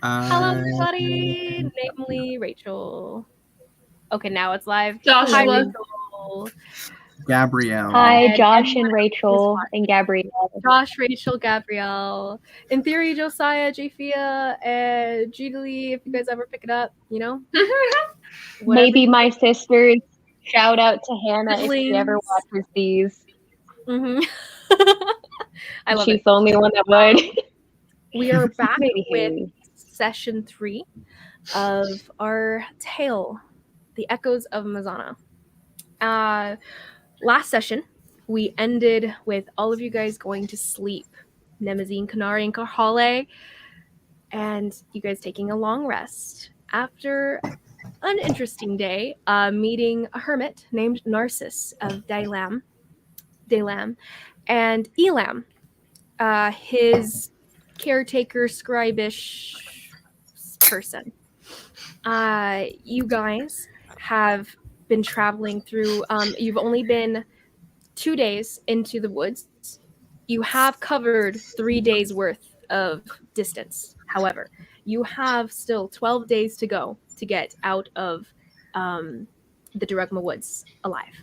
Hello, everybody. Namely, Rachel. Okay, now it's live. Hi, Joshua. Rachel. Gabrielle. Hi, And Josh everyone and else is Rachel and Gabrielle. Josh, Rachel, Gabrielle. In theory, Josiah, Japhia, and Gina Lee, if you guys ever pick it up, you know? Whatever Maybe you my sisters. Shout out to Hannah if she ever siblings. watches these. Mm-hmm. I love She's it. the only one that would. We are back Maybe with Haley. session 3 of our tale, The Echoes of Mesona. Last session, we ended with all of you guys going to sleep. Nemazine, Kanari, and Karhale, and you guys taking a long rest. After an interesting day, meeting a hermit named Narcissus of Dailam, and Elam, his caretaker, scribe-ish person. You guys have been traveling through, you've only been 2 days into the woods. You have covered 3 days worth of distance. However, you have still 12 days to go to get out of the Durugma Woods alive.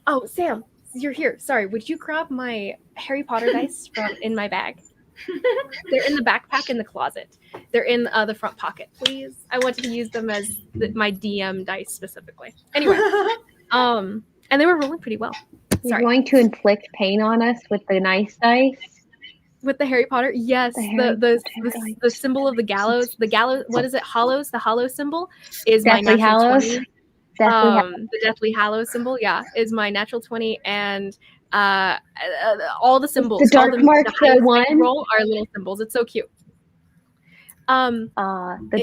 Oh, Sam, you're here. Sorry, would you grab my Harry Potter dice from in my bag? They're in the backpack in the closet. They're in the front pocket, please. I wanted to use them as my DM dice specifically. Anyway, and they were rolling pretty well. You're Sorry. going to inflict pain on us with the nice dice? With the Harry Potter, yes, the symbol of the gallows. The gallows. What is it? Hollows. The hollow symbol is Deathly my natural Hallows? 20. Deathly Hallows. The Deathly Hallows symbol, yeah, is my natural 20, and all the symbols. The dark mark, the one? Roll are little symbols. It's so cute. The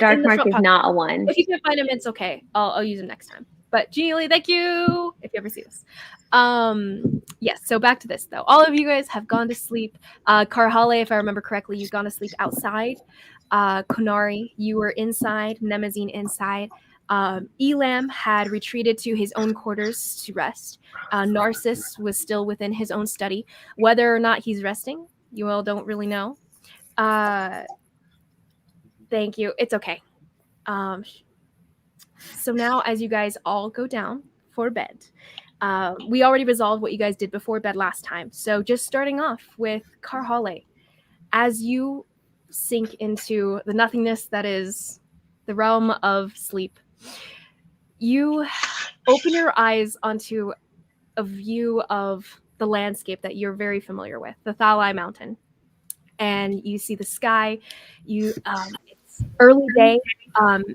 dark mark is not a 1. If you can't find them, it's okay. I'll use them next time. But Jeannie, thank you if you ever see this. Yes, so back to this though. All of you guys have gone to sleep. Karhale, if I remember correctly, you've gone to sleep outside. Konari, you were inside. Nemazine inside. Elam had retreated to his own quarters to rest. Narcissus was still within his own study. Whether or not he's resting, you all don't really know. Thank you. It's okay. So now, as you guys all go down for bed, we already resolved what you guys did before bed last time. So just starting off with Karhale, as you sink into the nothingness that is the realm of sleep, you open your eyes onto a view of the landscape that you're very familiar with, the Thalai Mountain. And you see the sky. It's early day,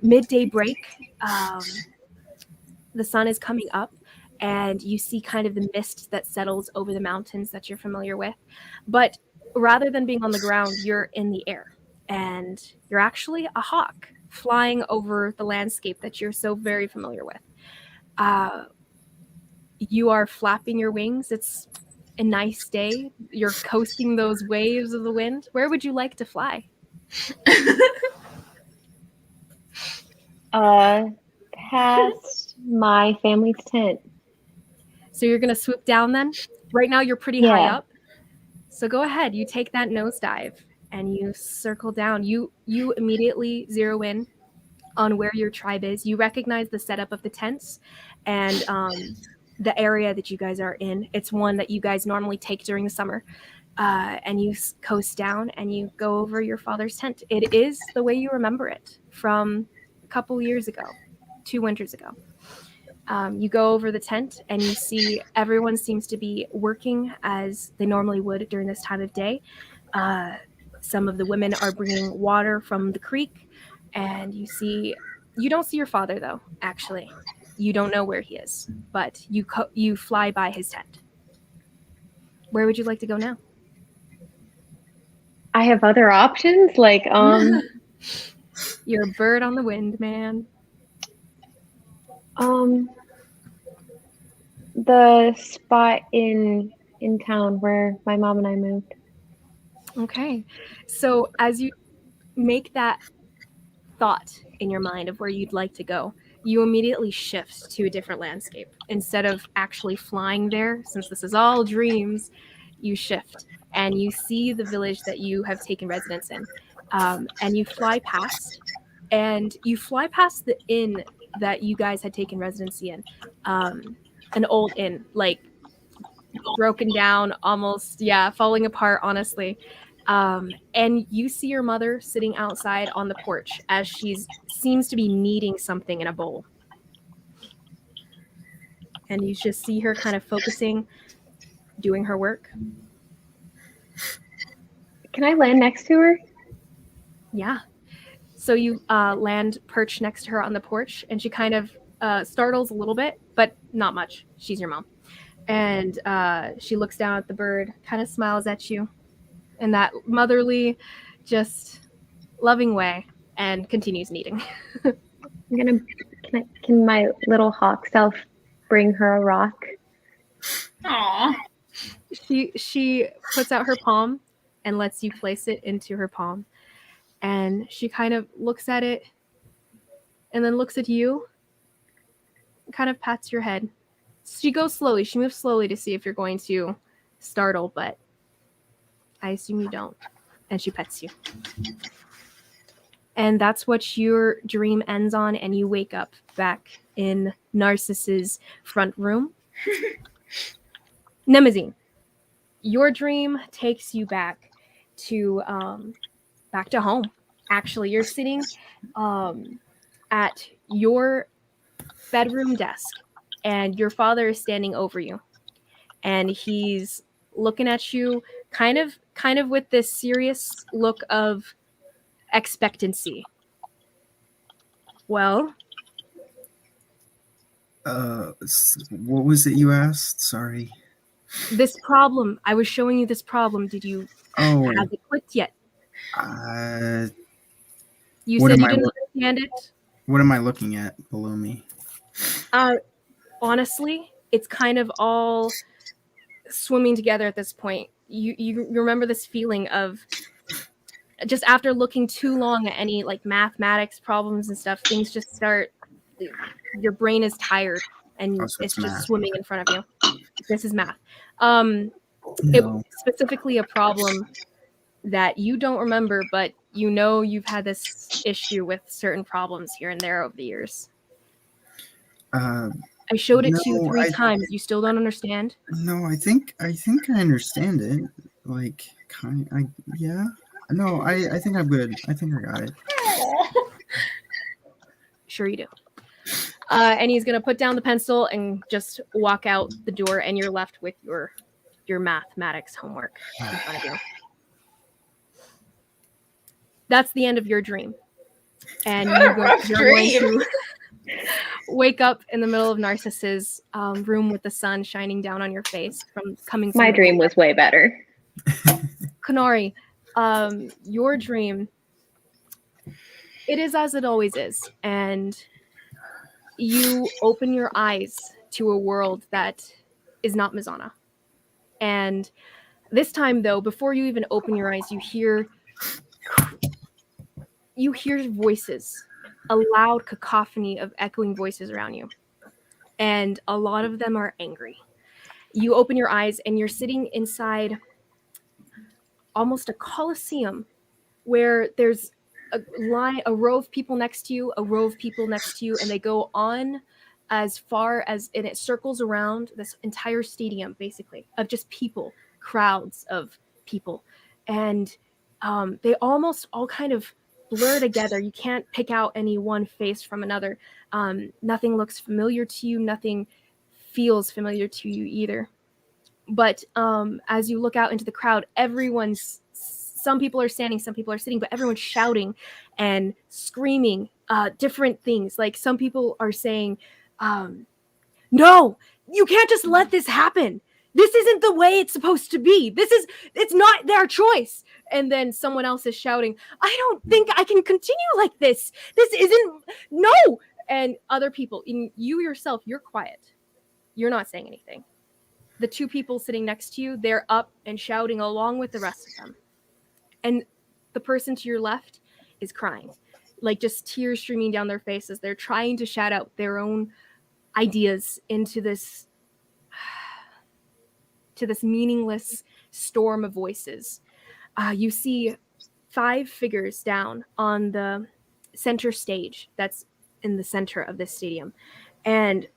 midday break. The sun is coming up, and you see kind of the mist that settles over the mountains that you're familiar with. But rather than being on the ground, you're in the air, and you're actually a hawk flying over the landscape that you're so very familiar with. You are flapping your wings. It's a nice day. You're coasting those waves of the wind. Where would you like to fly? Past my family's tent. So you're going to swoop down then? Right now you're pretty high up. So go ahead. You take that nosedive and you circle down. You immediately zero in on where your tribe is. You recognize the setup of the tents and the area that you guys are in. It's one that you guys normally take during the summer. And you coast down and you go over your father's tent. It is the way you remember it from a couple years ago, 2 winters ago. You go over the tent and you see everyone seems to be working as they normally would during this time of day. Some of the women are bringing water from the creek, and you don't see your father though, actually. You don't know where he is, but you fly by his tent. Where would you like to go now? I have other options, like You're a bird on the wind, man. The spot in town where my mom and I moved. Okay. So as you make that thought in your mind of where you'd like to go, you immediately shift to a different landscape. Instead of actually flying there, since this is all dreams, you shift. and you see the village that you have taken residence in. And you fly past, the inn that you guys had taken residency in, an old inn, like broken down, almost, yeah, falling apart, honestly. And you see your mother sitting outside on the porch as she's seems to be kneading something in a bowl. And you just see her kind of focusing, doing her work. Can I land next to her? Yeah. So you land perch next to her on the porch, and she kind of startles a little bit, but not much. She's your mom. And she looks down at the bird, kind of smiles at you in that motherly, just loving way, and continues kneading. Can my little hawk self bring her a rock? Aww. She puts out her palm and lets you place it into her palm. And she kind of looks at it and then looks at you, kind of pats your head. She goes slowly. She moves slowly to see if you're going to startle, but I assume you don't. And she pets you. And that's what your dream ends on, and you wake up back in Narcissus' front room. Nemazine, your dream takes you back to home. Actually, you're sitting at your bedroom desk, and your father is standing over you, and he's looking at you kind of with this serious look of expectancy. Well, what was it you asked? Sorry. this problem, I was showing you this problem. Did you have it clicked yet? You said you didn't understand it. What am I looking at below me? Honestly, it's kind of all swimming together at this point. You remember this feeling of just after looking too long at any like mathematics problems and stuff, things just start, your brain is tired and it's just swimming in front of you. This is math. It was specifically a problem that you don't remember, but you know you've had this issue with certain problems here and there over the years. I showed it to you 3 times. You still don't understand? No, I think I understand it. Like, yeah. No, I think I'm good. I think I got it. Sure you do. And he's going to put down the pencil and just walk out the door, and you're left with your mathematics homework in front of you. That's the end of your dream. And you're going to wake up in the middle of Narcissus' room with the sun shining down on your face coming from my dream was way better. Kanari, your dream, it is as it always is, and you open your eyes to a world that is not Mesona. And this time, though, before you even open your eyes, you hear voices, a loud cacophony of echoing voices around you. And a lot of them are angry. You open your eyes and you're sitting inside almost a coliseum where there's a row of people next to you, and they go on as far as, and it circles around this entire stadium, basically, of just people, crowds of people. And they almost all kind of blur together. You can't pick out any one face from another. Nothing looks familiar to you. Nothing feels familiar to you either. But as you look out into the crowd, some people are standing, some people are sitting, but everyone's shouting and screaming different things. Like some people are saying, no, you can't just let this happen. This isn't the way it's supposed to be. It's not their choice. And then someone else is shouting, I don't think I can continue like this. No. And other people, you yourself, you're quiet. You're not saying anything. The 2 people sitting next to you, they're up and shouting along with the rest of them. And the person to your left is crying, like just tears streaming down their faces. They're trying to shout out their own ideas into this meaningless storm of voices. You see 5 figures down on the center stage that's in the center of this stadium, and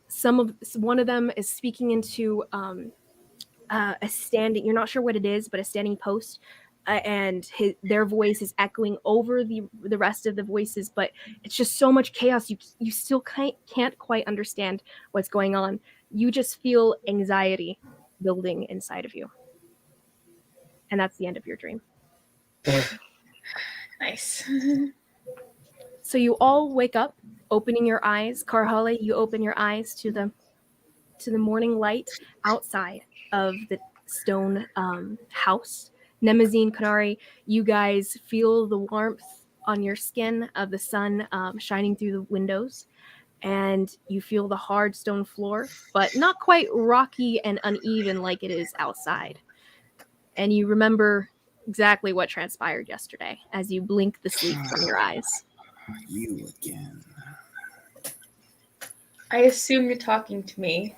one of them is speaking into a standing, you're not sure what it is, but a standing post, and their voice is echoing over the rest of the voices, but it's just so much chaos. You still can't quite understand what's going on. You just feel anxiety building inside of you, and that's the end of your dream. Nice. So you all wake up, opening your eyes. Karhale, you open your eyes to the morning light outside of the stone house. Nemazine, Kanari, you guys feel the warmth on your skin of the sun shining through the windows, and you feel the hard stone floor, but not quite rocky and uneven like it is outside. And you remember exactly what transpired yesterday as you blink the sleep from your eyes. You again. I assume you're talking to me.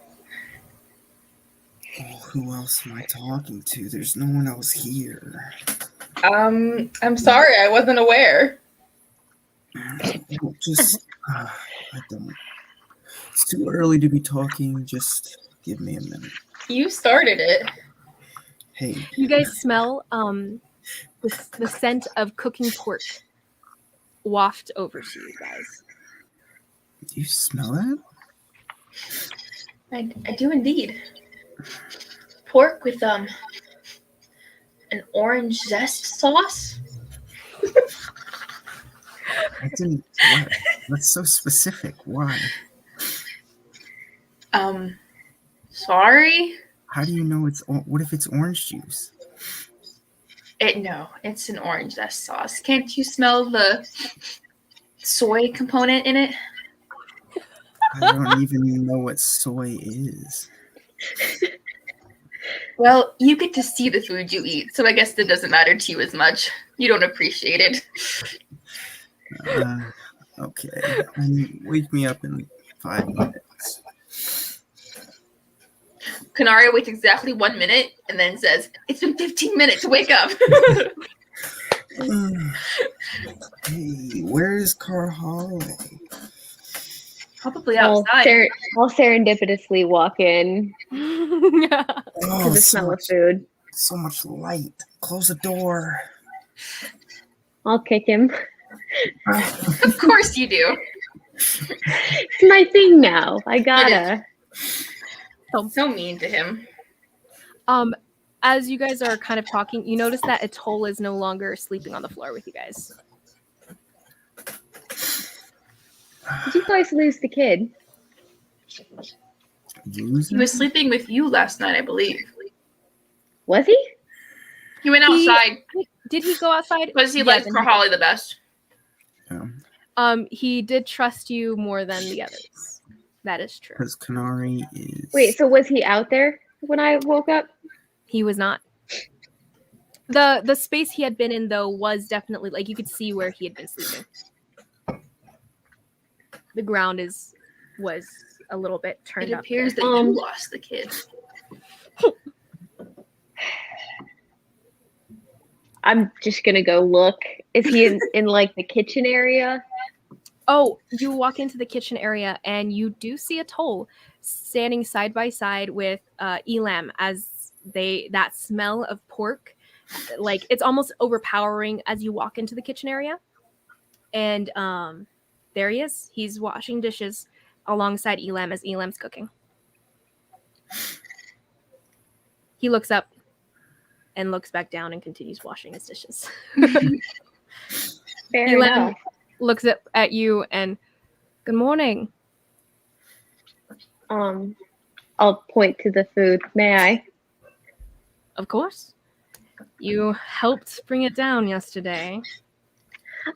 Oh, who else am I talking to? There's no one else here. I'm sorry, I wasn't aware. Just, I don't. It's too early to be talking. Just give me a minute. You started it. Hey. You guys smell the scent of cooking pork waft over to you guys. Do you smell that? I do indeed. Pork with an orange zest sauce. I didn't. What? That's so specific. Why? Sorry. How do you know it's? What if it's orange juice? No, it's an orange zest sauce. Can't you smell the soy component in it? I don't even know what soy is. Well, you get to see the food you eat, so I guess that doesn't matter to you as much. You don't appreciate it. Okay. Wake me up in 5 minutes. Canario waits exactly 1 minute and then says, "It's been 15 minutes. Wake up." Hey, where is Karhale? Probably outside. I'll serendipitously walk in to Oh, the smell of food. so much light. Close the door. I'll kick him. Of course you do. It's my thing now. I gotta. So mean to him. As you guys are kind of talking, you notice that Atoll is no longer sleeping on the floor with you guys. Did you guys lose the kid? He was sleeping with you last night, I believe. Was he? He went outside. Did he go outside? Because he liked Karhale the best. Yeah. He did trust you more than the others. That is true. Because Kanari is. Wait, so was he out there when I woke up? He was not. The space he had been in, though, was definitely, like, you could see where he had been sleeping. The ground was a little bit turned up. It appears that you lost the kid. I'm just gonna go look. Is he in like the kitchen area? Oh, you walk into the kitchen area and you do see Atoll standing side by side with Elam as that smell of pork, like it's almost overpowering as you walk into the kitchen area. And there he is. He's washing dishes alongside Elam as Elam's cooking. He looks up and looks back down and continues washing his dishes. Fair Elam enough. looks at you and, "Good morning." I'll point to the food. May I? Of course. You helped bring it down yesterday.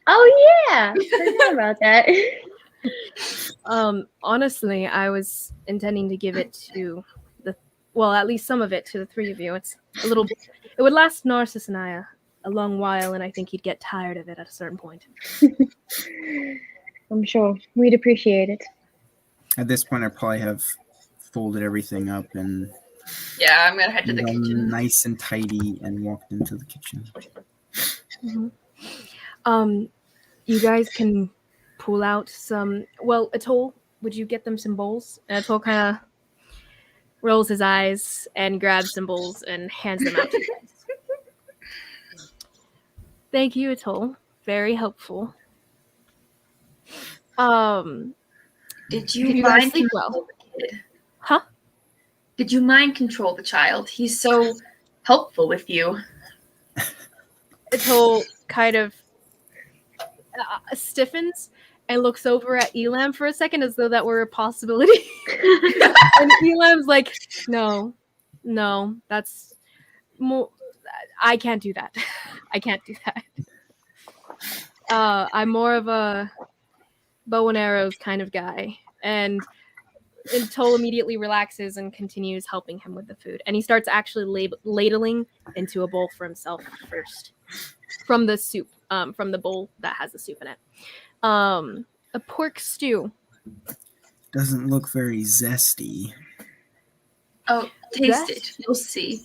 Oh yeah, forgot about that. Honestly, I was intending to give it to at least some of it to the three of you. It would last Narcissus and I a long while, and I think he'd get tired of it at a certain point. I'm sure we'd appreciate it. At this point, I probably have folded everything up and Yeah, I'm gonna head to Made the them kitchen. nice and tidy and walked into the kitchen. You guys can pull out some. Well, Atoll, would you get them some bowls? And Atoll kind of rolls his eyes and grabs some bowls and hands them out to you guys. Thank you, Atoll. Very helpful. Did Did you you guys mind sleep control well? the kid? Huh? Did you mind control the child? He's so helpful with you. Atoll kind of stiffens and looks over at Elam for a second as though that were a possibility. And Elam's like, no, that's more. I can't do that. I can't do that. I'm more of a bow and arrows kind of guy. And Toll immediately relaxes and continues helping him with the food. And he starts actually ladling into a bowl for himself first. From the soup, from the bowl that has the soup in it. A pork stew. Doesn't look very zesty. Oh, taste Zest? it. You'll see.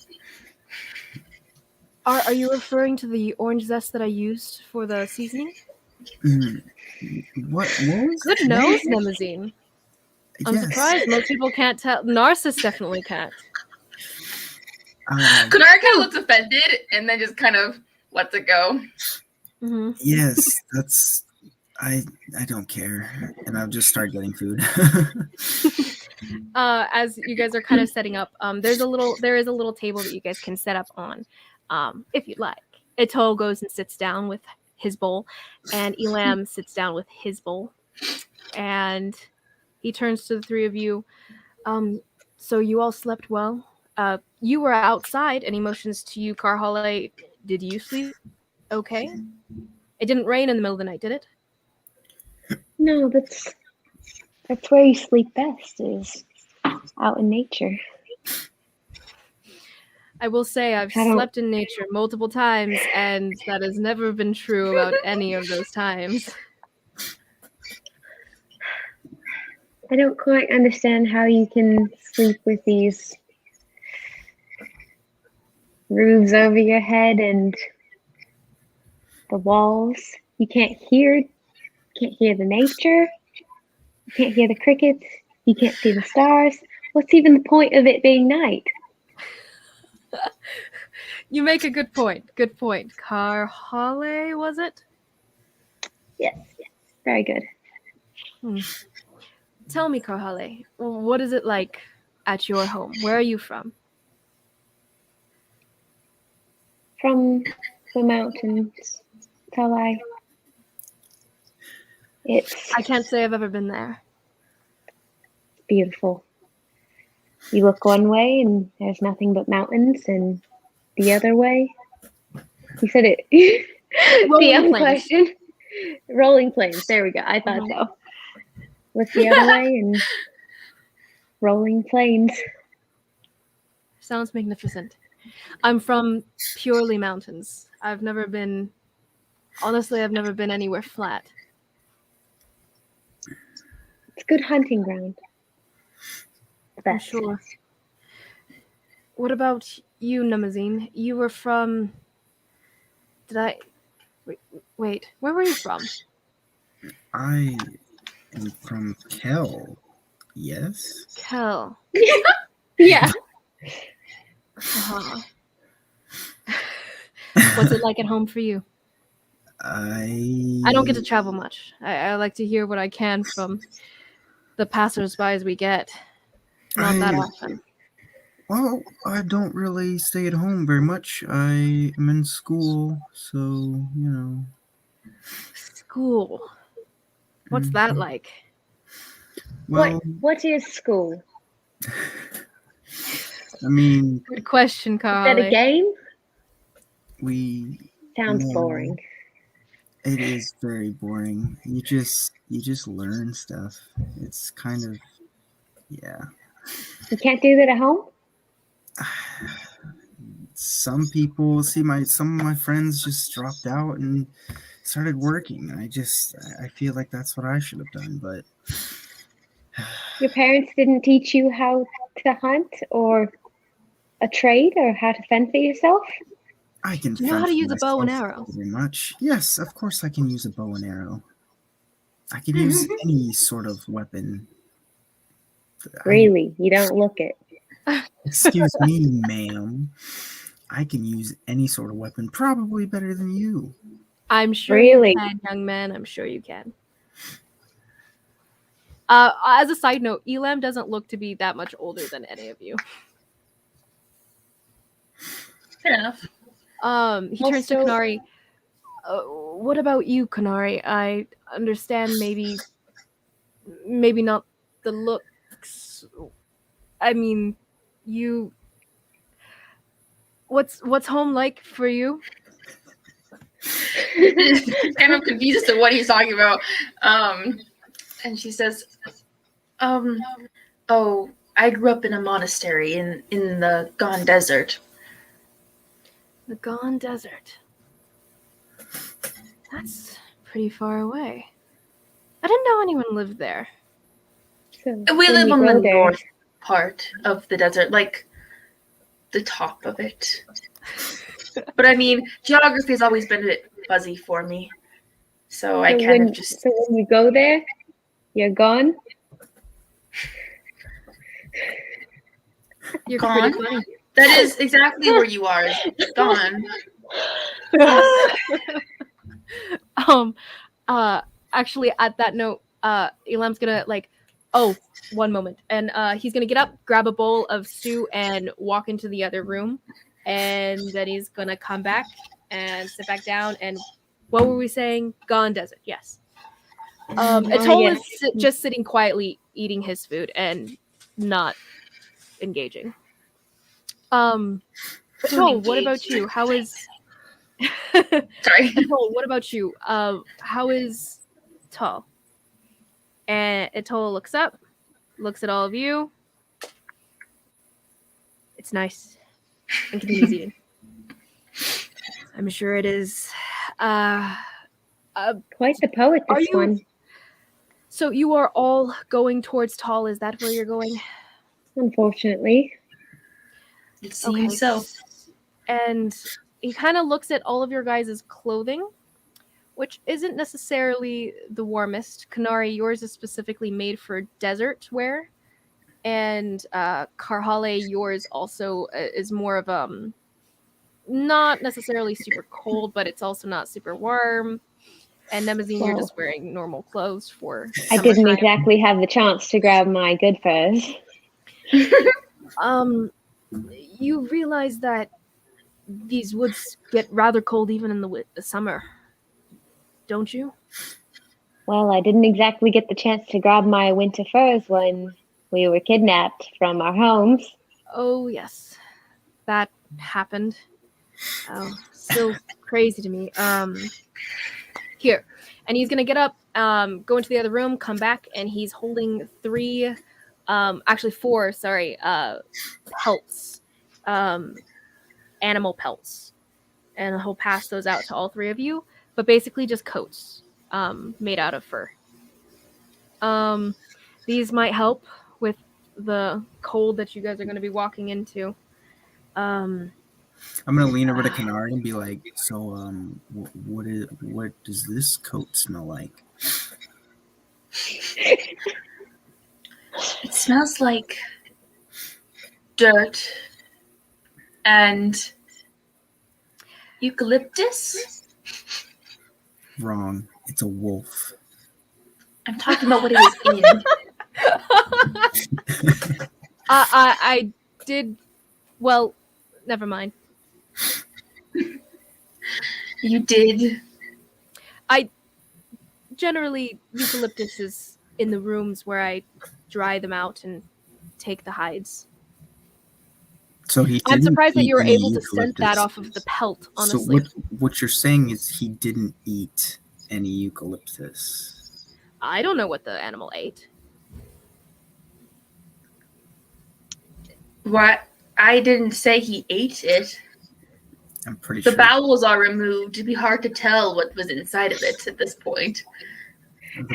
Are you referring to the orange zest that I used for the seasoning? What was Good nose, Nemazine. I'm Yes. surprised most people can't tell. Narcissus definitely can't. Kunara kind of looks offended and then just kind of lets it go. Mm-hmm. Yes, that's. I don't care, and I'll just start getting food. As you guys are kind of setting up, there is a little table that you guys can set up on, if you'd like. Atoll goes and sits down with his bowl, and Elam sits down with his bowl, and he turns to the three of you. So you all slept well. You were outside, and he motions to you, Karhale. Did you sleep okay? It didn't rain in the middle of the night, did it? No, that's where you sleep best, is out in nature. I will say I've slept in nature multiple times, and that has never been true about any of those times. I don't quite understand how you can sleep with these roofs over your head and the walls. You can't hear the nature. You can't hear the crickets. You can't see the stars. What's even the point of it being night? You make a good point. Good point. Karhale, was it? Yes. Very good. Tell me, Karhale, what is it like at your home? Where are you from? From the mountains, Kalai. I can't say I've ever been there. Beautiful. You look one way and there's nothing but mountains, and the other way. You said it. The question. Rolling plains. There we go. I thought so. What's the other way? And rolling plains. Sounds magnificent. I'm from purely mountains. I've never been anywhere flat. It's a good hunting ground. I'm sure. What about you, Nemazine? You were from... Wait, where were you from? I am from Kel. Yes? Kel. Yeah. Uh-huh. What's it like at home for you? I don't get to travel much. I like to hear what I can from the passers-by we get. Not that often. Well, I don't really stay at home very much. I am in school, so, you know. School? What's that like? Well, what is school? I mean... Good question, Carly. Is that a game? Sounds boring. It is very boring. You just learn stuff. It's kind of... Yeah. You can't do that at home? Some people some of my friends just dropped out and started working. I feel like that's what I should have done, but your parents didn't teach you how to hunt or a trade or how to fend for yourself? I can. Do you know how to use a bow and arrow? Very much. Yes, of course I can use a bow and arrow. I can use any sort of weapon. Really? You don't look it. Excuse me, ma'am. I can use any sort of weapon, probably better than you. I'm sure Really? you can, young man. I'm sure you can. As a side note, Elam doesn't look to be that much older than any of you. Fair enough. He turns to Kanari. What about you, Kanari? I understand maybe not the looks. I mean, you. What's home like for you? Kind of confused as to what he's talking about. And she says, oh, I grew up in a monastery in the Gone Desert. The Gone Desert. That's pretty far away. I didn't know anyone lived there. So We live on the go there. north part of the desert, like the top of it. But I mean, geography has always been a bit fuzzy for me. So I kind of just... So when you go there, you're gone? You're Gone? pretty funny. That is exactly where you are. Is gone. Actually, at that note, Elam's gonna one moment, and he's gonna get up, grab a bowl of stew, and walk into the other room, and then he's gonna come back and sit back down. And what were we saying? Gone Desert, yes. Atoll is just sitting quietly, eating his food and not engaging. Atoll, what about you? How is? Sorry. Atoll, what about you? How is Tall? And Atoll looks up, looks at all of you. It's nice. And continues eating. I'm sure it is. Quite the poet, this one. So you are all going towards Tall. Is that where you're going? Unfortunately. It seems so. And he kind of looks at all of your guys' clothing, which isn't necessarily the warmest. Kanari, yours is specifically made for desert wear. And Karhale, yours also is more of not necessarily super cold, but it's also not super warm. And Nemazine, you're just wearing normal clothes for I didn't exactly have the chance to grab my good furs. You realize that these woods get rather cold even in the summer, don't you? Well, I didn't exactly get the chance to grab my winter furs when we were kidnapped from our homes. Oh, yes. That happened. Oh, still crazy to me. Here. And he's going to get up, go into the other room, come back, and he's holding four, pelts. Animal pelts. And he'll pass those out to all three of you, but basically just coats made out of fur. These might help with the cold that you guys are going to be walking into. I'm gonna lean over to Kanari and be like, "So, what does this coat smell like?" It smells like dirt and eucalyptus. Wrong. It's a wolf. I'm talking about what it was in. I did. Well, never mind. You did. Generally, eucalyptus is in the rooms where I dry them out and take the hides. So I'm surprised that you were able to scent that off of the pelt, honestly. So what you're saying is he didn't eat any eucalyptus. I don't know what the animal ate. What? I didn't say he ate it. I'm pretty sure. The bowels are removed. It'd be hard to tell what was inside of it at this point.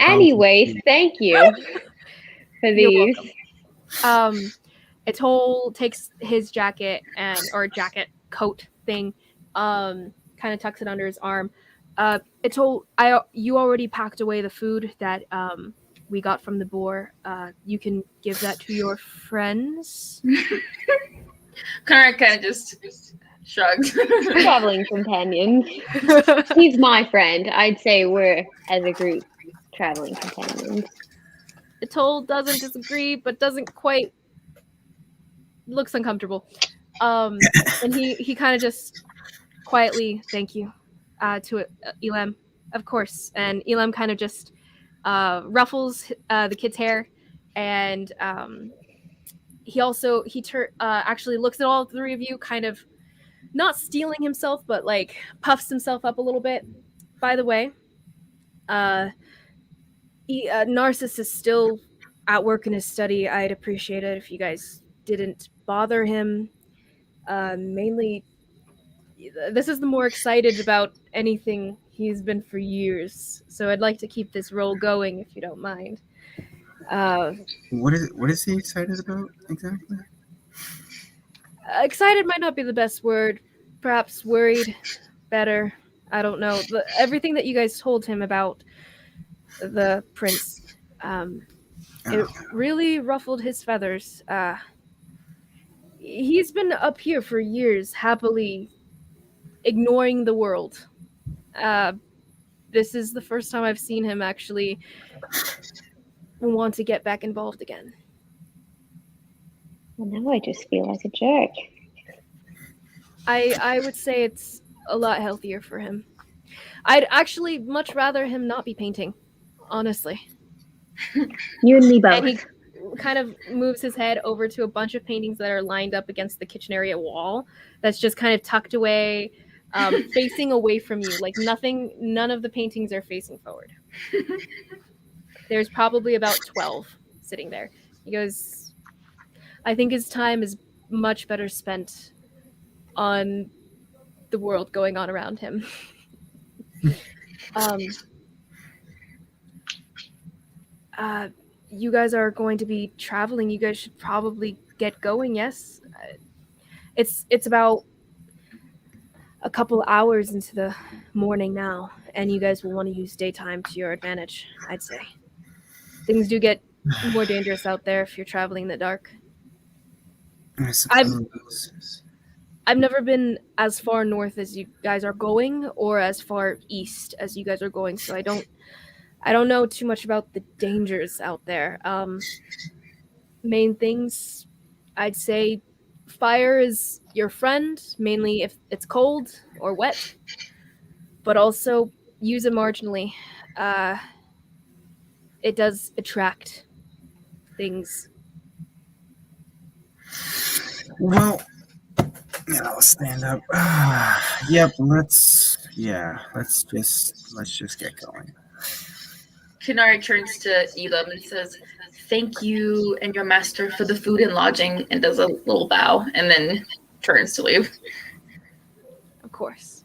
Anyways, thank you for these. Atoll takes his jacket or jacket coat thing, kind of tucks it under his arm. Atoll, you already packed away the food that we got from the boar. You can give that to your friends. Connor kind of just shrugs. Traveling companions. He's my friend. I'd say we're, as a group, traveling companions. Atoll doesn't disagree, but doesn't quite looks uncomfortable. And he kind of just quietly, thank you, to Elam, of course. And Elam kind of just ruffles the kid's hair, and he actually looks at all three of you, kind of not stealing himself, but like puffs himself up a little bit. By the way, Narcissus is still at work in his study. I'd appreciate it if you guys didn't bother him. Mainly, this is the more excited about anything he's been for years, so I'd like to keep this roll going if you don't mind. What is he excited about exactly? Excited might not be the best word. Perhaps worried, better. I don't know. Everything that you guys told him about the prince, it really ruffled his feathers. He's been up here for years, happily ignoring the world. This is the first time I've seen him actually want to get back involved again. Well, now I just feel like a jerk. I would say it's a lot healthier for him. I'd actually much rather him not be painting, honestly. You and me both. And he kind of moves his head over to a bunch of paintings that are lined up against the kitchen area wall that's just kind of tucked away, facing away from you. Like none of the paintings are facing forward. There's probably about 12 sitting there. He goes, I think his time is much better spent on the world going on around him. You guys are going to be traveling. You guys should probably get going, yes? It's about a couple hours into the morning now, and you guys will want to use daytime to your advantage, I'd say. Things do get more dangerous out there if you're traveling in the dark. I suppose. I've never been as far north as you guys are going, or as far east as you guys are going, so I don't know too much about the dangers out there. Main things, I'd say fire is your friend, mainly if it's cold or wet, but also use it marginally. It does attract things. Well, I'll stand up. Yep, let's just get going. Kinari turns to Elam and says, thank you and your master for the food and lodging, and does a little bow, and then turns to leave. Of course.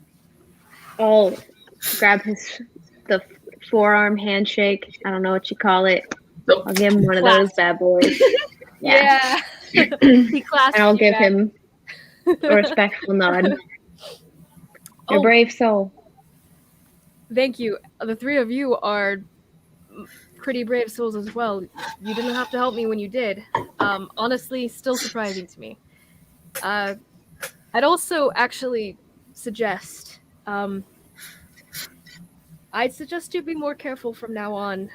I'll grab the forearm handshake. I don't know what you call it. I'll give him one of those bad boys. Yeah. And I'll give him a respectful nod. You're a brave soul. Thank you. The three of you are pretty brave souls as well. You didn't have to help me when you did. Honestly, still surprising to me. I'd also actually suggest, you be more careful from now on.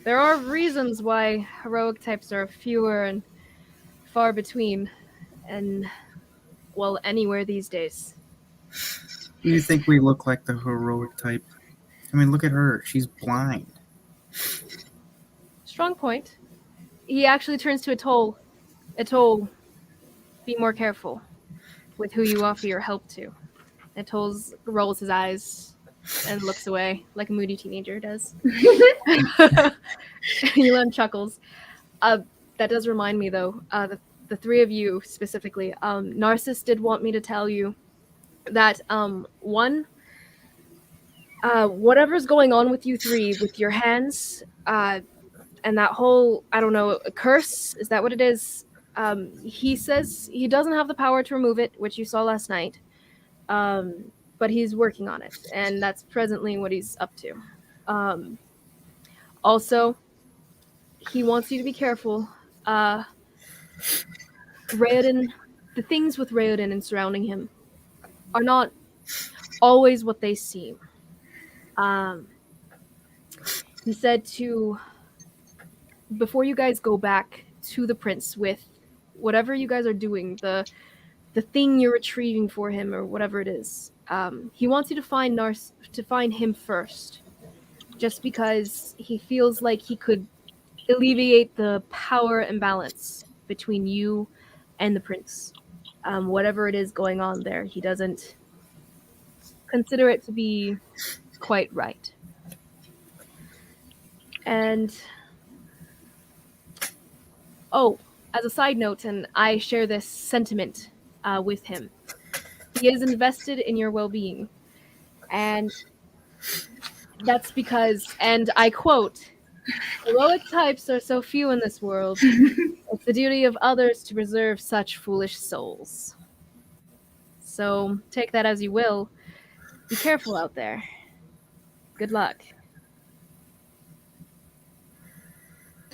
There are reasons why heroic types are fewer and far between, and, well, anywhere these days. Do you think we look like the heroic type? I mean, look at her. She's blind. Strong point. He actually turns to Atoll. Atoll, be more careful with who you offer your help to. Atoll rolls his eyes and looks away like a moody teenager does. Elam chuckles. That does remind me, though, the three of you specifically, Narcissus did want me to tell you that, whatever's going on with you three, with your hands, and that whole, I don't know, curse, is that what it is? He says he doesn't have the power to remove it, which you saw last night. But he's working on it, and that's presently what he's up to. Also, he wants you to be careful. Raoden, the things with Raoden and surrounding him are not always what they seem. He said before you guys go back to the prince with whatever you guys are doing, the thing you're retrieving for him or whatever it is, he wants you to find him first, just because he feels like he could alleviate the power imbalance between you and the prince. Whatever it is going on there, he doesn't consider it to be quite right. And as a side note, and I share this sentiment with him, he is invested in your well-being. And that's because, and I quote, "Heroic types are so few in this world. It's the duty of others to preserve such foolish souls." So take that as you will. Be careful out there. Good luck.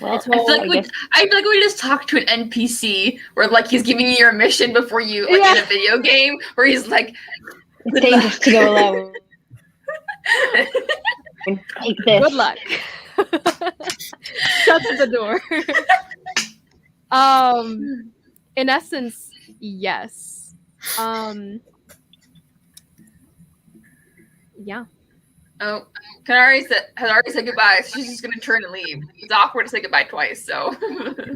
Well, I feel like we just talked to an NPC where like he's giving you your mission before you like in a video game where he's like, it's dangerous to go alone. Take this. Good luck. Shuts the door. In essence, yes. Yeah. Oh, has already said goodbye. So she's just gonna turn and leave. It's awkward to say goodbye twice, so.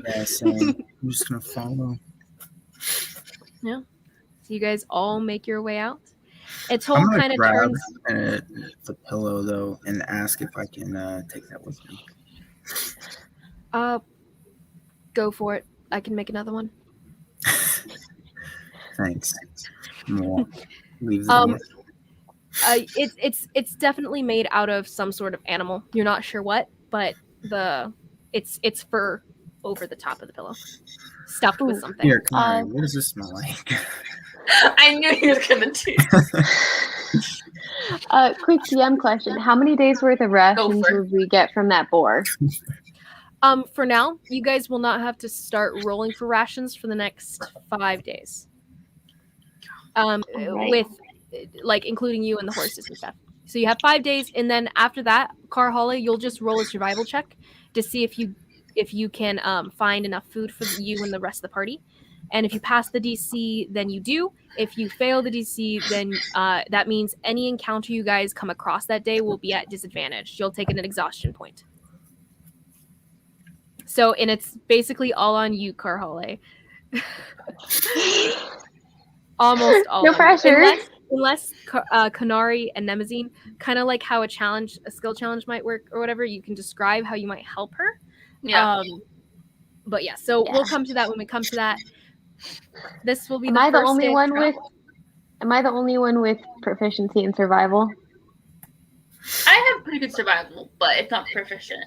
Yeah, so I'm just gonna follow. Yeah. So you guys all make your way out. Its I'm whole gonna kind of grab turns. the pillow though and ask if I can take that with me. Go for it. I can make another one. Thanks. We'll leave the door. It's definitely made out of some sort of animal. You're not sure what, but it's fur over the top of the pillow, stuffed with something. Here, Canary, what does this smell like? I knew he was gonna do. Quick DM question: how many days worth of rations would we get from that boar? For now, you guys will not have to start rolling for rations for the next 5 days. With like including you and the horses and stuff. So you have 5 days, and then after that, Carhalla, you'll just roll a survival check to see if you can find enough food for you and the rest of the party. And if you pass the DC, then you do. If you fail the DC, then that means any encounter you guys come across that day will be at disadvantage. You'll take an exhaustion point. So, and it's basically all on you, Carhalla. Almost all. No pressure. Unless Kanari and Nemazine, kind of like how a skill challenge might work or whatever, you can describe how you might help her. Yeah. But yeah, so we'll come to that when we come to that. This will be Am I the only one with proficiency in survival? I have pretty good survival, but it's not proficient.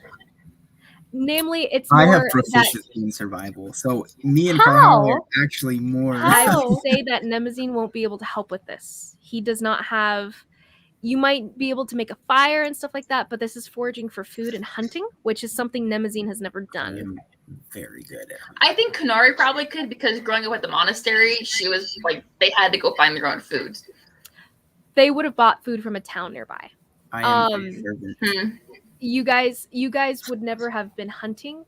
Namely, it's I more have proficiency in survival, so me and Carl are actually more. I would say that Nemazine won't be able to help with this. He does not have. You might be able to make a fire and stuff like that, but this is foraging for food and hunting, which is something Nemazine has never done. I am very good at hunting. I think Kanari probably could, because growing up at the monastery, she was like they had to go find their own food. They would have bought food from a town nearby. I am a servant. You guys would never have been hunting,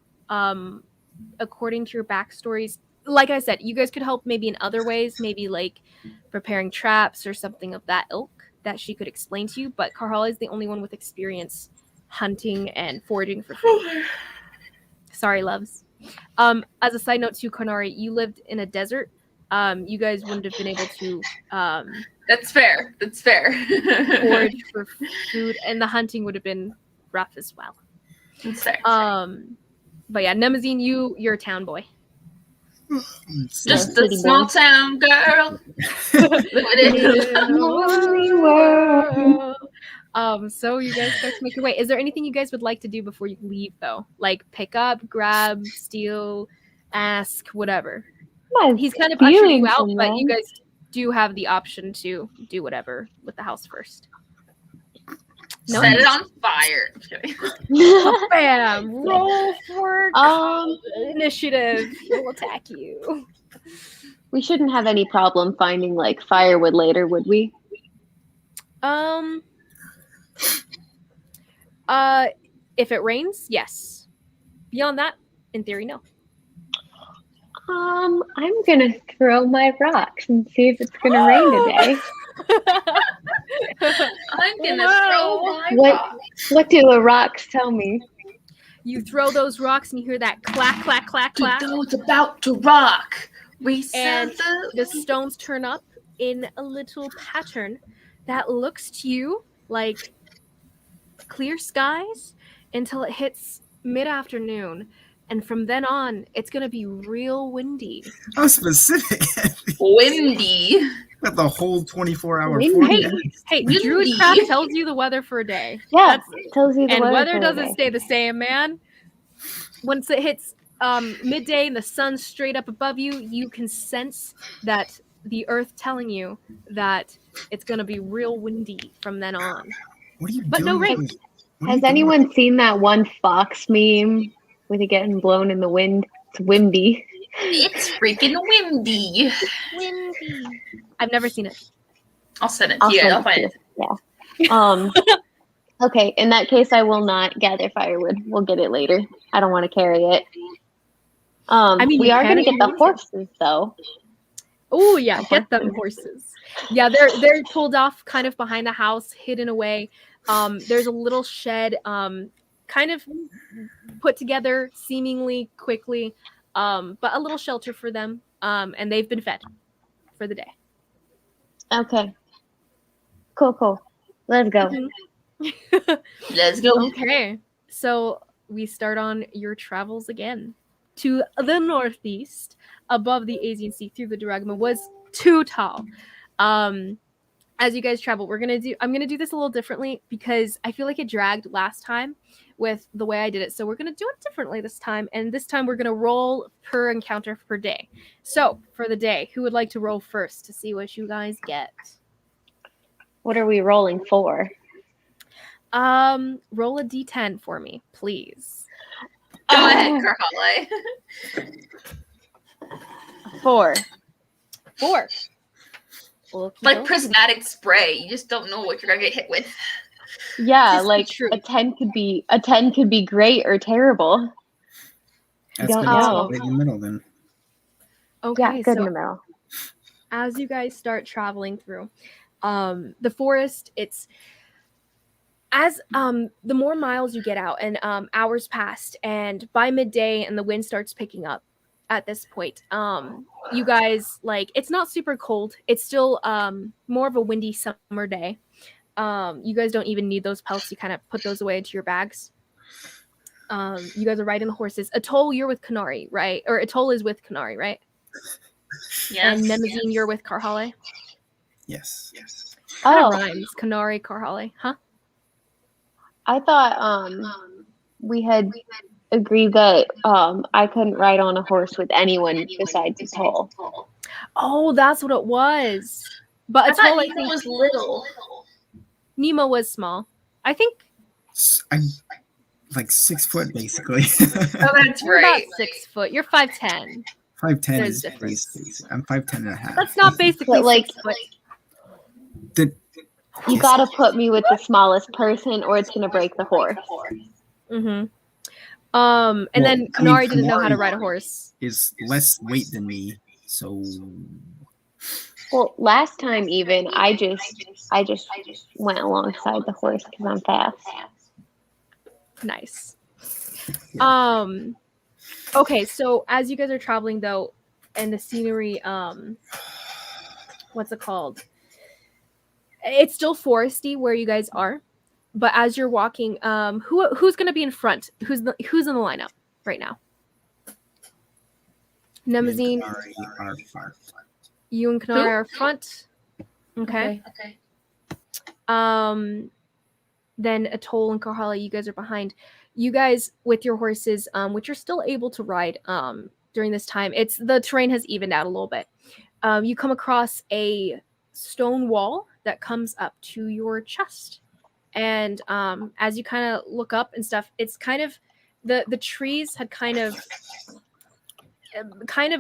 according to your backstories. Like I said, you guys could help maybe in other ways, maybe like preparing traps or something of that ilk that she could explain to you. But Carhalla is the only one with experience hunting and foraging for food. Sorry, loves. As a side note to Konari, you lived in a desert. You guys wouldn't have been able to That's fair. forage for food, and the hunting would have been rough as well. That's fair. But yeah, Nemazine, you're a town boy. Just a small town girl. Living in a lonely world. So you guys start to make your way. Is there anything you guys would like to do before you leave, though? Like pick up, grab, steal, ask, whatever. My He's kind of ushered you feelings out, on but you that. guys do have the option to do whatever with the house first. No? Set it on fire. I'm kidding. Bam! Roll for initiative. He'll attack you. We shouldn't have any problem finding like firewood later, would we? If it rains, yes. Beyond that, in theory, no. I'm gonna throw my rocks and see if it's gonna rain today. I'm gonna throw my rock. What do the rocks tell me? You throw those rocks and you hear that clack, clack, clack, clack. It's about to rock. We And said the stones turn up in a little pattern that looks to you like clear skies until it hits mid-afternoon. And from then on, it's going to be real windy. How specific. windy. Got the whole 24-hour Windy. forecast. Hey, Windy. Druidcraft tells you the weather for a day. Yeah, tells you the And weather weather for the doesn't day. stay the same, man. Once it hits midday and the sun's straight up above you, you can sense that the earth telling you that it's going to be real windy from then on. What are you But doing? no rain. What are you Has doing? anyone seen that one fox meme with it getting blown in the wind? It's windy. It's freaking windy. Windy. I've never seen it. I'll send it to you. I'll find it. Yeah. Okay, in that case, I will not gather firewood. We'll get it later. I don't want to carry it. I mean, we you are can going to if get you the want to. horses, though. Oh yeah, get them horses. Yeah, they're pulled off kind of behind the house, hidden away. There's a little shed, kind of put together seemingly quickly, but a little shelter for them. And they've been fed for the day. Okay. Cool. Let's go. Let's go. Okay, so we start on your travels again to the northeast, above the Asian Sea, through the Duragma was too tall. As you guys travel, I'm gonna do this a little differently because I feel like it dragged last time with the way I did it. So we're gonna do it differently this time, and this time we're gonna roll per encounter per day. So for the day, who would like to roll first to see what you guys get? What are we rolling for? Roll a d10 for me, please. Go ahead, Carly. 4. 4. Okey Like doke. prismatic spray. You just don't know what you're gonna get hit with. Yeah, This is like true. a 10 could be great or terrible. That's Don't gonna know. sit right in the middle then. Okay, Yeah, good so in the middle. as you guys start traveling through the forest, it's as the more miles you get out and hours passed, and by midday and the wind starts picking up at this point, you guys, like, it's not super cold, it's still more of a windy summer day. You guys don't even need those pelts, you kind of put those away into your bags. You guys are riding the horses. Atoll, you're with Kanari, right? Or Atoll is with Kanari, right? Yes. And Nemazine, you're with Karhale. Yes. Kind of Oh, rhymes. Kanari, Karhale, huh? I thought we had agreed that I couldn't ride on a horse with anyone besides a toll. Oh, that's what it was. But I Atoll, thought I Nemo think was little. Nemo was small. I think I'm like 6 foot basically. Oh, that's you're about right. 6 foot. You're 5'10". 5'10" There's is difference. basic. I'm 5'10" and a half. That's not basically But, like, 6 foot. You gotta put me with the smallest person or it's gonna break the horse. Mm-hmm. And Well, then I mean, Kanari didn't know how to Kanari- ride a horse. Is less weight than me, so Well, last time even I just went alongside the horse because I'm fast. Nice. Okay, so as you guys are traveling though, and the scenery, what's it called? It's still foresty where you guys are, but as you're walking, who's gonna be in front? Who's in the lineup right now? Nemazine, are far. you and Kanari are front. Okay. Then Atoll and Karhala, you guys are behind. You guys with your horses, which you're still able to ride, during this time. It's the terrain has evened out a little bit. You come across a stone wall that comes up to your chest, and as you kind of look up and stuff, it's kind of the trees had kind of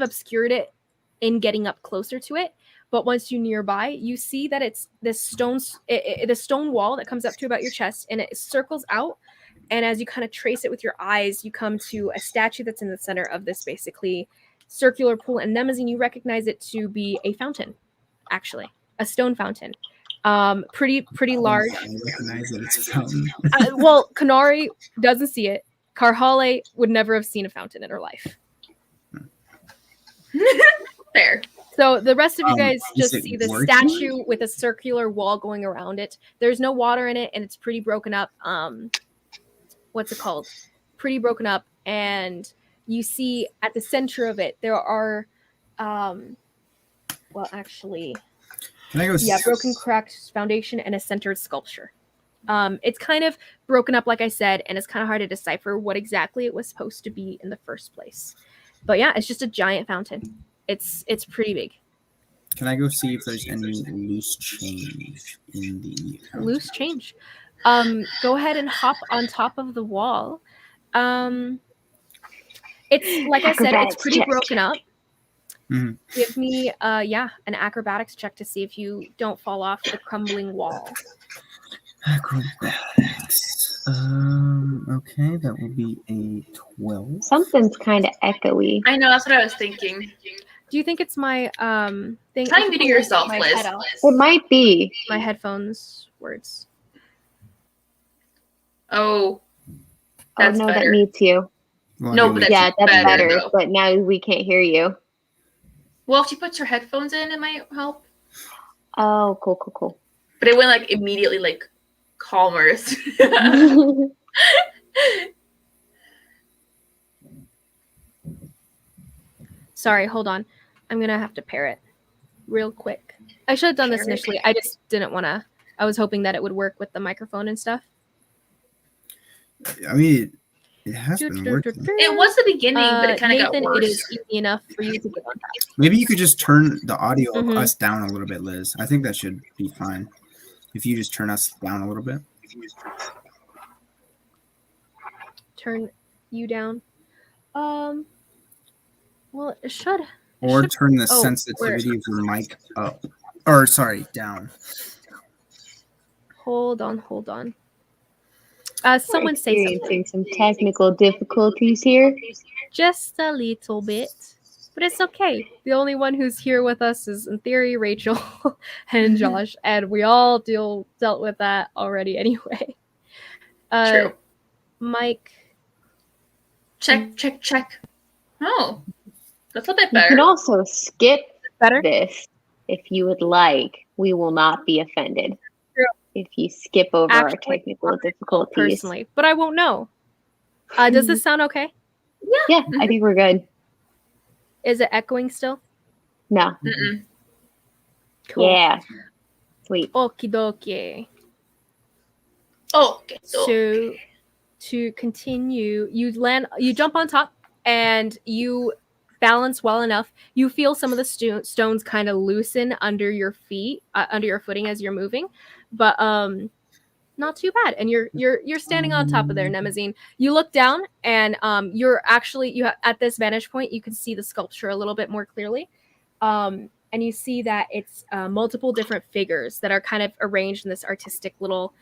obscured it in getting up closer to it. But once you're nearby, you see that it's this the stone wall that comes up to about your chest, and it circles out. And as you kind of trace it with your eyes, you come to a statue that's in the center of this basically circular pool. And Nemazine, you recognize it to be a fountain, actually, a stone fountain. Pretty large. I recognize that it's a fountain. Well, Kanari doesn't see it. Karhale would never have seen a fountain in her life. Fair. So the rest of you guys just it see the working? statue with a circular wall going around it. There's no water in it, and it's pretty broken up. What's it called? Pretty broken up. And you see at the center of it, there are, well, actually, Can I go? broken, cracked foundation and a centered sculpture. It's kind of broken up, like I said, and it's kind of hard to decipher what exactly it was supposed to be in the first place. But yeah, it's just a giant fountain. It's pretty big. Can I go see if there's any loose change in the fountain? Loose change. Go ahead and hop on top of the wall. It's like I said, it's pretty broken up. Mhm. Give me an acrobatics check to see if you don't fall off the crumbling wall. Acrobatics. Okay, that will be a 12. Something's kind of echoey. I know, that's what I was thinking. Do you think it's my thing? Try muting yourself, my Liz. head off, It might be. my headphones words. Oh, Oh that's no, that better. mutes you. Well, No, do but we- that's Yeah, that's better, better. though. But now we can't hear you. Well, if she puts her headphones in, it might help. Oh, cool. But it went like immediately like calmer. Sorry, hold on. I'm gonna have to pair it real quick. I should have done this Pair it. initially. I just didn't want to. I was hoping that it would work with the microphone and stuff. I mean, it has been working. It was the beginning, but it kind of got Nathan, worse. it is easy enough for you to get on top. Maybe you could just turn the audio of Mhm. us down a little bit, Liz. I think that should be fine. If you just turn us down a little bit. Turn you down. Well, it should. Or should- turn the oh, sensitivity of your mic up. Or, sorry, down. Hold on. Someone say something. Experiencing some technical difficulties here. Just a little bit, but it's okay. The only one who's here with us is, in theory, Rachel and Josh, and we all dealt with that already anyway. True. Mike, Check. Oh, that's a bit You better. can also skip better? this if you would like. We will not be offended True. if you skip over our Actually, technical difficulties. Personally, but I won't know. Does this sound okay? Yeah, I think we're good. Is it echoing still? No. Mm-mm. Cool. Yeah. Sweet. Okie dokie. Oh, okay. So to continue, you jump on top and you balance well enough. You feel some of the stones kind of loosen under your feet, under your footing as you're moving, but not too bad. And you're standing on top of there, Nemazine. You look down and you're actually at this vantage point, you can see the sculpture a little bit more clearly. And you see that it's multiple different figures that are kind of arranged in this artistic little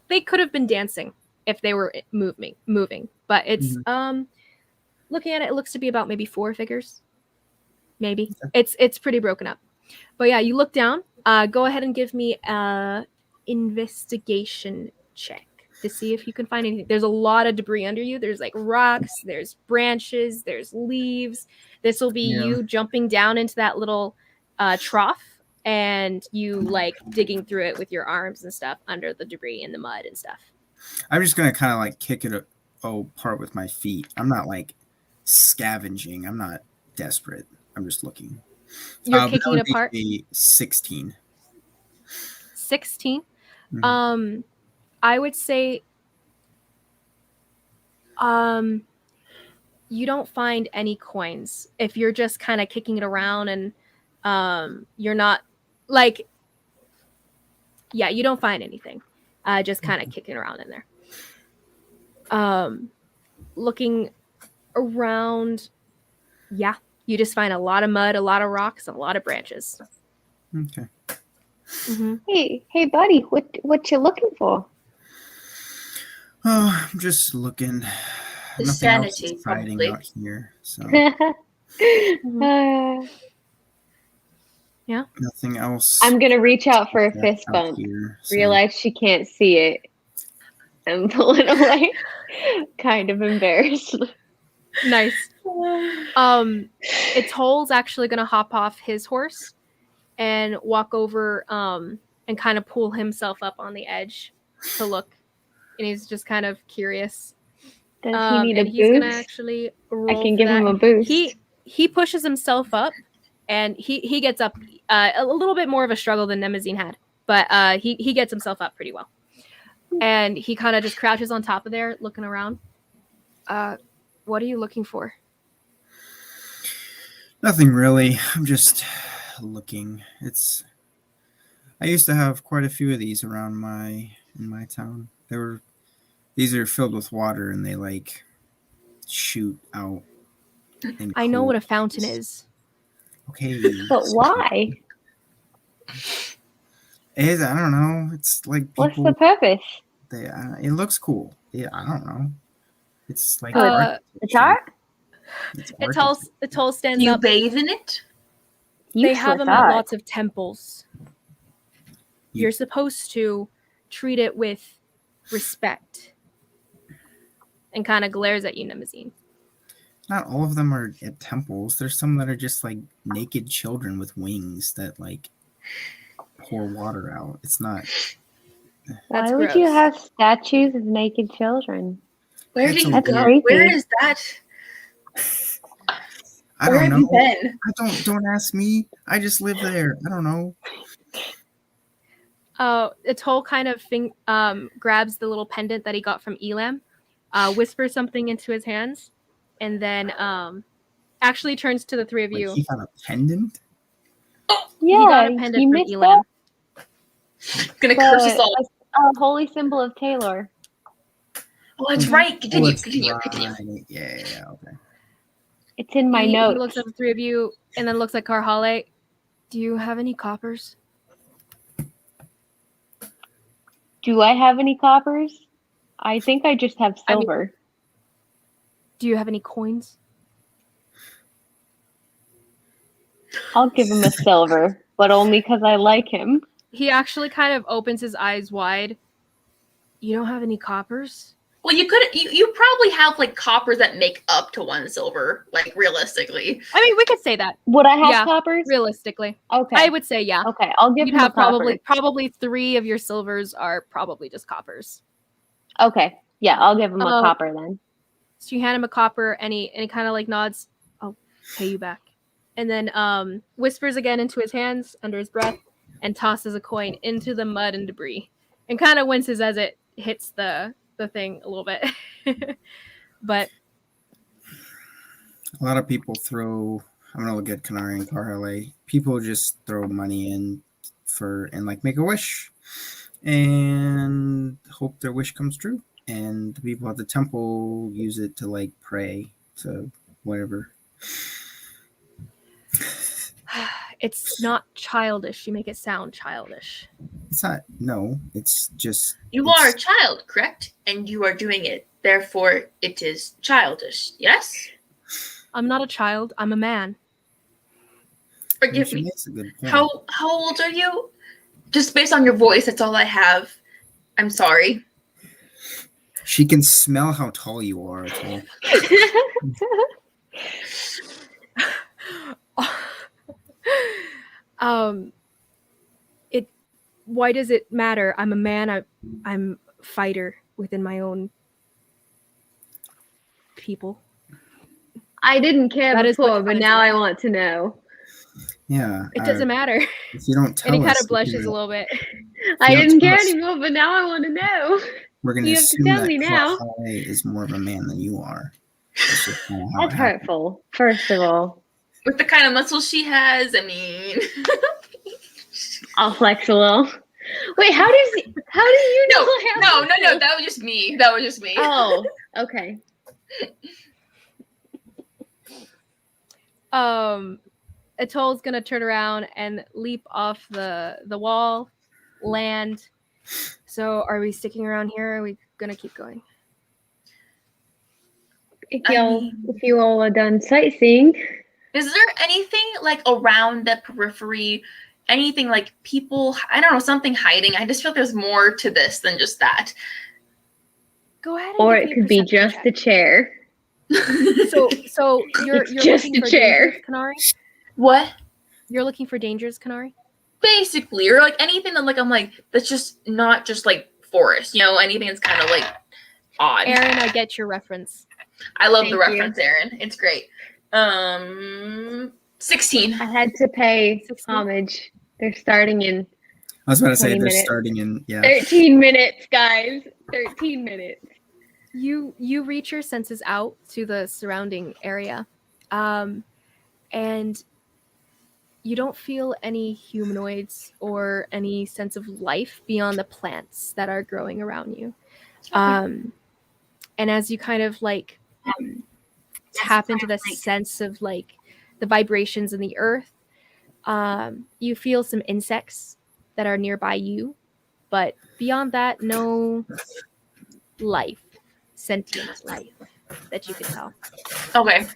they could have been dancing if they were moving, but it's looking at it, it looks to be about maybe 4 figures, maybe. It's pretty broken up, but yeah, you look down. Go ahead and give me a investigation check to see if you can find anything. There's a lot of debris under you. There's like rocks, there's branches, there's leaves. This will be you jumping down into that little trough and you like digging through it with your arms and stuff under the debris and the mud and stuff. I'm just going to kind of like kick it apart with my feet. I'm not like scavenging. I'm not desperate. I'm just looking. You're kicking it apart? 16. 16? Mhm. I would say You don't find any coins. If you're just kind of kicking it around and you're not like, yeah, you don't find anything. Just kind of kicking around in there. Looking around, yeah, you just find a lot of mud, a lot of rocks, and a lot of branches. Okay. Mm-hmm. Hey, buddy, what you looking for? Oh, I'm just looking. The Nothing else sanity, exciting probably. out here. So Yeah. nothing else. I'm gonna reach out for a Yeah, fist out bump. here, so. Realize she can't see it. I'm pulling away. Kind of embarrassed. Nice. Atoll's actually gonna hop off his horse and walk over and kind of pull himself up on the edge to look, and he's just kind of curious. Does he need a and he's gonna boost? actually roll. I can for give that. him a boost. He pushes himself up, and he gets up. A little bit more of a struggle than Nemazine had, but he gets himself up pretty well. And he kind of just crouches on top of there, looking around. What are you looking for? Nothing really. I'm just looking. I used to have quite a few of these around in my town. These are filled with water and they like shoot out. I know what a fountain is. Okay. But why? I don't know. It's like people. What's the purpose? It looks cool. Yeah, I don't know. It's like It's art? Atoll stands Do you up. bathe in it? They have them at lots of temples. You're supposed to treat it with respect. And kind of glares at you, Nemazine. Not all of them are at temples. There's some that are just like naked children with wings that like pour water out. It's not. Why would you have statues of naked children? Where did you That's go? creepy. Where is that? I Where don't have you know. been? Don't ask me. I just live there. I don't know. Atoll kind of grabs the little pendant that he got from Elam, whispers something into his hands, and then actually turns to the three of you. He got a pendant? Yeah, he got a pendant from Elam. Gonna curse us all. A holy symbol of Taylor. Oh, that's right. Continue. Right. Yeah, okay. It's in my notes. He looks at the three of you and then looks at Karhale. Do you have any coppers? Do I have any coppers? I think I just have silver. Do you have any coins? I'll give him a silver, but only because I like him. He actually kind of opens his eyes wide. You don't have any coppers? Well, you probably have like coppers that make up to 1 silver, like realistically. I mean, we could say that. Would I have coppers? Realistically. Okay. I would say yeah. Okay, I'll give him a copper. Probably 3 of your silvers are probably just coppers. Okay. Yeah, I'll give him a copper then. So you hand him a copper and he kind of like nods, I'll pay you back. And then whispers again into his hands under his breath and tosses a coin into the mud and debris. And kind of winces as it hits the thing a little bit. But a lot of people I'm gonna look at Canary and Karhale. People just throw money in and like make a wish and hope their wish comes true. And the people at the temple use it to like pray to whatever. it's not childish. You make it sound childish. It's not. No, it's just. You are a child, correct? And you are doing it. Therefore, it is childish. Yes? I'm not a child. I'm a man. Forgive me. How old are you? Just based on your voice, that's all I have. I'm sorry. She can smell how tall you are. Why does it matter? I'm a man. I'm a fighter within my own people. I didn't care before, but now I want to know. Yeah. It doesn't matter. If you don't tell and he us, kind of blushes a little bit. I didn't care anymore, but now I want to know. We're going to You have to assume tell that me now. Clay is more of a man than you are. That's just kinda how it That's happened. hurtful. First of all, With the kind of muscles she has, I mean. I'll flex a little. Wait, how do you know? No, I have no. muscles? That was just me. Oh, okay. Atoll's gonna turn around and leap off the wall, land. So are we sticking around here? Or are we gonna keep going? If you all are done sightseeing, Is there anything like around the periphery? Anything like people? I don't know, something hiding. I just feel like there's more to this than just that. Go ahead. And or give it me a could be perception just check. a chair. So you're It's just looking a for chair. dangers, Kanari? What? You're looking for dangers, Kanari? Basically, or like anything that like I'm like that's just not just like forest. Anything that's kind of like odd. Aaron, I get your reference. I love the Thank you. reference, Aaron. It's great. 16. I had to pay 16? homage. They're starting in I was about to say 20 they're minutes. starting in 13 minutes, guys. 13 minutes. You reach your senses out to the surrounding area, and you don't feel any humanoids or any sense of life beyond the plants that are growing around you. And as you kind of like tap into the sense of like the vibrations in the earth, you feel some insects that are nearby you, but beyond that, no life, sentient life that you can tell. Okay.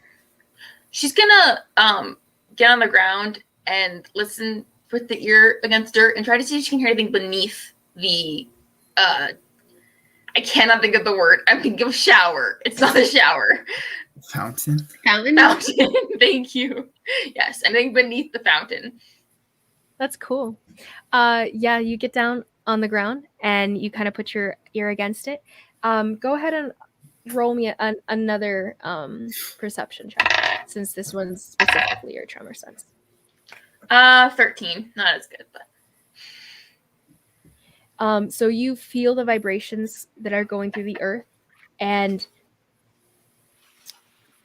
She's gonna get on the ground and listen with the ear against dirt and try to see if she can hear anything beneath the I cannot think of the word. I'm thinking of shower. It's not a shower. fountain. Fountain? Fountain. Thank you. Yes, anything beneath the fountain. That's cool. Yeah, you get down on the ground and you kind of put your ear against it. Go ahead and roll me another perception check, since this one's specifically your tremor sense. 13. Not as good, but so you feel the vibrations that are going through the earth, and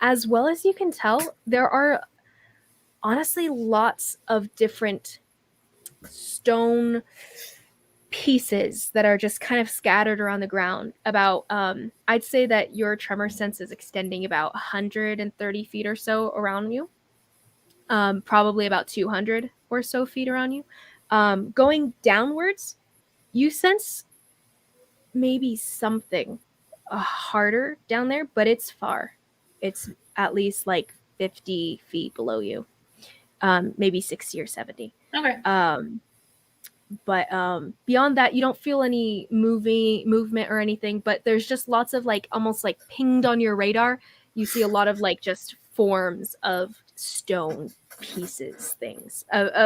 as well as you can tell, there are honestly lots of different stone pieces that are just kind of scattered around the ground. About I'd say that your tremor sense is extending about 130 feet or so around you, probably about 200 or so feet around you. Going downwards, you sense maybe something harder down there, but it's far. It's at least like 50 feet below you, maybe 60 or 70. okay. But beyond that, you don't feel any movement or anything, but there's just lots of like almost like pinged on your radar. You see a lot of like just forms of stone pieces, things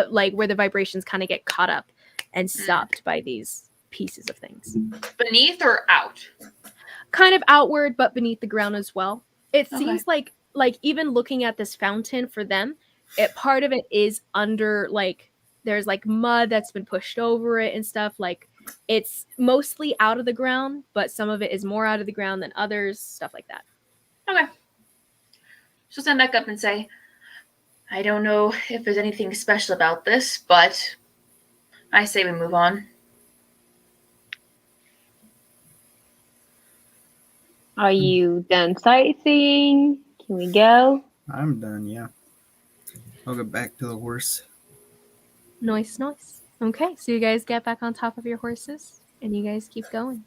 like where the vibrations kind of get caught up and stopped by these pieces of things. Beneath or out? Kind of outward, but beneath the ground as well. It Okay. seems like even looking at this fountain for them, part of it is under like there's like mud that's been pushed over it and stuff. Like it's mostly out of the ground, but some of it is more out of the ground than others, stuff like that. Okay. She'll stand back up and say, I don't know if there's anything special about this, but I say we move on. Are you done sightseeing? Can we go? I'm done, yeah. I'll go back to the horse. Nice. Okay, so you guys get back on top of your horses and you guys keep going.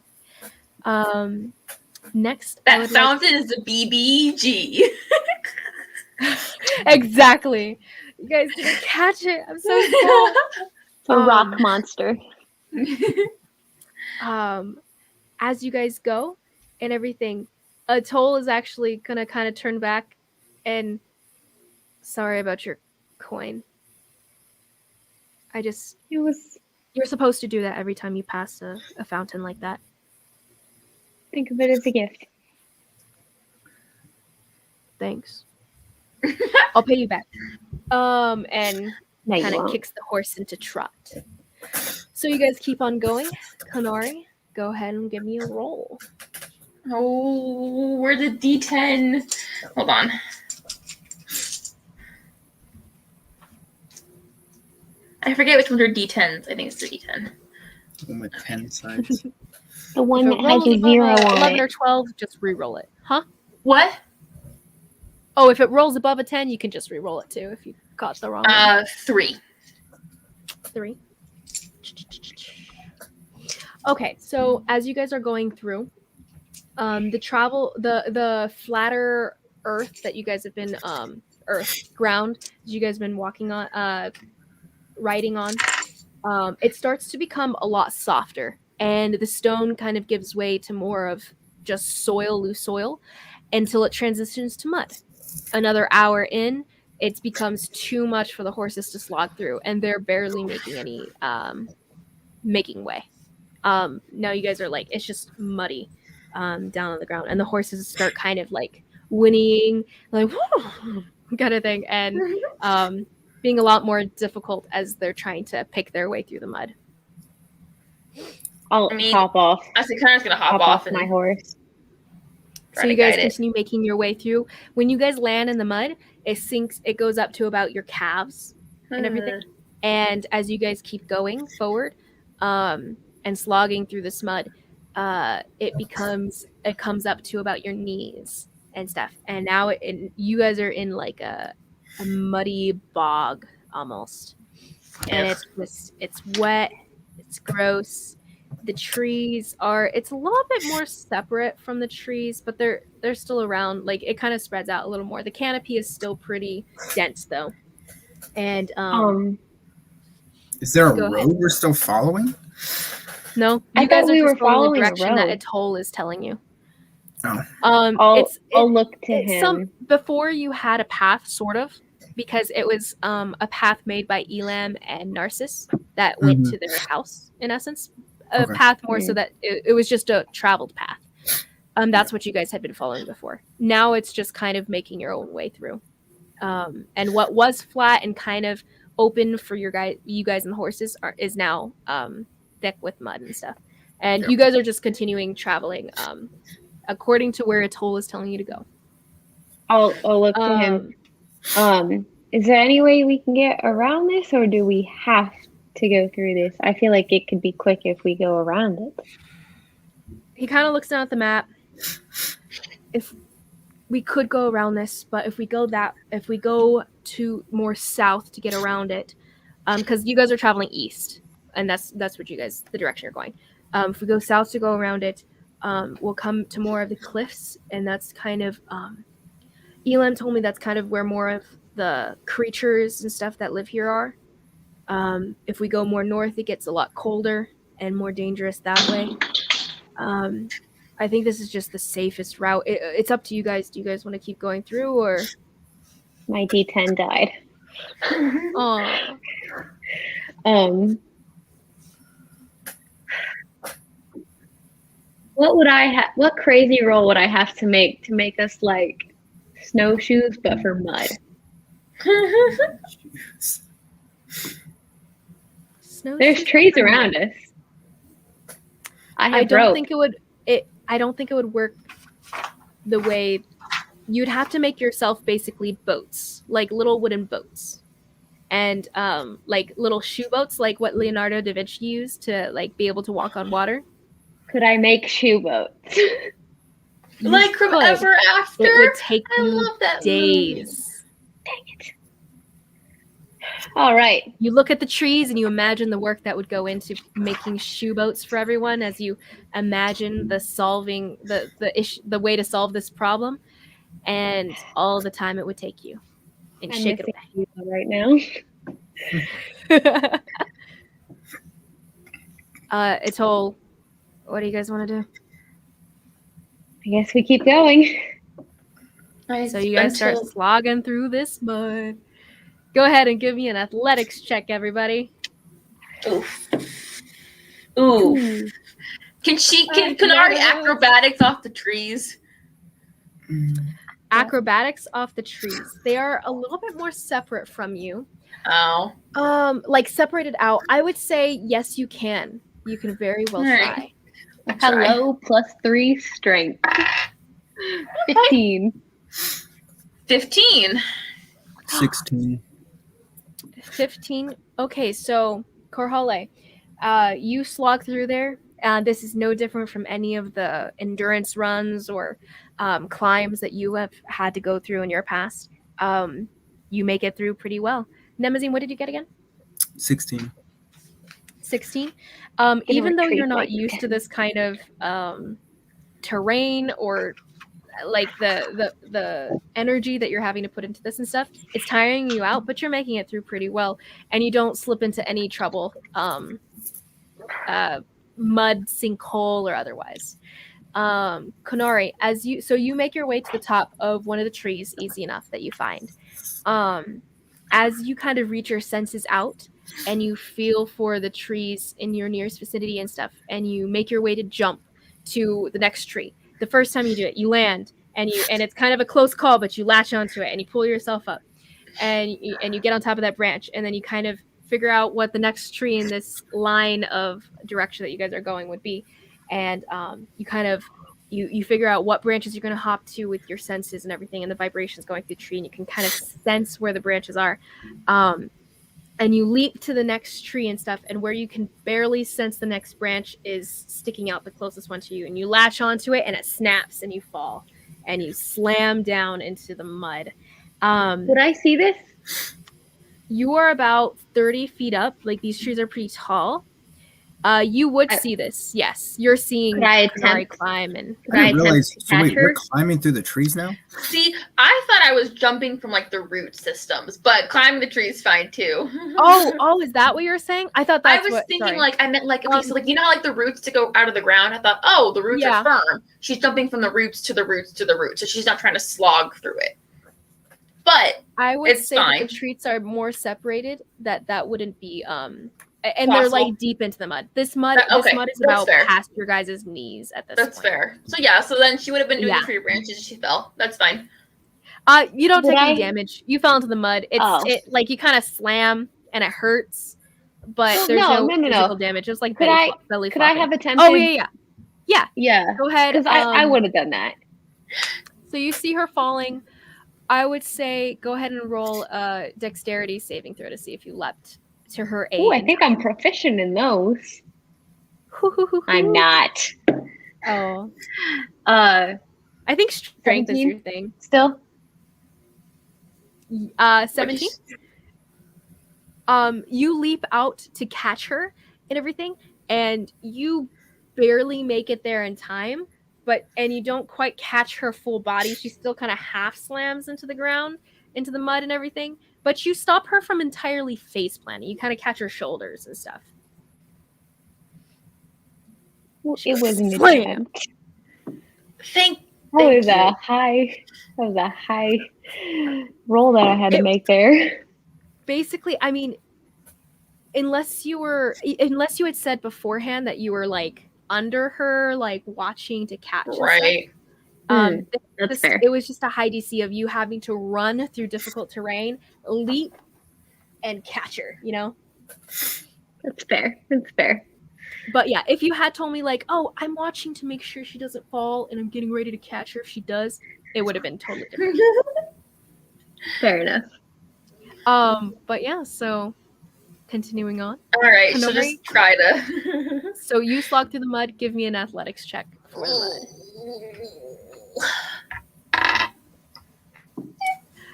Next, That fountain is the BBG. Exactly. You guys didn't catch it. I'm so sad. It's a rock monster. As you guys go and everything, Atoll is actually gonna kind of turn back and sorry about your coin. You're supposed to do that every time you pass a fountain like that. Think of it as a gift. Thanks. I'll pay you back. And No, you kind of won't. kicks the horse into trot. So you guys keep on going. Kanari, go ahead and give me a roll. Oh, where's the D10? Hold on. I forget which ones are D10s. I think it's the D10. One with 10 sides. The one If that it has rolls a above 0 on 11 it. or 12, just re-roll it. Huh? What? Oh, if it rolls above a 10, you can just re-roll it too if you got the wrong one. 3. 3. Okay, so as you guys are going through, the flatter earth that you guys have been ground that you guys have been walking on, riding on, it starts to become a lot softer, and the stone kind of gives way to more of just loose soil, until it transitions to mud. Another hour in, it becomes too much for the horses to slog through, and they're barely making any making way. Now you guys are like, it's just muddy down on the ground, and the horses start kind of like whinnying, like whoo, kind of thing, and being a lot more difficult as they're trying to pick their way through the mud. I'll hop off. I was kind of gonna hop off my horse. So you guys continue making your way through. When you guys land in the mud, it sinks. It goes up to about your calves and everything. And as you guys keep going forward, and slogging through this mud, it comes up to about your knees and stuff. And now you guys are in like a muddy bog almost, and it's wet, it's gross. The trees it's a little bit more separate from the trees, but they're still around. Like, it kind of spreads out a little more. The canopy is still pretty dense though. And is there a road we're still following? No, I thought we were following the direction that road. Atoll is telling you. I'll look to him. Before you had a path, sort of, because it was a path made by Elam and Narcissus that went to their house, in essence. A path more so that it was just a traveled path. That's what you guys had been following before. Now it's just kind of making your own way through. And what was flat and kind of open for you guys and the horses is now thick with mud and stuff. And you guys are just continuing traveling according to where Atoll is telling you to go. I'll look to him. Is there any way we can get around this, or do we have to go through this? I feel like it could be quick if we go around it. He kind of looks down at the map. If we could go around this, but if we go to more south to get around it, because you guys are traveling east, and that's what the direction you're going. If we go south to go around it, we'll come to more of the cliffs, and that's kind of Elam told me that's kind of where more of the creatures and stuff that live here are. If we go more north, it gets a lot colder and more dangerous that way. I think this is just the safest route. It's up to you guys. Do you guys want to keep going through, or? My D10 died. Aww. What would I have? What crazy roll would I have to make us like snowshoes, but for mud? There's trees around us. I don't think it would work the way you'd have to make yourself basically boats, like little wooden boats, and like little shoe boats, like what Leonardo da Vinci used to like be able to walk on water. Could I make shoe boats? Like from Ever After? It would take you days. Movie. Dang it. All right. You look at the trees and you imagine the work that would go into making shoe boats for everyone as you imagine the way to solve this problem, and all the time it would take you. And I'm shake it away right now. Atoll, what do you guys want to do? I guess we keep going. So you guys start slogging through this mud. Go ahead and give me an athletics check, everybody. Ooh. Can our acrobatics off the trees? Acrobatics off the trees. They are a little bit more separate from you. Oh. Like separated out. I would say yes, you can. You can very well try. Hello, +3 strength. 15. 15. 16. 15. Okay, so Korhale, you slog through there. This is no different from any of the endurance runs or climbs that you have had to go through in your past. You make it through pretty well. Nemazine, what did you get again? 16. 16. Gonna Even though you're retreat not like used to 10. this kind of terrain or like the energy that you're having to put into this and stuff, it's tiring you out, but you're making it through pretty well, and you don't slip into any trouble, mud, sinkhole, or otherwise. Konari, you make your way to the top of one of the trees, easy enough that you find. As you kind of reach your senses out and you feel for the trees in your nearest vicinity and stuff, and you make your way to jump to the next tree. The first time you do it, you land, and it's kind of a close call, but you latch onto it and you pull yourself up, and you get on top of that branch, and then you kind of figure out what the next tree in this line of direction that you guys are going would be, and you kind of you figure out what branches you're going to hop to with your senses and everything, and the vibrations going through the tree, and you can kind of sense where the branches are, and you leap to the next tree and stuff, and where you can barely sense the next branch is sticking out the closest one to you, and you latch onto it, and it snaps, and you fall, and you slam down into the mud. Would I see this? You are about 30 feet up. Like, these trees are pretty tall. You would see this. Yes, you're seeing Konari climb, and I didn't realize. So wait, we're climbing through the trees now? See, I thought I was jumping from like the root systems, but climbing the tree is fine too. oh, is that what you were saying? I thought that's I was thinking like I meant like okay, so like you know how like the roots to go out of the ground. I thought, oh, the roots are firm. She's jumping from the roots to the roots to the roots, so she's not trying to slog through it. But I would say fine. that the trees are more separated. That wouldn't be and possible. They're like deep into the mud. This mud is about past your guys' knees at this point. That's fair. So yeah, so then she would have been doing the tree branches. She fell. That's fine. You don't take any damage. You fell into the mud. It like you kind of slam and it hurts, but there's no physical damage. It was like belly flopping. Could I have attempted? Oh yeah. Go ahead. Because I would have done that. So you see her falling. I would say go ahead and roll a dexterity saving throw to see if you leapt to her aid. Oh, I think I'm proficient in those. I'm not. Oh. I think strength 17? Is your thing. Still? 17. You leap out to catch her and everything, and you barely make it there in time, and you don't quite catch her full body. She still kind of half slams into the ground, into the mud and everything, but you stop her from entirely face planting. You kind of catch her shoulders and stuff. It wasn't a attempt. Thank That was a high roll that I had to make there. Basically, I mean, unless you had said beforehand that you were like under her, like watching to catch. Right. That's fair. It was just a high DC of you having to run through difficult terrain, leap, and catch her. You know. That's fair. But yeah, if you had told me like, oh, I'm watching to make sure she doesn't fall and I'm getting ready to catch her if she does, it would have been totally different. Fair enough. But yeah, so continuing on. All right, so just try to. So you slog through the mud. Give me an athletics check for the mud.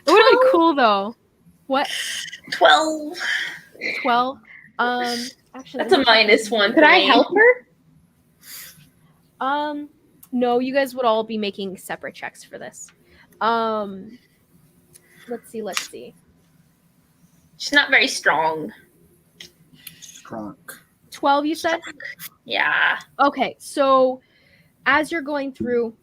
It would have been cool though. What? 12. 12. Actually, that's a -1. Could I help her? No, you guys would all be making separate checks for this. Let's see. She's not very strong. Strong. 12, you said? Yeah. Okay, so as you're going through,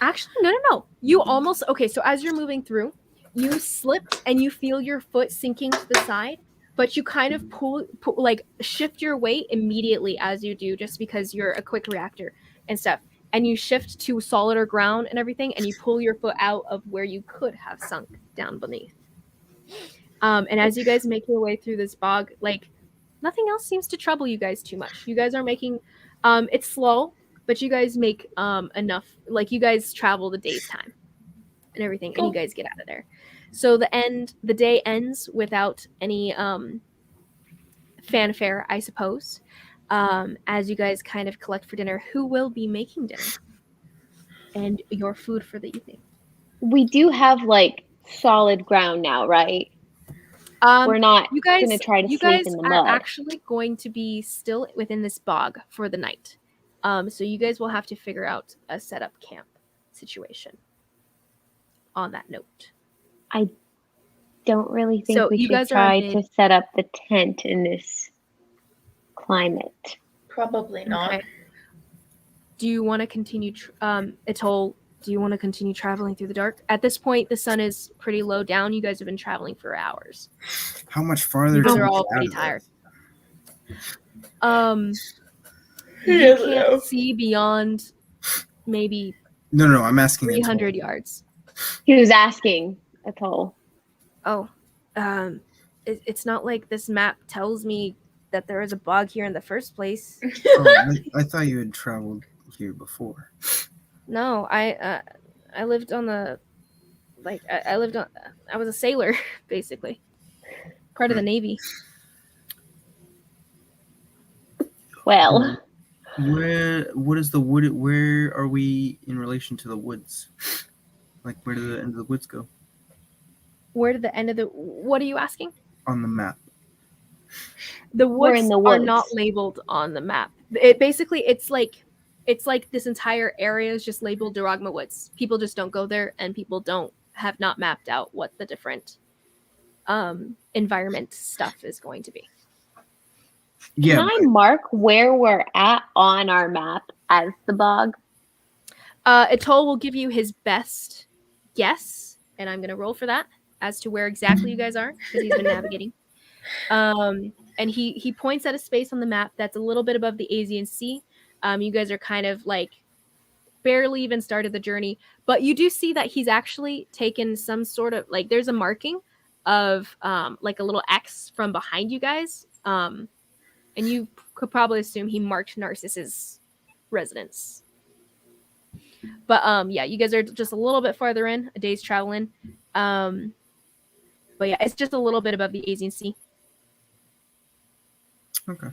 actually, no. You almost, okay, so as you're moving through, you slip and you feel your foot sinking to the side, but you kind of pull like shift your weight immediately as you do, just because you're a quick reactor and stuff. And you shift to solider ground and everything, and you pull your foot out of where you could have sunk down beneath. And as you guys make your way through this bog, like nothing else seems to trouble you guys too much. You guys are making it's slow, but you guys make enough, like you guys travel the day's time and everything, and you guys get out of there. So the day ends without any fanfare, I suppose. As you guys kind of collect for dinner, who will be making dinner and your food for the evening? We do have like solid ground now, right? We're not going to try to sleep in the mud. You guys are actually going to be still within this bog for the night. So you guys will have to figure out a setup camp situation on that note. I don't really think we should try to set up the tent in this climate. Probably not. Okay. Do you want to continue, Atoll, do you want to continue traveling through the dark? At this point, the sun is pretty low down. You guys have been traveling for hours. How much farther? You guys are all pretty tired. You can't see beyond maybe No, I'm asking 300 yards. He was asking Atoll. Oh, it's not like this map tells me that there is a bog here in the first place. I thought you had traveled here before. No, I lived on the, like, I was a sailor, basically. Part of the Navy. Well. What is the wood? Where are we in relation to the woods? Like, where did the end of the woods go? Where did the end of the, what are you asking? On the map. The woods are not labeled on the map. It's like this entire area is just labeled Duragma Woods. People just don't go there, and people have not mapped out what the different environment stuff is going to be. Yeah. Can I mark where we're at on our map as the bog? Atoll will give you his best guess, and I'm going to roll for that as to where exactly you guys are, because he's been navigating. And he points at a space on the map that's a little bit above the Asian Sea. You guys are kind of like barely even started the journey, but you do see that he's actually taken some sort of, like, there's a marking of like a little X from behind you guys. And you could probably assume he marked Narcissus' residence. But yeah, you guys are just a little bit farther in, a day's travel in. But yeah, it's just a little bit above the Asian Sea. Okay.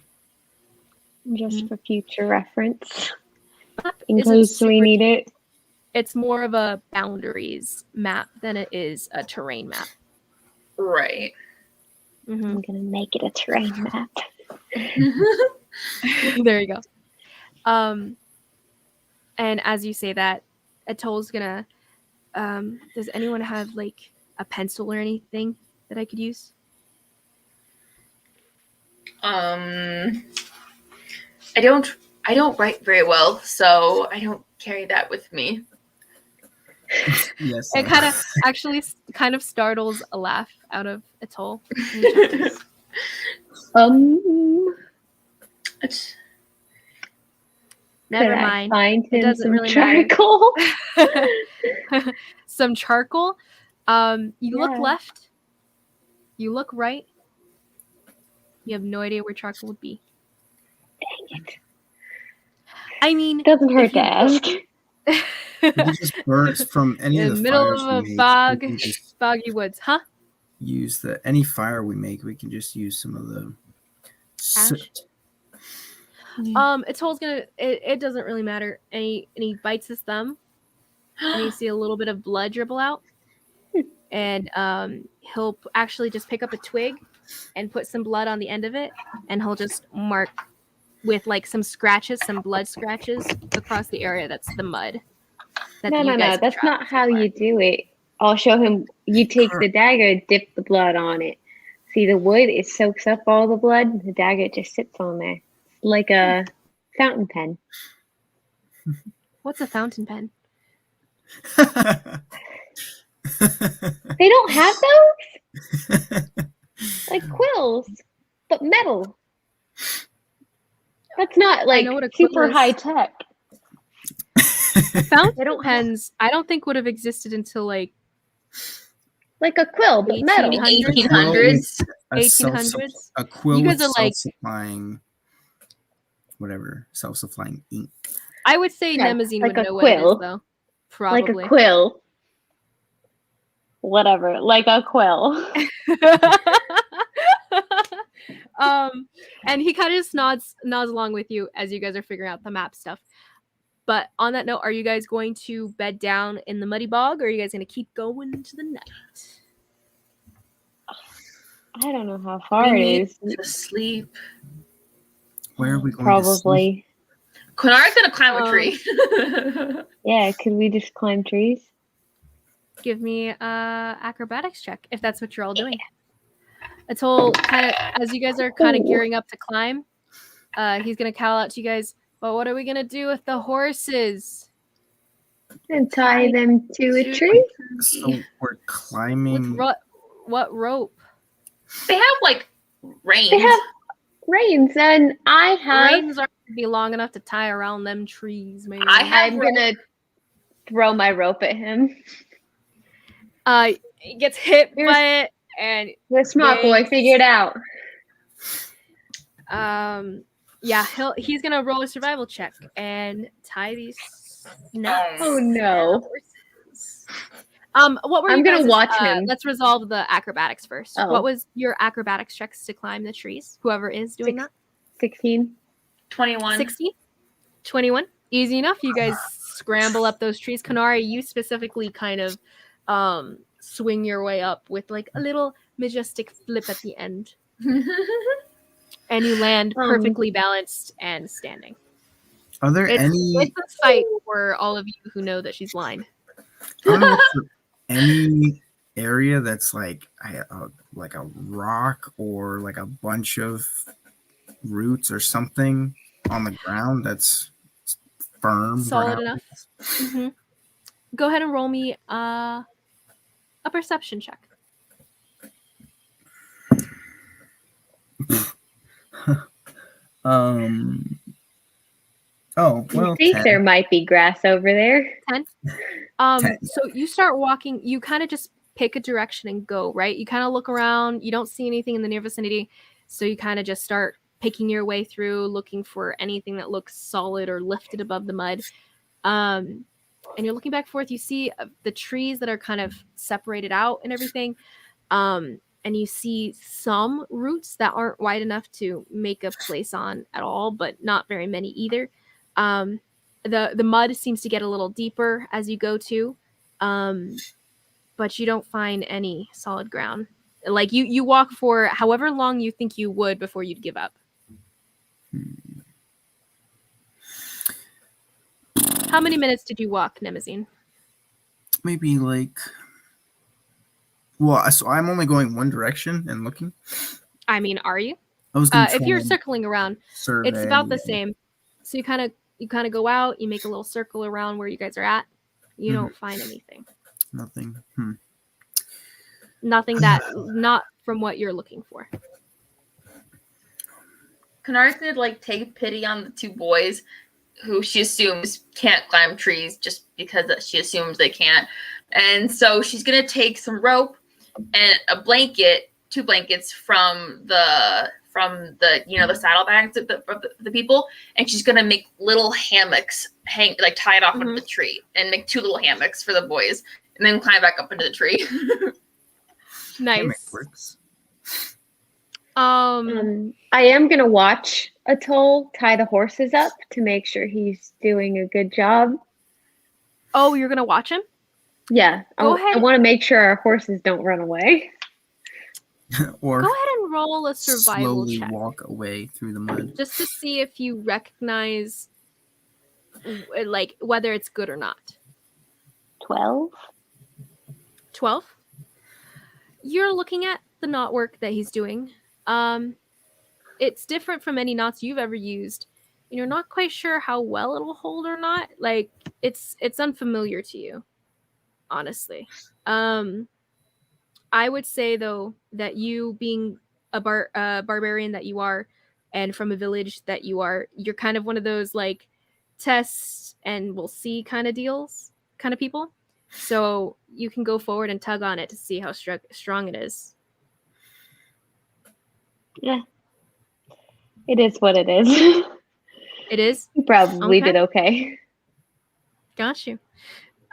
Just for future reference, in case we need it. It's more of a boundaries map than it is a terrain map. Right. Mm-hmm. I'm gonna make it a terrain map. There you go. And as you say that, Atoll's gonna. Does anyone have like a pencil or anything that I could use? I don't write very well, so I don't carry that with me. Yes. It kind of startles a laugh out of Atoll. Never mind. It doesn't really charcoal. Matter. Some charcoal. You look left. You look right. You have no idea where charcoal would be. Dang it. I mean, doesn't hurt to ask. It just burns from any of the middle of a foggy woods, huh? Use any fire we make. We can just use some of the soot. Atoll's gonna. It doesn't really matter. And he bites his thumb, and you see a little bit of blood dribble out. And he'll actually just pick up a twig and put some blood on the end of it, and he'll just mark with like some scratches, some blood scratches across the area that's the mud. No, that's not how you do it. I'll show him. You take the dagger, dip the blood on it. See, the wood, it soaks up all the blood. The dagger just sits on there. It's like a fountain pen. What's a fountain pen? They don't have those? Like quills, but metal. That's not like super high tech. Fountain pens, I don't think would have existed until like Like a quill, but metal. 1800s. 1800s. A quill You with guys are like- self-supplying, whatever, self-supplying ink. I would say Yeah, Nemazine like would a know what it is, quill. though. Like Probably. a quill. Whatever, like a quill. And he kind of just nods along with you as you guys are figuring out the map stuff. But on that note, are you guys going to bed down in the muddy bog, or are you guys going to keep going into the night? I don't know how far We it need is. to sleep. Where are we going to sleep? Probably. Kunara's gonna climb a tree. Yeah, could we just climb trees? Give me a acrobatics check if that's what you're all doing. It's all kind of as you guys are kind of gearing up to climb. He's gonna call out to you guys. But what are we gonna do with the horses? And tie them to a tree? So we're With climbing. what rope? They have like reins. They have reins, and I have. Reins aren't gonna be long enough to tie around them trees, man. I'm gonna throw my rope at him. He gets hit Here's- by it, and The smart boy, figure it out. yeah, he's gonna roll a survival check and tie these nuts. Oh no! What were I'm you gonna guys' watch him. Let's resolve the acrobatics first. Oh. What was your acrobatics checks to climb the trees? Whoever is doing that. 16. 21. 16? 21? Easy enough. You guys scramble up those trees. Kanari, you specifically kind of swing your way up with like a little majestic flip at the end. And you land perfectly balanced and standing. Are there It's any? a sight for all of you who know that she's blind. I don't know if there any area that's like a rock or like a bunch of roots or something on the ground that's firm, Solid enough. Mm-hmm. Go ahead and roll me a perception check. Oh, You well, think 10. there might be grass over there? 10. 10. So you start walking, you kind of just pick a direction and go, right? You kind of look around, you don't see anything in the near vicinity, so you kind of just start picking your way through, looking for anything that looks solid or lifted above the mud. And you're looking back and forth, you see the trees that are kind of separated out and everything. And you see some roots that aren't wide enough to make a place on at all, but not very many either. The mud seems to get a little deeper as you go to, but you don't find any solid ground. Like you walk for however long you think you would before you'd give up. How many minutes did you walk, Nemazine? Maybe like. Well, so I'm only going one direction and looking. I mean, are you? I was going If you're circling around, survey. it's about the same. So you kind of go out, you make a little circle around where you guys are at. You don't find anything. Nothing. Nothing that not from what you're looking for. Kunara's gonna like take pity on the two boys who she assumes can't climb trees just because she assumes they can't. And so she's gonna take some rope and a blanket, 2 blankets from the the saddlebags of the people, and she's gonna make little hammocks tie it off of the tree and make 2 little hammocks for the boys, and then climb back up into the tree. Nice. Works. I am gonna watch Atoll tie the horses up to make sure he's doing a good job. Oh, you're gonna watch him? Yeah, Go ahead. I want to make sure our horses don't run away. Or Go ahead and roll a survival slowly check. walk away through the mud. Just to see if you recognize like whether it's good or not. 12. 12. You're looking at the knot work that he's doing. It's different from any knots you've ever used, and you're not quite sure how well it'll hold or not. Like it's unfamiliar to you, honestly. I would say though that you being a barbarian that you are, and from a village that you are, you're kind of one of those like tests and we'll see kind of people. So you can go forward and tug on it to see how strong it is. Yeah. It is what it is. It is? You probably Okay. did okay. Got you.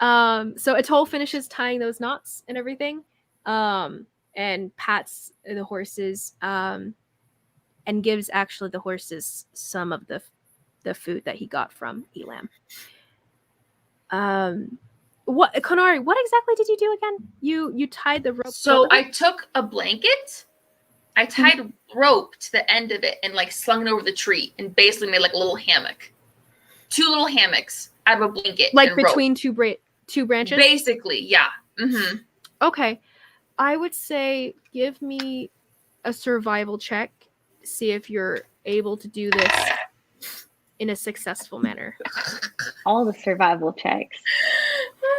So Atoll finishes tying those knots and everything, and pats the horses, and gives actually the horses some of the food that he got from Elam. What, Konari, what exactly did you do again? You tied the rope. So I took a blanket, I tied rope to the end of it and like slung it over the tree and basically made like a little hammock. 2 little hammocks out of a blanket. Like and between rope. two branches? Basically, yeah. Mm-hmm. Okay. I would say give me a survival check. See if you're able to do this in a successful manner. All the survival checks.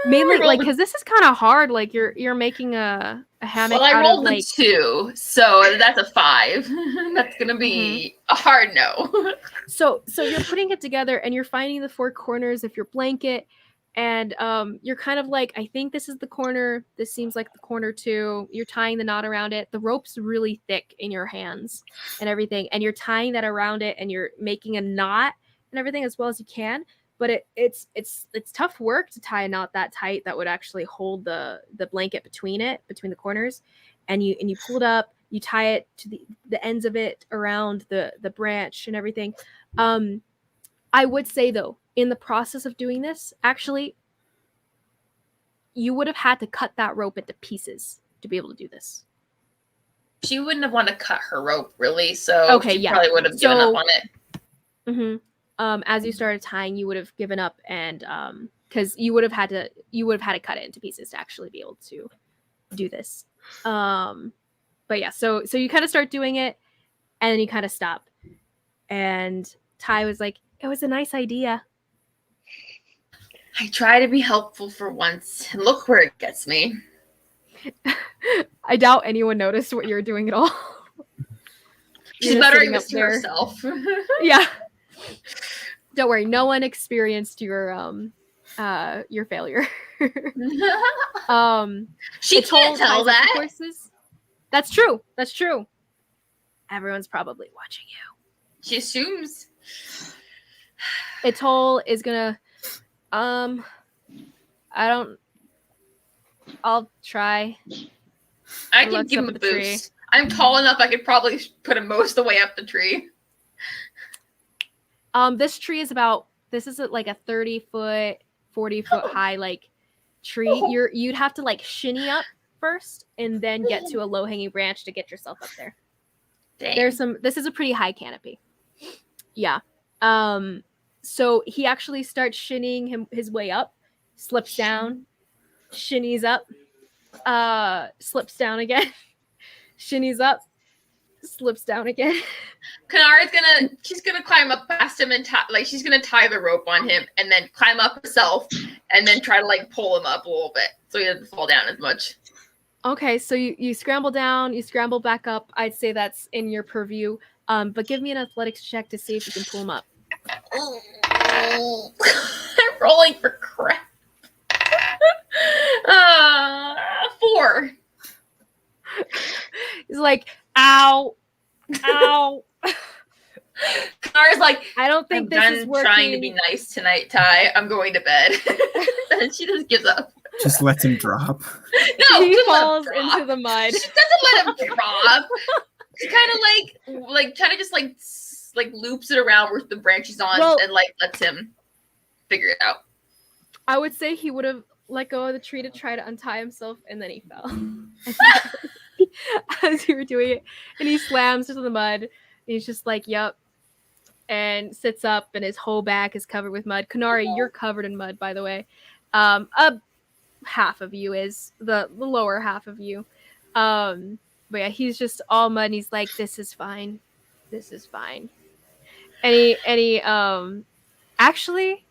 Mainly, like, because this is kind of hard. Like, you're making a hammock. Well, I rolled out of, like, a 2, so that's a 5. That's gonna be a hard no. So you're putting it together, and you're finding the 4 corners of your blanket, and you're kind of like, I think this is the corner. This seems like the corner too. You're tying the knot around it. The rope's really thick in your hands and everything, and you're tying that around it, and you're making a knot and everything as well as you can. But it's tough work to tie a knot that tight that would actually hold the blanket between the corners, and you pull it up, you tie it to the ends of it around the branch and everything. I would say though, in the process of doing this, actually, you would have had to cut that rope into pieces to be able to do this. She wouldn't have wanted to cut her rope, really, so okay, she probably would have given up on it. Mm-hmm. As you started tying, you would have given up, and because you would have had to cut it into pieces to actually be able to do this. But yeah, so you kind of start doing it, and then you kind of stop. And Ty was like, "It was a nice idea." I try to be helpful for once, and look where it gets me. I doubt anyone noticed what you were doing at all. She's muttering this to herself. Yeah. Don't worry, no one experienced your failure. She can't tell that. Horses. That's true. That's true. Everyone's probably watching you. She assumes. Atoll is gonna I'll try. I can give him a boost. I'm tall enough I could probably put him most of the way up the tree. This tree is this is like a 30-foot, 40-foot high like tree. You'd have to like shinny up first and then get to a low-hanging branch to get yourself up there. Dang. This is a pretty high canopy. Yeah. So he actually starts shinnying his way up, slips down, shinnies up, slips down again, shinnies up, slips down again. Kanara's she's gonna climb up past him and she's gonna tie the rope on him and then climb up herself and then try to like pull him up a little bit so he doesn't fall down as much. Okay, so you scramble down, you scramble back up. I'd say that's in your purview. But give me an athletics check to see if you can pull him up. I'm rolling for crap. 4. He's like, ow, ow. Kanara's like, I don't think this is working. Trying to be nice tonight, Ty. I'm going to bed. And she just gives up. Just lets him drop. No, he falls into the mud. She doesn't let him drop. She kind of like kind of just like loops it around with the branches on and like lets him figure it out. I would say he would have let go of the tree to try to untie himself, and then he fell as you were doing it, and he slams into the mud. And he's just like, "Yep," and sits up, and his whole back is covered with mud. Kanari, you're covered in mud, by the way. Half of you is the lower half of you. But yeah, he's just all mud, and he's like, "This is fine. This is fine." And he actually,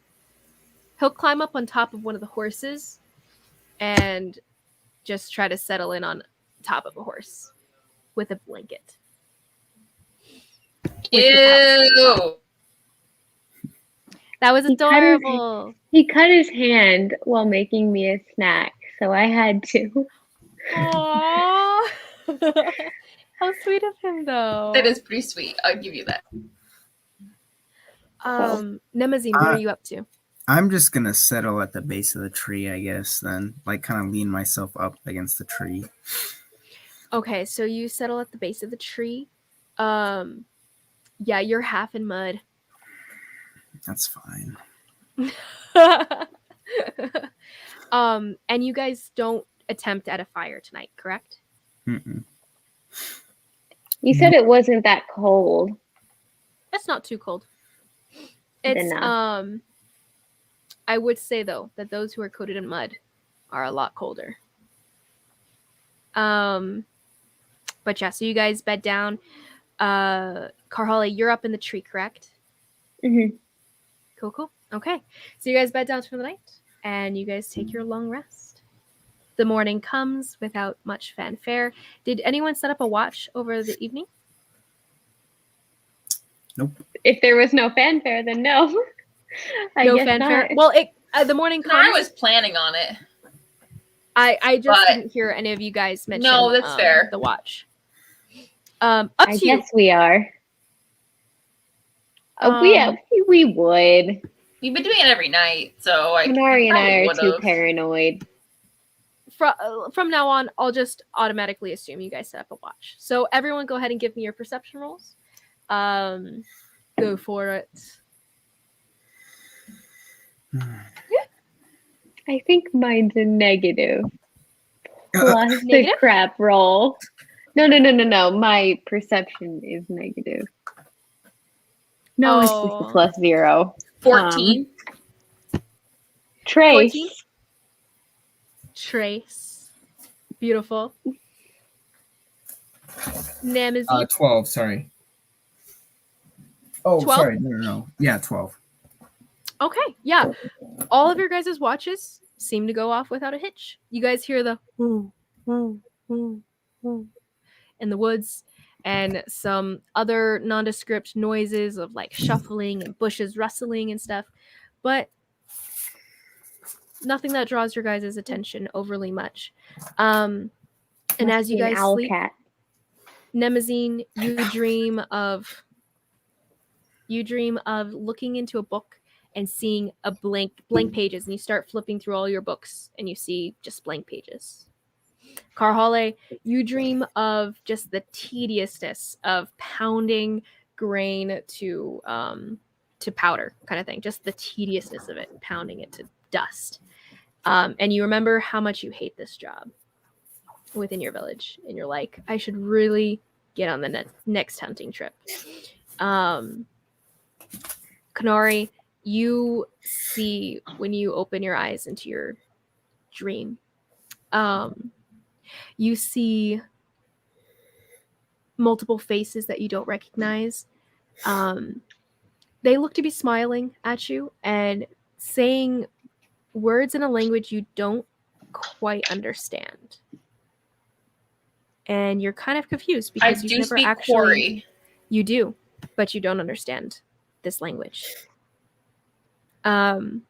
he'll climb up on top of one of the horses and just try to settle in on top of a horse with a blanket. Ew. That was adorable. He cut his hand while making me a snack, so I had to. Aww. How sweet of him, though. That is pretty sweet. I'll give you that. Nemazine, what are you up to? I'm just gonna settle at the base of the tree, I guess, then. Like, kind of lean myself up against the tree. Okay, so you settle at the base of the tree. Yeah, you're half in mud. That's fine. And you guys don't attempt at a fire tonight, correct? Mm-mm. You said it wasn't that cold. That's not too cold. It's Enough. I would say though that those who are coated in mud are a lot colder. But yeah, so you guys bed down. Karhale, you're up in the tree, correct? Mm-hmm. Cool. Okay. So you guys bed down for the night and you guys take your long rest. The morning comes without much fanfare. Did anyone set up a watch over the evening? Nope. If there was no fanfare, then no. No fanfare. Not. Well, the morning comes. I was planning on it. I just didn't hear any of you guys mention. No, that's fair. The watch. I to you. guess we are. We would. We've been doing it every night, so Minari and I are would've. too paranoid. From now on, I'll just automatically assume you guys set up a watch. So everyone, go ahead and give me your perception rolls. Go for it. I think mine's a negative. Plus the Negative? crap roll. No. My perception is negative. No, it's just a plus 0. 14. Trace. 14? Trace. Beautiful. Namazine. 12, sorry. Oh, 12? sorry. No. Yeah, 12. Okay, yeah. All of your guys' watches seem to go off without a hitch. You guys hear the in the woods and some other nondescript noises of like shuffling and bushes rustling and stuff, but nothing that draws your guys' attention overly much. And as you guys sleep, Nemazine, you dream of looking into a book and seeing a blank pages, and you start flipping through all your books and you see just blank pages. Karhale, you dream of just the tediousness of pounding grain to powder kind of thing, just the tediousness of it, pounding it to dust. And you remember how much you hate this job within your village, and you're like, I should really get on the next hunting trip. Kanari, you see when you open your eyes into your dream, you see multiple faces that you don't recognize. They look to be smiling at you and saying words in a language you don't quite understand. And you're kind of confused because you've never actually... Quarry. You do, but you don't understand this language. And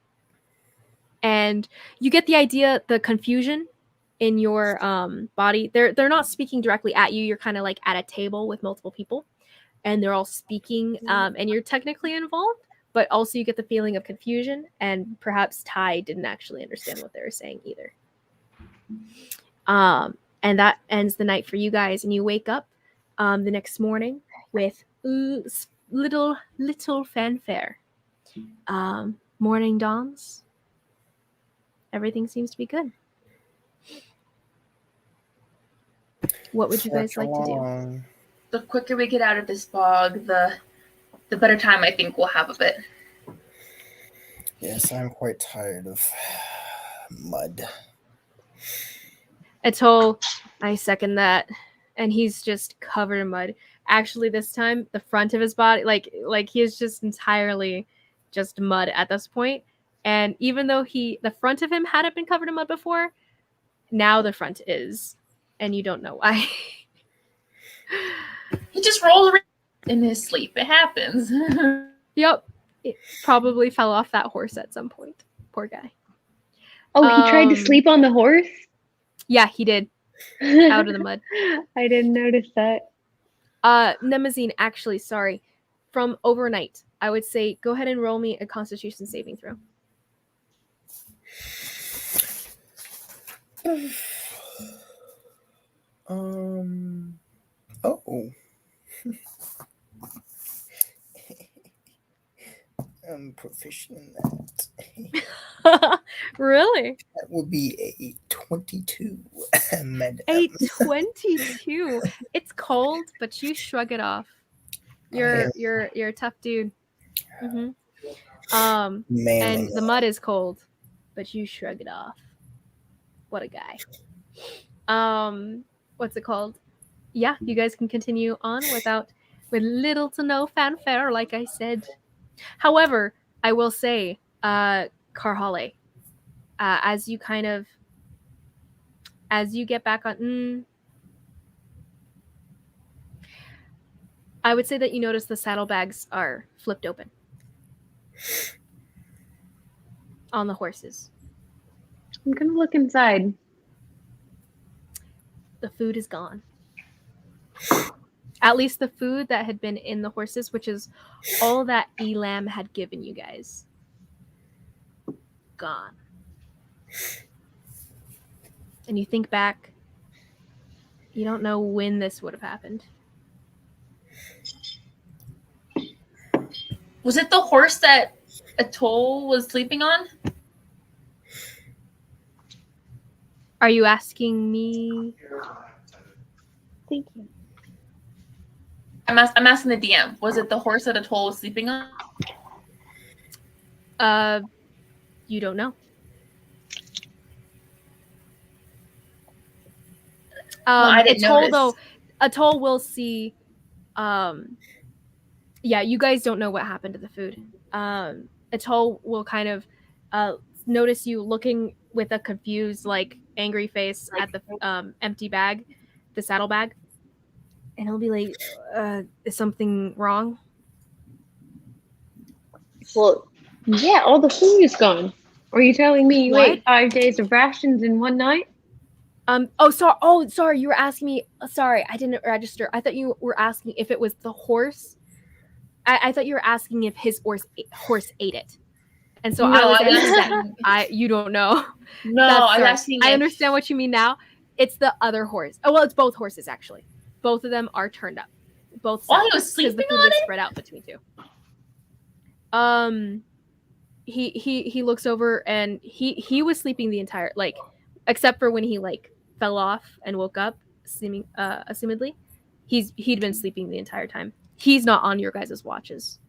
you get the idea, the confusion in your body. They're not speaking directly at you. You're kind of like at a table with multiple people, and they're all speaking, and you're technically involved, but also you get the feeling of confusion, and perhaps Ty didn't actually understand what they were saying either. And that ends the night for you guys, and you wake up the next morning with little fanfare. Morning dawns. Everything seems to be good. What would you guys like to do? The quicker we get out of this bog, the better time I think we'll have of it. Yes, I'm quite tired of mud. Atol, I second that. And he's just covered in mud. Actually, this time, the front of his body, like he is just entirely just mud at this point. And even though the front of him hadn't been covered in mud before, now the front is. And you don't know why. He just rolls around in his sleep. It happens. Yep. It probably fell off that horse at some point. Poor guy. Oh, he tried to sleep on the horse? Yeah, he did. Out of the mud. I didn't notice that. Nemazine, actually, sorry. From overnight, I would say go ahead and roll me a Constitution saving throw. Oh. I'm proficient in that. Really? That would be a 22. A 22. It's cold, but you shrug it off. You're a tough dude. Mm-hmm. And the mud is cold, but you shrug it off. What a guy. What's it called? Yeah, you guys can continue on with little to no fanfare, like I said. However, I will say, Karhale, as you get back on, I would say that you notice the saddlebags are flipped open on the horses. I'm gonna look inside. The food is gone. At least the food that had been in the horses, which is all that Elam had given you guys. Gone. And you think back, you don't know when this would have happened. Was it the horse that Atoll was sleeping on? Are you asking me? Thank you. I'm asking the DM. Was it the horse that Atoll was sleeping on? You don't know. Well, I didn't Atoll, notice. though, Atoll will see. Yeah, you guys don't know what happened to the food. Atoll will kind of notice you looking with a confused, like, angry face at the empty bag, the saddlebag, and he'll be like, "Is something wrong?" Well, yeah, all the food is gone. Are you telling me you What? ate 5 days of rations in one night? Sorry. You were asking me. Sorry, I didn't register. I thought you were asking if it was the horse. I thought you were asking if his horse ate it. And so No, I was I was answering that you don't know. No, I was asking. I understand what you mean now. It's the other horse. Oh, well, it's both horses actually. Both of them are turned up. Both While he sides, was sleeping the food on was it? spread out between two. He looks over and he was sleeping the entire, like, except for when he, like, fell off and woke up, assumedly. He'd been sleeping the entire time. He's not on your guys' watches.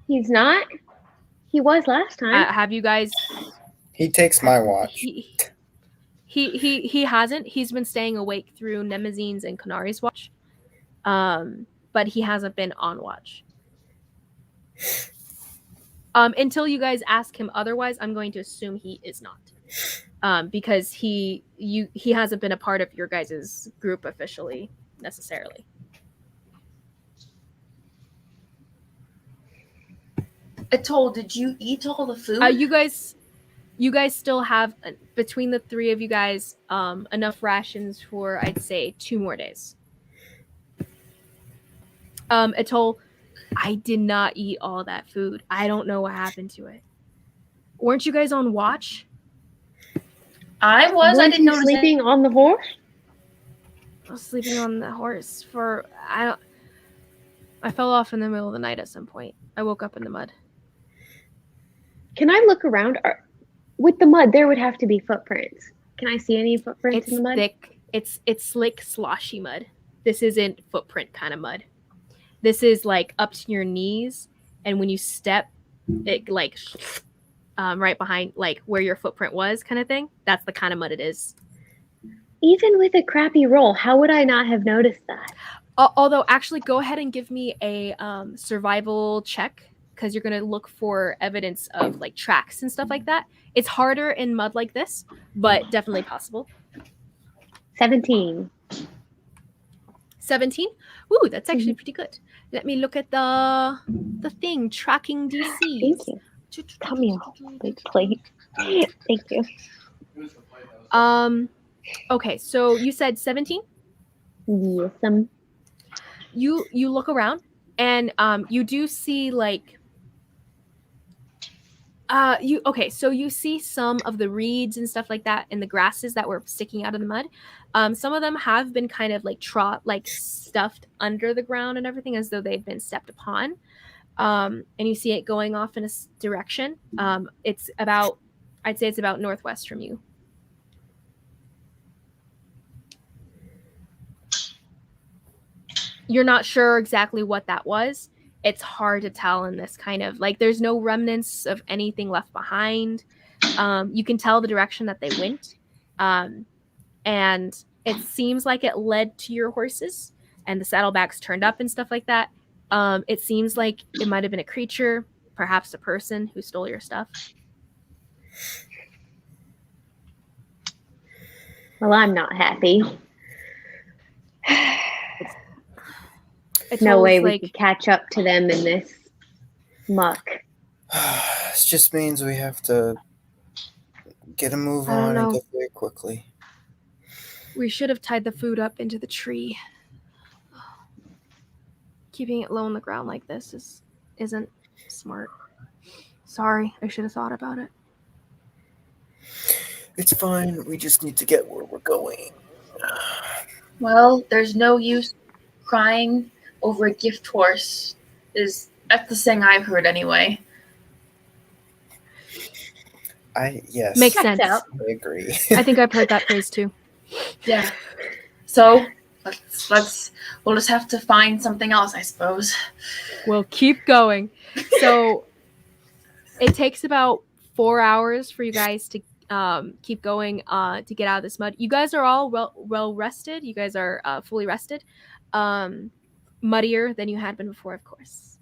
He's not? He was last time. Have you guys? He takes my watch. He hasn't. He's been staying awake through Nemazine's and Kanari's watch. But he hasn't been on watch. Until you guys ask him otherwise, I'm going to assume he is not. Because he hasn't been a part of your guys' group officially necessarily. Atoll, did you eat all the food? You guys still have, between the three of you guys, enough rations for, I'd say, 2 more days. Atoll, I did not eat all that food. I don't know what happened to it. Weren't you guys on watch? I was. I didn't notice sleeping on the horse. I was sleeping on the horse for I fell off in the middle of the night at some point. I woke up in the mud. Can I look around? With the mud, there would have to be footprints. Can I see any footprints in the mud? It's thick. It's slick, sloshy mud. This isn't footprint kind of mud. This is like up to your knees, and when you step, it like right behind, like where your footprint was, kind of thing. That's the kind of mud it is. Even with a crappy roll, how would I not have noticed that? Although, actually, go ahead and give me a survival check, because you're going to look for evidence of, like, tracks and stuff like that. It's harder in mud like this, but definitely possible. 17. 17. Ooh, that's actually pretty good. Let me look at the thing tracking DCs. Thank you. Cut me off, big plate. Thank you. Okay, so you said 17. Yes, You look around, and you do see like so you see some of the reeds and stuff like that and the grasses that were sticking out of the mud. Some of them have been kind of like stuffed under the ground and everything as though they've been stepped upon. And you see it going off in a direction. It's about, I'd say it's about northwest from you. You're not sure exactly what that was. It's hard to tell in this kind of like there's no remnants of anything left behind. You can tell the direction that they went, and it seems like it led to your horses and the saddlebags turned up and stuff like that. It seems like it might have been a creature, perhaps a person who stole your stuff. well, I'm not happy. It's No way we like could catch up to them in this muck. This just means we have to get a move I don't on know. and get there quickly. We should have tied the food up into the tree. Keeping it low on the ground like this isn't smart. Sorry, I should have thought about it. It's fine. We just need to get where we're going. Well, there's no use crying over a gift horse. That's the saying I've heard anyway. Yes. Makes Checks sense. out. I agree. I think I've heard that phrase too. Yeah. So we'll just have to find something else, I suppose. We'll keep going. So it takes about 4 hours for you guys to keep going to get out of this mud. You guys are all well rested. You guys are fully rested. Muddier than you had been before, of course.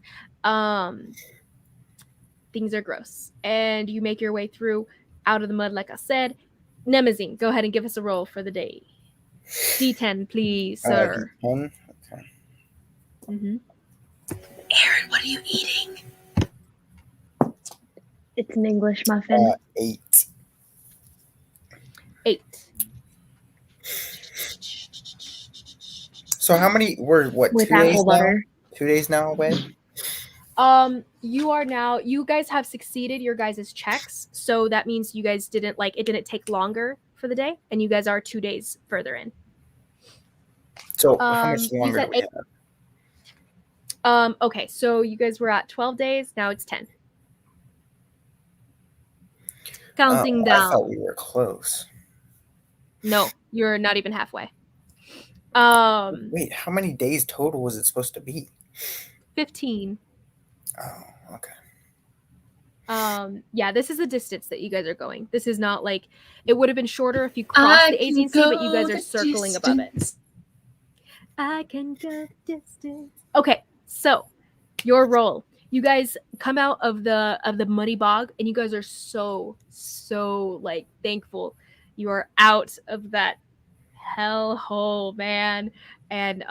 Things are gross. And you make your way through out of the mud, like I said. Nemazine, go ahead and give us a roll for the day. D10, please, sir. D10? Okay. Mm-hmm. Aaron, what are you eating? It's an English muffin. 8. 8. So how many? We're what? With 2 days apple now? butter. 2 days now away. You guys have succeeded your guys' checks, so that means you guys didn't take longer for the day, and you guys are 2 days further in. So how much longer do we have? Okay, so you guys were at 12 days, now it's 10. Counting down. I thought we were close. No, you're not even halfway. Wait, how many days total was it supposed to be? 15. Oh, okay. Yeah, this is the distance that you guys are going. This is not like it would have been shorter if you crossed the Asian Sea, but you guys are circling above it. I can go the distance. Okay, so your roll. You guys come out of the muddy bog, and you guys are so like thankful you are out of that hellhole, man. And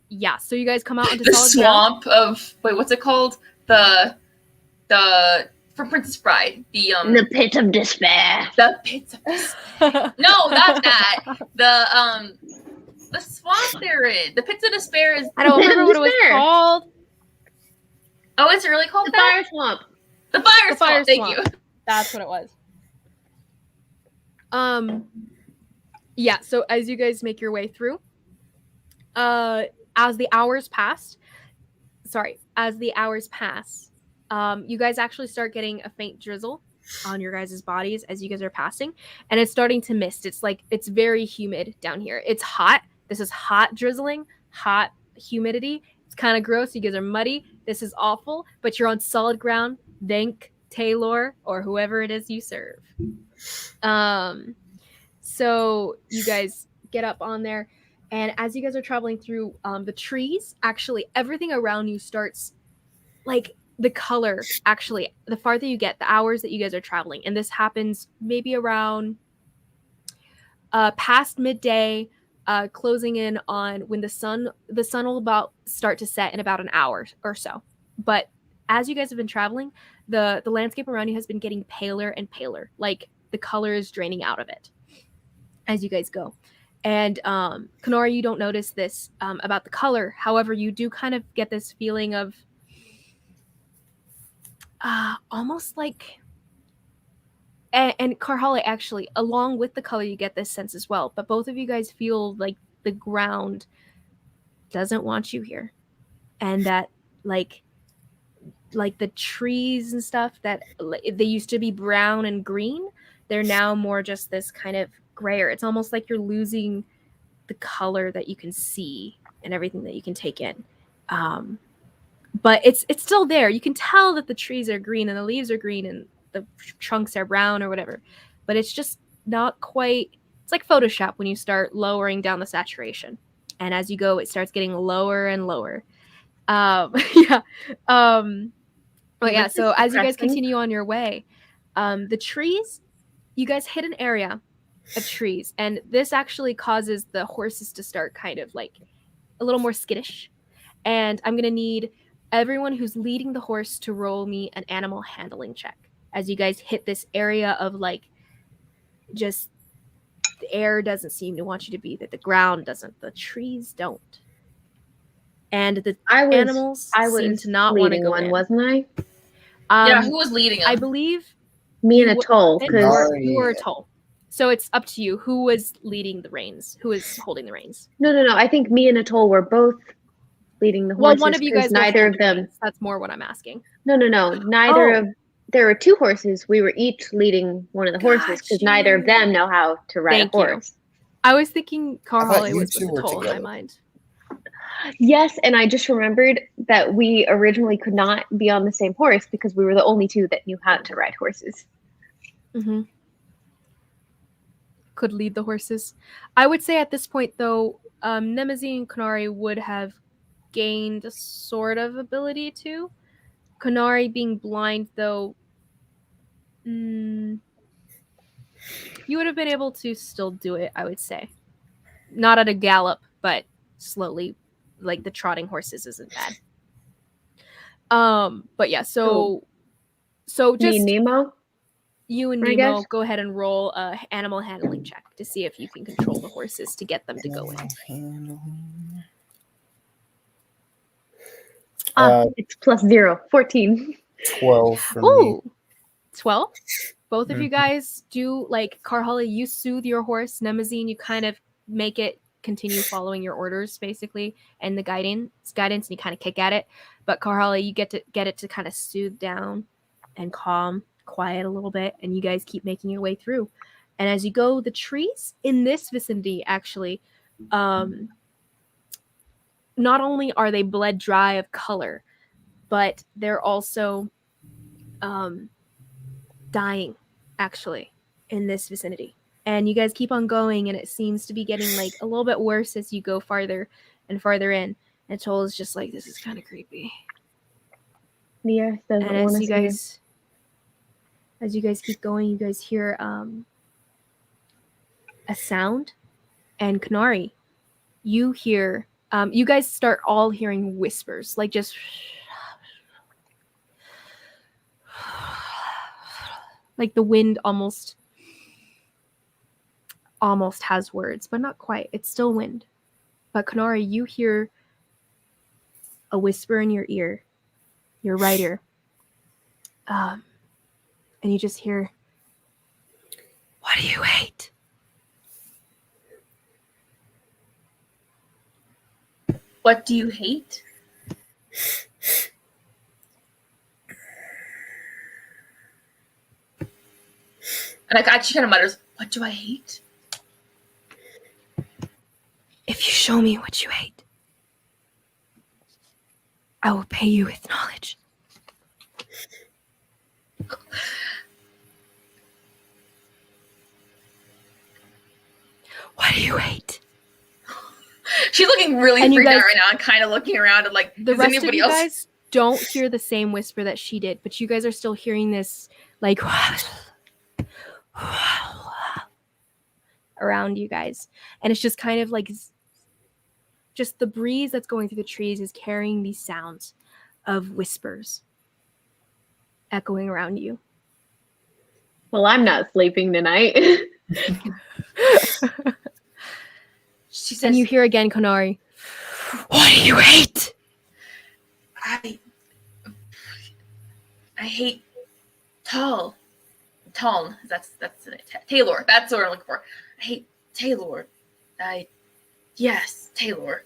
yeah, so you guys come out into The solid swamp ground. of what's it called? The from Princess Bride. The pit of despair. The pits of despair. No, not that. The swamp they're in. The pits of despair is. I don't Pit of remember what it was despair. called. Oh, is it really called The that? fire swamp. The fire The fire swamp. Thank swamp. you. That's what it was. Yeah, so as you guys make your way through, as the hours pass, you guys actually start getting a faint drizzle on your guys' bodies as you guys are passing, and it's starting to mist. It's very humid down here. It's hot. This is hot drizzling, hot humidity. It's kind of gross. You guys are muddy. This is awful, but you're on solid ground. Thank Taylor or whoever it is you serve. So you guys get up on there, and as you guys are traveling through the trees, actually everything around you starts like the color. Actually, the farther you get, the hours that you guys are traveling, and this happens maybe around past midday, closing in on when the sun will about start to set in about an hour or so. But as you guys have been traveling, the landscape around you has been getting paler and paler, like the color is draining out of it as you guys go. And Kenora, you don't notice this about the color. However, you do kind of get this feeling of almost like, and Karhale, actually, along with the color, you get this sense as well. But both of you guys feel like the ground doesn't want you here, and that like the trees and stuff that they used to be brown and green, they're now more just this kind of grayer. It's almost like you're losing the color that you can see and everything that you can take in. But it's still there. You can tell that the trees are green and the leaves are green and the trunks are brown or whatever. But it's just not quite. It's like Photoshop when you start lowering down the saturation. And as you go, it starts getting lower and lower. Yeah. But yeah, so as you guys continue on your way, the trees, you guys hit an area of trees, and this actually causes the horses to start kind of like a little more skittish. And I'm gonna need everyone who's leading the horse to roll me an animal handling check as you guys hit this area of like just the air doesn't seem to want you to be, that the ground doesn't, the trees don't, and the animals seem to not want to go in. Wasn't I? Yeah, who was leading them? I believe me and Atoll. You were Atoll. So it's up to you. Who was leading the reins? Who was holding the reins? No. I think me and Atoll were both leading the horses. Well, one of you guys. Neither of them. That's more what I'm asking. No. Neither of. There were two horses. We were each leading one of the horses because neither of them know how to ride a horse. I was thinking Karhale was with Atoll in my mind. Yes, and I just remembered that we originally could not be on the same horse because we were the only two that knew how to ride horses. Mm-hmm. Could lead the horses. I would say at this point, though, Nemesis and Kanari would have gained a sort of ability to. Kanari being blind, though, you would have been able to still do it, I would say. Not at a gallop, but slowly, like the trotting horses isn't bad. But yeah, so just me and Nemo? You and Nemo go ahead and roll a animal handling check to see if you can control the horses to get them to go in. It's +0, 14. 12 for me. 12? Both of you guys do, like, Karhale, you soothe your horse. Nemazine, you kind of make it continue following your orders, basically, and the guidance, and you kind of kick at it. But Karhale, you get it to kind of soothe down and calm, quiet a little bit, and you guys keep making your way through. And as you go, the trees in this vicinity, actually, not only are they bled dry of color, but they're also dying, actually, in this vicinity. And you guys keep on going, and it seems to be getting like a little bit worse as you go farther and farther in. And Toll is just like, this is kind of creepy. The earth doesn't want us here. As you guys keep going, you guys hear a sound, and Kanari, you hear. You guys start all hearing whispers, like just like the wind almost has words, but not quite. It's still wind. But Kanari, you hear a whisper in your ear, your right ear, and you just hear, "What do you hate?" What do you hate? And like she kind of mutters, "What do I hate?" If you show me what you hate, I will pay you with knowledge. What do you hate? She's looking really freaked out right now and kind of looking around and like, the rest of you guys don't hear the same whisper that she did, but you guys are still hearing this like around you guys. And it's just kind of like just the breeze that's going through the trees is carrying these sounds of whispers echoing around you. Well, I'm not sleeping tonight. She says, And you hear again, Konari, what do you hate? I hate Tal. That's Taylor. That's what I'm looking for. I hate Taylor. Yes, Taylor.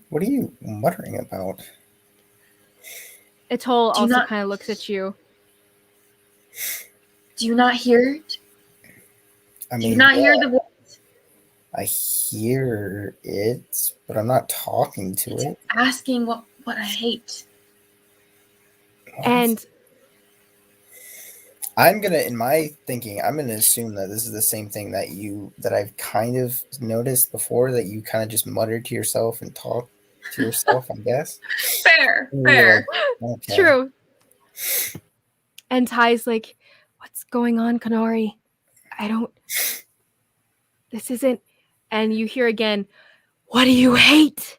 What are you muttering about? Atoll also kind of looks at you. Do you not hear it? I mean, do you not hear the voice? I hear it, but I'm not talking to it. Asking what I hate. What? And in my thinking, I'm gonna assume that this is the same thing that I've kind of noticed before, that you kind of just mutter to yourself and talk to yourself, I guess. Fair. Okay. True. And Ty's like, what's going on, Konari? This isn't. And you hear again, what do you hate?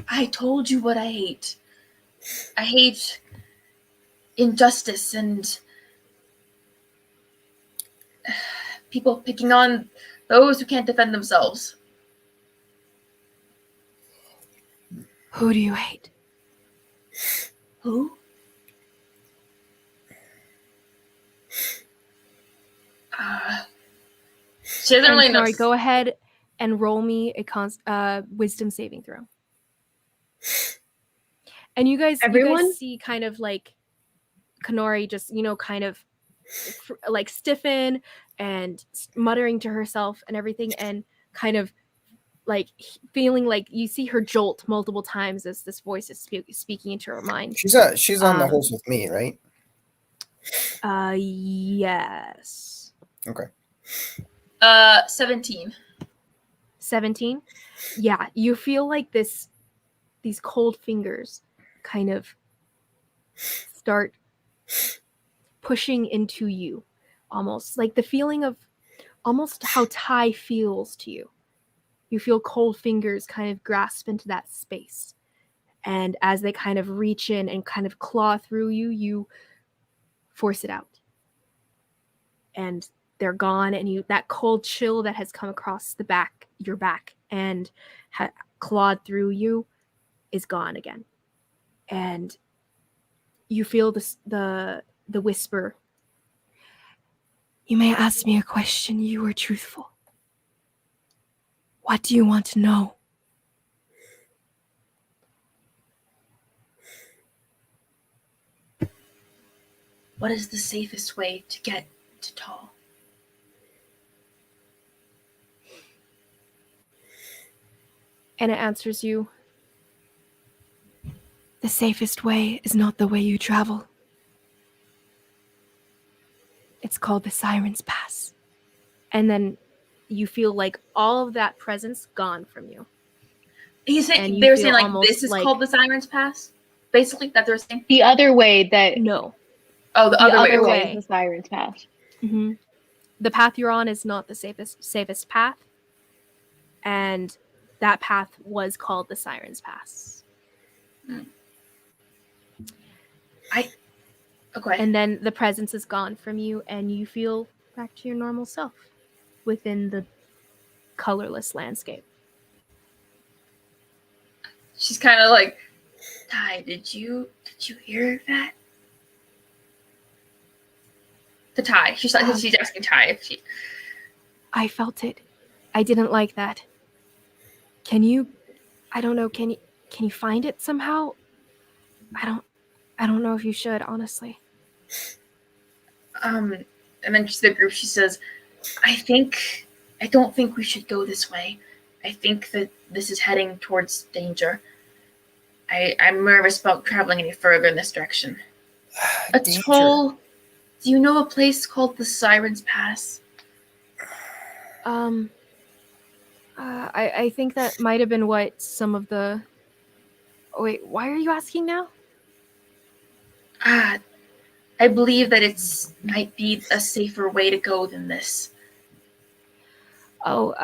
I told you what I hate. I hate injustice and people picking on those who can't defend themselves. Who do you hate? Who? She doesn't really know. Konari, go ahead and roll me a wisdom saving throw. And you guys see kind of like Konari just, kind of like stiffen and muttering to herself and everything, and kind of like feeling like you see her jolt multiple times as this voice is speaking into her mind. She's on the horse with me, right? Yes. Okay. 17. 17? Yeah, you feel like these cold fingers kind of start pushing into you, almost like the feeling of almost how Ty feels to you. You feel cold fingers kind of grasp into that space. And as they kind of reach in and kind of claw through you, you force it out. And they're gone, and that cold chill that has come across your back and clawed through you is gone again. And you feel the whisper. You may ask me a question. You are truthful. What do you want to know? What is the safest way to get to Tal? And it answers you. The safest way is not the way you travel. It's called the Siren's Pass. And then you feel like all of that presence gone from you. They're saying like this is called the Siren's Pass? Basically, that they're saying? The other way that... No. Oh, the other way is the Siren's Pass. Mm-hmm. The path you're on is not the safest path. And that path was called the Siren's Pass. Okay. And then the presence is gone from you, and you feel back to your normal self within the colorless landscape. She's kind of like, Ty, did you hear that? To Ty. She's asking Ty if she... I felt it. I didn't like that. Can you find it somehow? I don't know if you should, honestly. And then to the group, she says, I don't think we should go this way. I think that this is heading towards danger. I'm nervous about traveling any further in this direction. Atoll, do you know a place called the Siren's Pass? I think that might have been what some of the... Oh, wait, why are you asking now? I I believe that might be a safer way to go than this. Oh,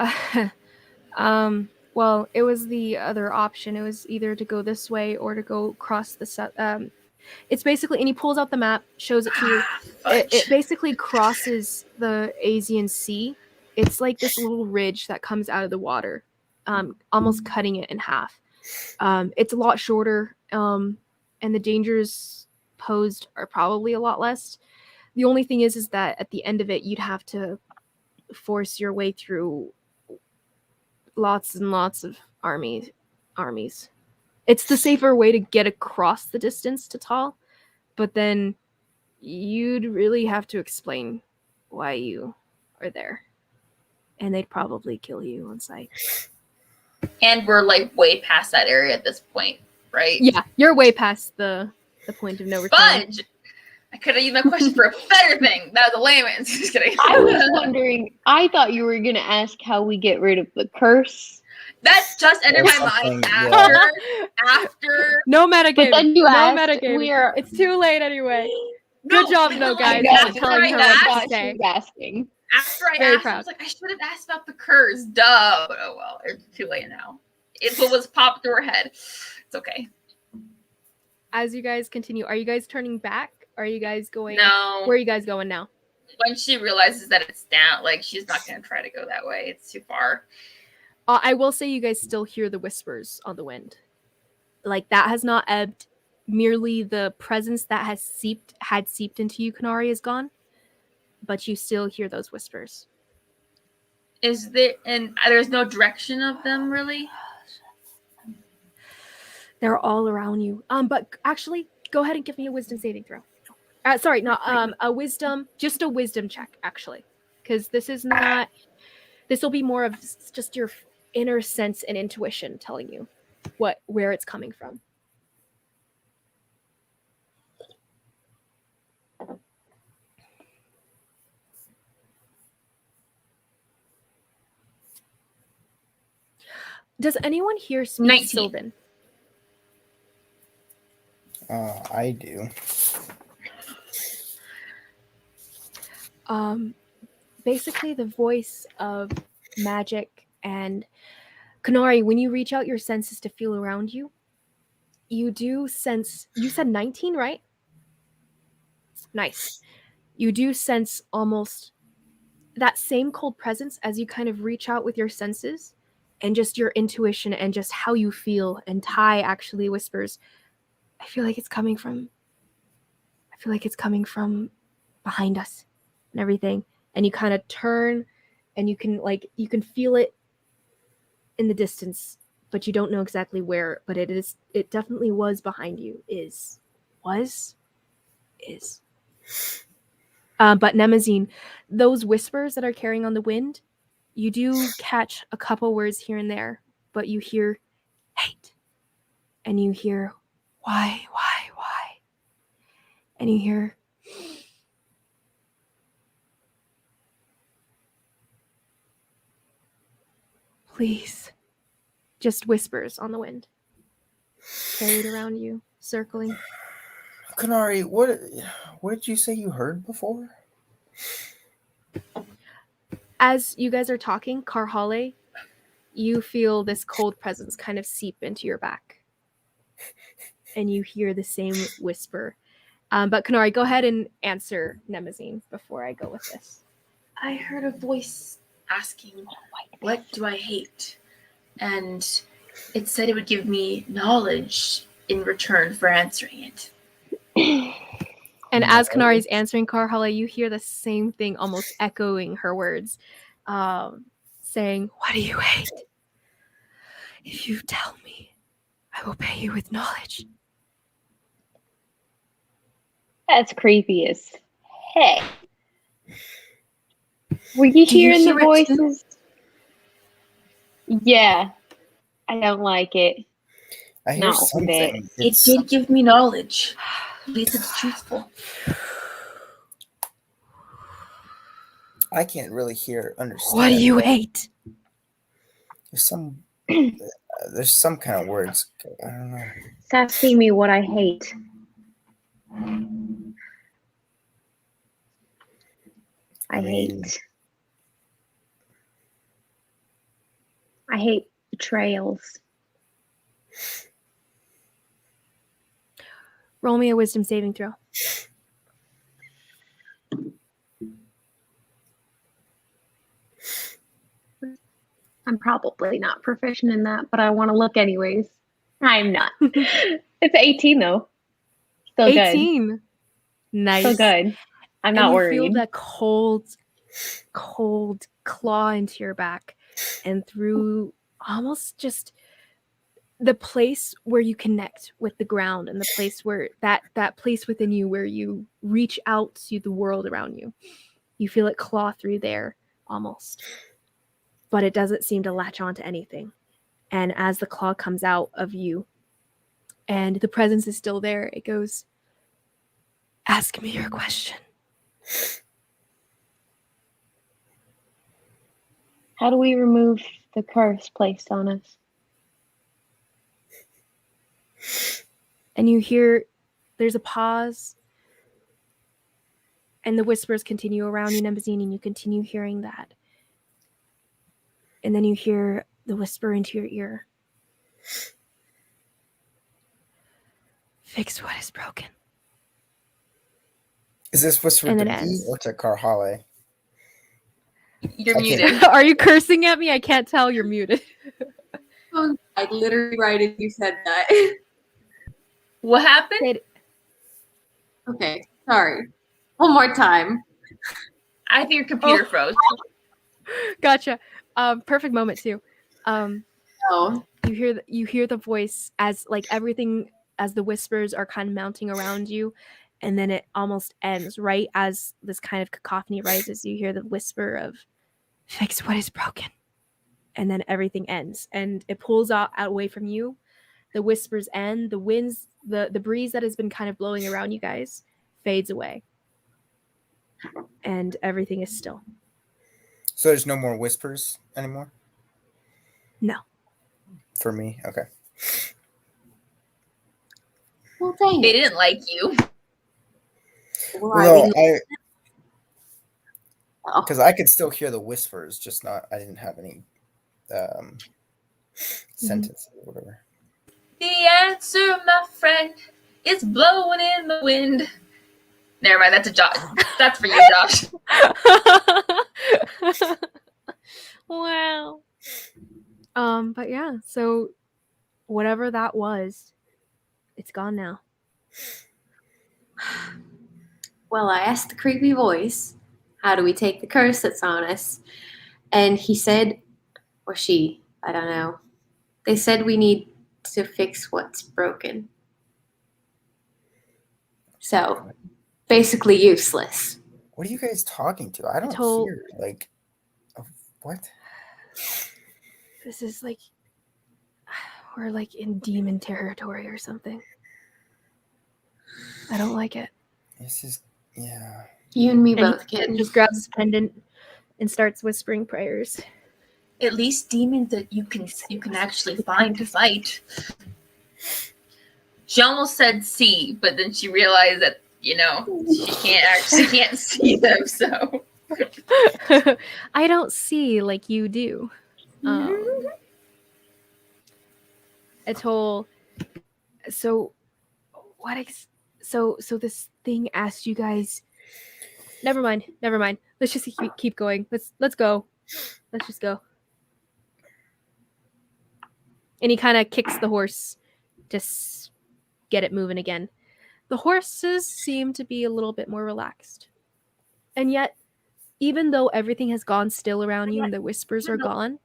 well, it was the other option. It was either to go this way or to go across the it's basically, and he pulls out the map, shows it to you. It basically crosses the Asian Sea. It's like this little ridge that comes out of the water, almost cutting it in half. It's a lot shorter, and the dangers posed are probably a lot less. The only thing is that at the end of it, you'd have to force your way through lots and lots of armies. It's the safer way to get across the distance to Tal, but then you'd really have to explain why you are there, and they'd probably kill you on sight. And we're like way past that area at this point, right? Yeah, you're way past the point of no return. Fudge! I could have used my question for a better thing. That was a layman's. Just kidding. I was wondering. I thought you were gonna ask how we get rid of the curse. That just entered my mind after. No metagame. But then you asked. Metagame. It's too late anyway. Good job, no guys. After Telling her what to say. Asking. After I Very asked, proud. I was like, I should have asked about the curse. Duh. But oh well, it's too late now. It's what was popped through her head. It's okay. As you guys continue, are you guys turning back? Are you guys going? No. Where are you guys going now? When she realizes that it's down, like she's not going to try to go that way. It's too far. I will say you guys still hear the whispers on the wind. Like that has not ebbed. Merely the presence that had seeped into you, Kanari, is gone. But you still hear those whispers. Is there, and there's no direction of them really? They're all around you. But actually, go ahead and give me a wisdom saving throw. Sorry, not a wisdom, just a wisdom check, actually. Because this is not, this will be more of just your inner sense and intuition telling you where it's coming from. Does anyone here speak 19. Sylvan? I do. Basically the voice of magic and Kanari, when you reach out your senses to feel around you, you do sense, you said 19, right? Nice. You do sense almost that same cold presence as you kind of reach out with your senses and just your intuition and just how you feel. And Ty actually whispers, I feel like it's coming from behind us and everything. And you kind of turn and you can feel it in the distance, but you don't know exactly where, but it definitely was behind you. But Nemazine, those whispers that are carrying on the wind, you do catch a couple words here and there, but you hear hate, and you hear why, and you hear please. Just whispers on the wind, carried around you, circling. Kanari, what did you say you heard before? As you guys are talking, Karhale, you feel this cold presence kind of seep into your back. And you hear the same whisper. But Kanari, go ahead and answer Nemazine before I go with this. I heard a voice asking, what do I hate? And it said it would give me knowledge in return for answering it. And as Kanari's answering Karhale, you hear the same thing almost echoing her words, saying, what do you hate? If you tell me, I will pay you with knowledge. That's creepy as heck. Were you hearing the voices? Yeah. I don't like it. I hear something. It did give me knowledge. At least it's truthful. I can't really understand. What do you hate? There's some kind of words. I don't know. It's asking me what I hate. I mean, hate betrayals. Roll me a wisdom saving throw. I'm probably not proficient in that, but I want to look anyways. I'm not. It's 18 though. Still 18. good. Nice. Still good. I'm not and you worried. feel that cold claw into your back and through almost just the place where you connect with the ground and the place where that place within you where you reach out to the world around you. You feel it claw through there almost. But it doesn't seem to latch onto anything. And as the claw comes out of you and the presence is still there, it goes, "Ask me your question." How do we remove the curse placed on us? And you hear there's a pause. And the whispers continue around you, Nembazine, and you continue hearing that. And then you hear the whisper into your ear. Fix what is broken. is this whispered And to it me ends. or to Karhale? You're I can't- muted. Are you cursing at me? I can't tell. You're muted. I literally right as you said that. What happened? Okay, sorry. One more time. I think your computer froze. Gotcha. Perfect moment too. Oh, You hear the voice as like everything as the whispers are kind of mounting around you, and then it almost ends right as this kind of cacophony rises. You hear the whisper of "Fix what is broken," and then everything ends, and it pulls out away from you. The whispers end. The winds, the breeze that has been kind of blowing around you guys, fades away, and everything is still. So there's no more whispers anymore? No. For me? Okay. well, dang They it. didn't like you. Well, Well, Oh. because I could still hear the whispers, just not, I didn't have any sentences or whatever. The answer, my friend, is blowing in the wind. Never mind, that's a Josh. That's for you, Josh. Wow. But yeah, so whatever that was, it's gone now. Well, I asked the creepy voice, how do we take the curse that's on us? And he said, or she, I don't know. They said we need to fix what's broken. So, basically useless. What are you guys talking to? I don't told- hear, like, what? This is like we're like in demon territory or something. I don't like it. This is, yeah. You and me And both, kid. Just grabs his pendant and starts whispering prayers. At least demons that you can actually find to fight. She almost said see, but then she realized that she can't see them. So I don't see like you do. Atoll. So what? So this thing asked you guys. Never mind. Let's just keep going. Let's go. Let's just go. And he kind of kicks the horse to get it moving again. The horses seem to be a little bit more relaxed. And yet, even though everything has gone still around you and the whispers are gone,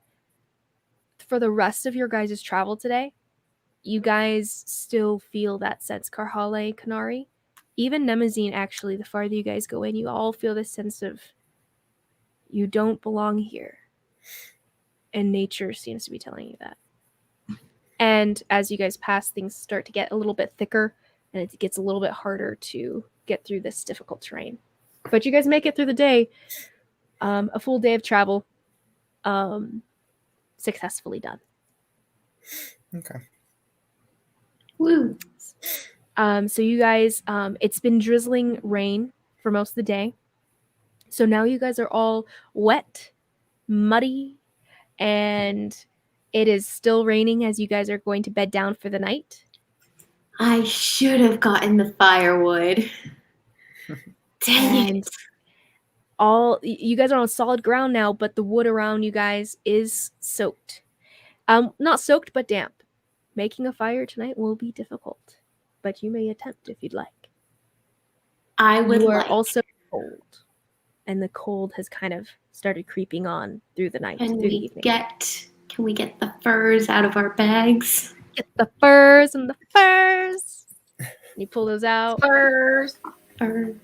for the rest of your guys' travel today, you guys still feel that sense. Karhale, Kanari, even Nemazine, actually, the farther you guys go in, you all feel this sense of you don't belong here. And nature seems to be telling you that. And as you guys pass, things start to get a little bit thicker, and it gets a little bit harder to get through this difficult terrain. But you guys make it through the day. A full day of travel successfully done. Okay. Woo. So you guys, it's been drizzling rain for most of the day. So now you guys are all wet, muddy, and it is still raining as you guys are going to bed down for the night. I should have gotten the firewood. Dang And it. you guys are on solid ground now, but the wood around you guys is soaked. Not soaked, but damp. Making a fire tonight will be difficult, but you may attempt if you'd like. I would You are like. also cold, and the cold has kind of started creeping on through the night, Can through the we evening. get the furs out of our bags? Get the furs and the furs. You pull those out. Furs. Fur.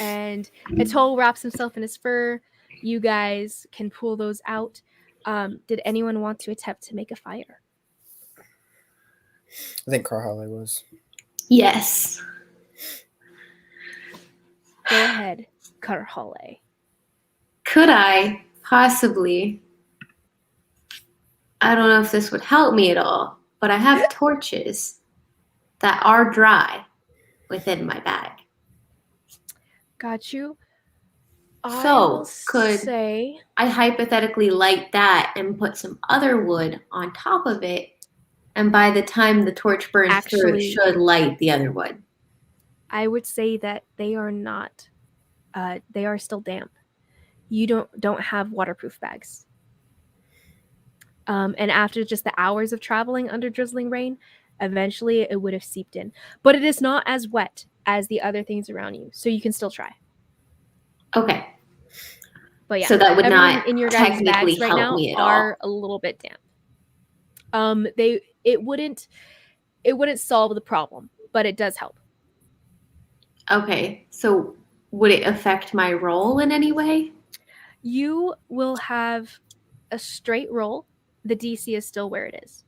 And Atoll wraps himself in his fur. You guys can pull those out. Did anyone want to attempt to make a fire? I think Carhale was. Yes. Go ahead, Carhale. Could I possibly? I don't know if this would help me at all, but I have torches that are dry within my bag. Got you. So, could say I hypothetically light that and put some other wood on top of it, and by the time the torch burns through, it should light the other wood? I would say that they are not. They are still damp. You don't have waterproof bags. And after just the hours of traveling under drizzling rain, eventually it would have seeped in. But it is not as wet as the other things around you, so you can still try. Okay. But yeah, so that would everything not in your guys' technically bags right help now me at are all. a little bit damp. It wouldn't solve the problem, but it does help. Okay, so would it affect my roll in any way? You will have a straight roll. The DC is still where it is.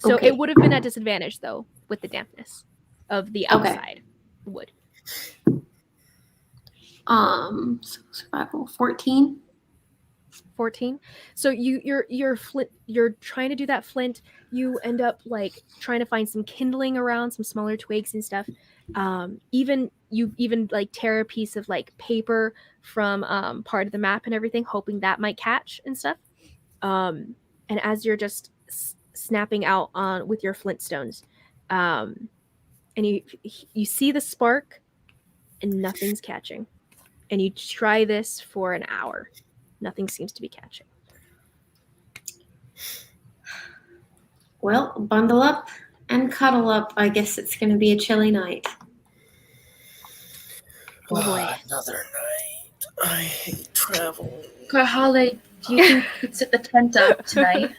So Okay. it would have been at disadvantage, though, with the dampness of the outside wood. So survival 14. 14. So you're trying to do that flint. You end up like trying to find some kindling around, some smaller twigs and stuff. You even like tear a piece of like paper from part of the map and everything, hoping that might catch and stuff. And as you're just snapping out on with your flintstones, and you see the spark, and nothing's catching. And you try this for an hour. Nothing seems to be catching. Well, bundle up and cuddle up. I guess it's going to be a chilly night. Oh boy. Another night. I hate travel. Carhale, do you think we could set the tent up tonight?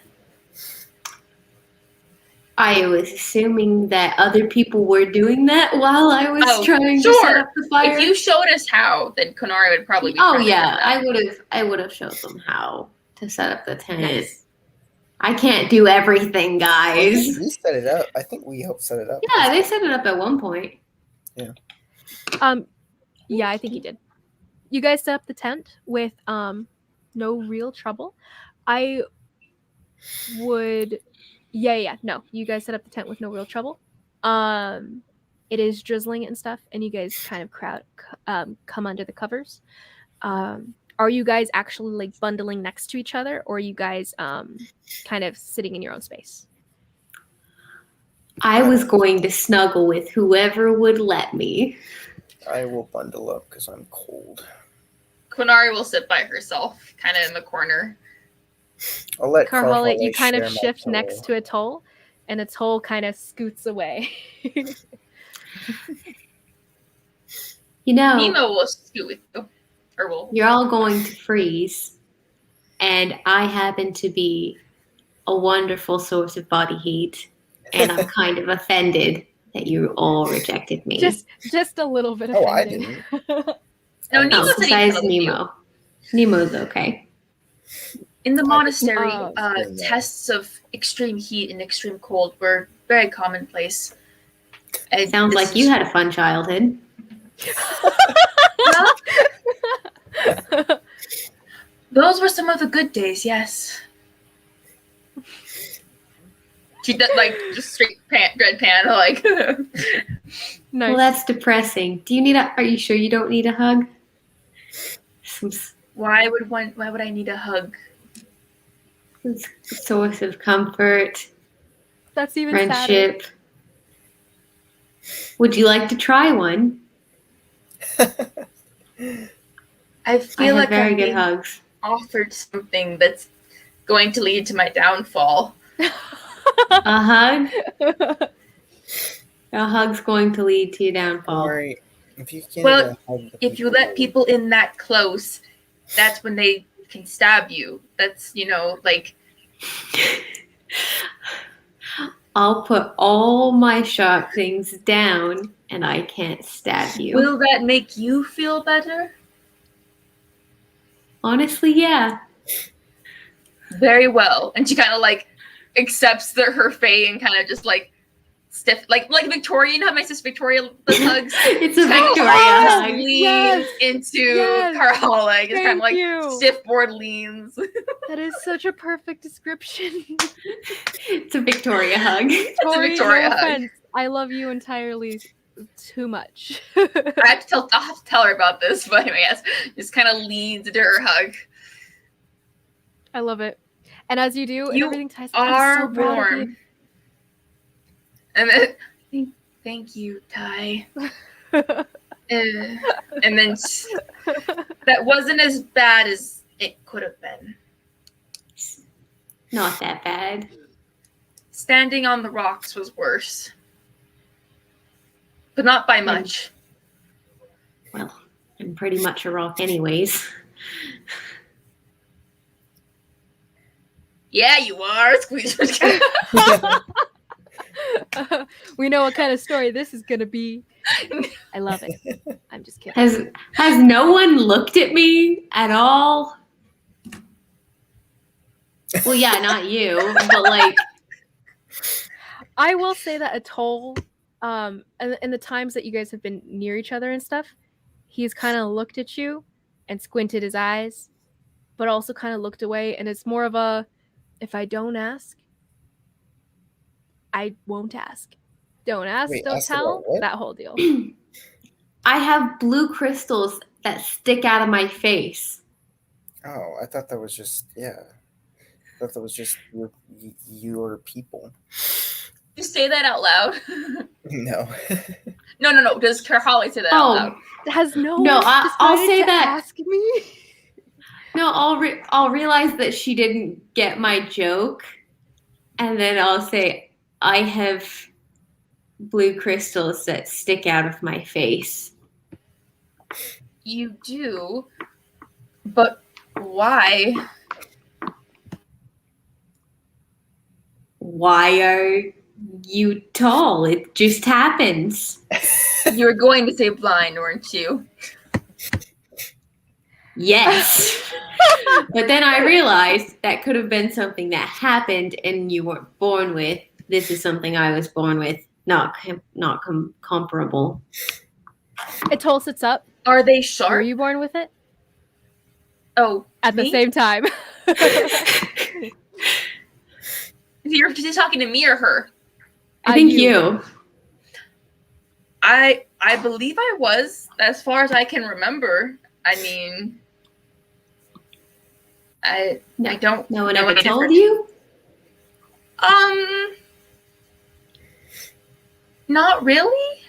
I was assuming that other people were doing that while I was trying sure. to set up the fire. If you showed us how, then Konari would probably be. Oh yeah, I would have showed them how to set up the tent. Nice. I can't do everything, guys. We set it up. I think we helped set it up. Yeah, they set it up at one point. Yeah. Yeah, I think you did. You guys set up the tent with no real trouble. I would. Yeah. No, you guys set up the tent with no real trouble. It is drizzling and stuff, and you guys kind of come under the covers. Are you guys actually like bundling next to each other, or are you guys kind of sitting in your own space? I was going to snuggle with whoever would let me. I will bundle up because I'm cold. Konari will sit by herself, kind of in the corner. I'll let Carhale, you kind of share my shift pillow. next to Atoll, and Atoll kind of scoots away. You know, Nemo will scoot with you. Or will. you're all going to freeze, and I happen to be a wonderful source of body heat, and I'm kind of offended that you all rejected me. Just a little bit Oh, I offended. didn't. No, Nemo said he besides cuddled you. Nemo. Nemo's okay. In the monastery, Oh. tests of extreme heat and extreme cold were very commonplace. And Sounds this like you had a fun childhood. Those were some of the good days, yes. She did like just straight deadpan, like. Nice. Well, that's depressing. Do you need a? Are you sure you don't need a hug? Why would I need a hug? Source of comfort, That's even friendship. Would you like to try one? I feel like very I'm good being hugs. offered something that's going to lead to my downfall. A hug? A hug's going to lead to your downfall. Sorry. If you can't Well, even hug the if you let people in that close, that's when they can stab you. That's, like... I'll put all my sharp things down and I can't stab you. Will that make you feel better? Honestly, yeah. Very well. And she kind of like accepts her fate and kind of just like stiff, like Victoria. You know how my sister Victoria does hugs? It's a Kind of Victoria hug. leans into Carla, like just kind of like stiff board leans. That is such a perfect description. It's a Victoria hug. It's a Victoria hug. Offense. I love you entirely too much. I'll have to tell her about this, but anyway, yes, just kind of leans into her hug. I love it. And as you do, You everything ties. are I'm so proud of warm. And then, thank you, Ty. And then that wasn't as bad as it could have been. Not that bad. Standing on the rocks was worse. But not by much. Well, I'm pretty much a rock anyways. Yeah, you are. Squeeze. We know what kind of story this is gonna be. I love it. I'm just kidding. Has no one looked at me at all? Well, yeah, not you, but like. I will say that Atoll, in the times that you guys have been near each other and stuff, he's kind of looked at you and squinted his eyes, but also kind of looked away. And it's more of a, if I don't ask, I won't ask. Don't ask, Wait, don't ask tell. about what? That whole deal. I have blue crystals that stick out of my face. Oh, I thought that was just I thought that was just your people. You say that out loud. No. No. Does Holly say that out loud? Has no No, one I'll decided say to that. ask me? No, I'll realize that she didn't get my joke, and then I'll say I have blue crystals that stick out of my face. You do, but why? Why are you tall? It just happens. You were going to say blind, weren't you? Yes. But then I realized that could have been something that happened and you weren't born with. This is something I was born with, not comparable. Atoll sits up. Are they Were sharp? you born with it? Oh, At me? the same time. You're just talking to me or her? I think you. I believe I was, as far as I can remember. I mean, I don't. No one know ever any told different. you? Not really.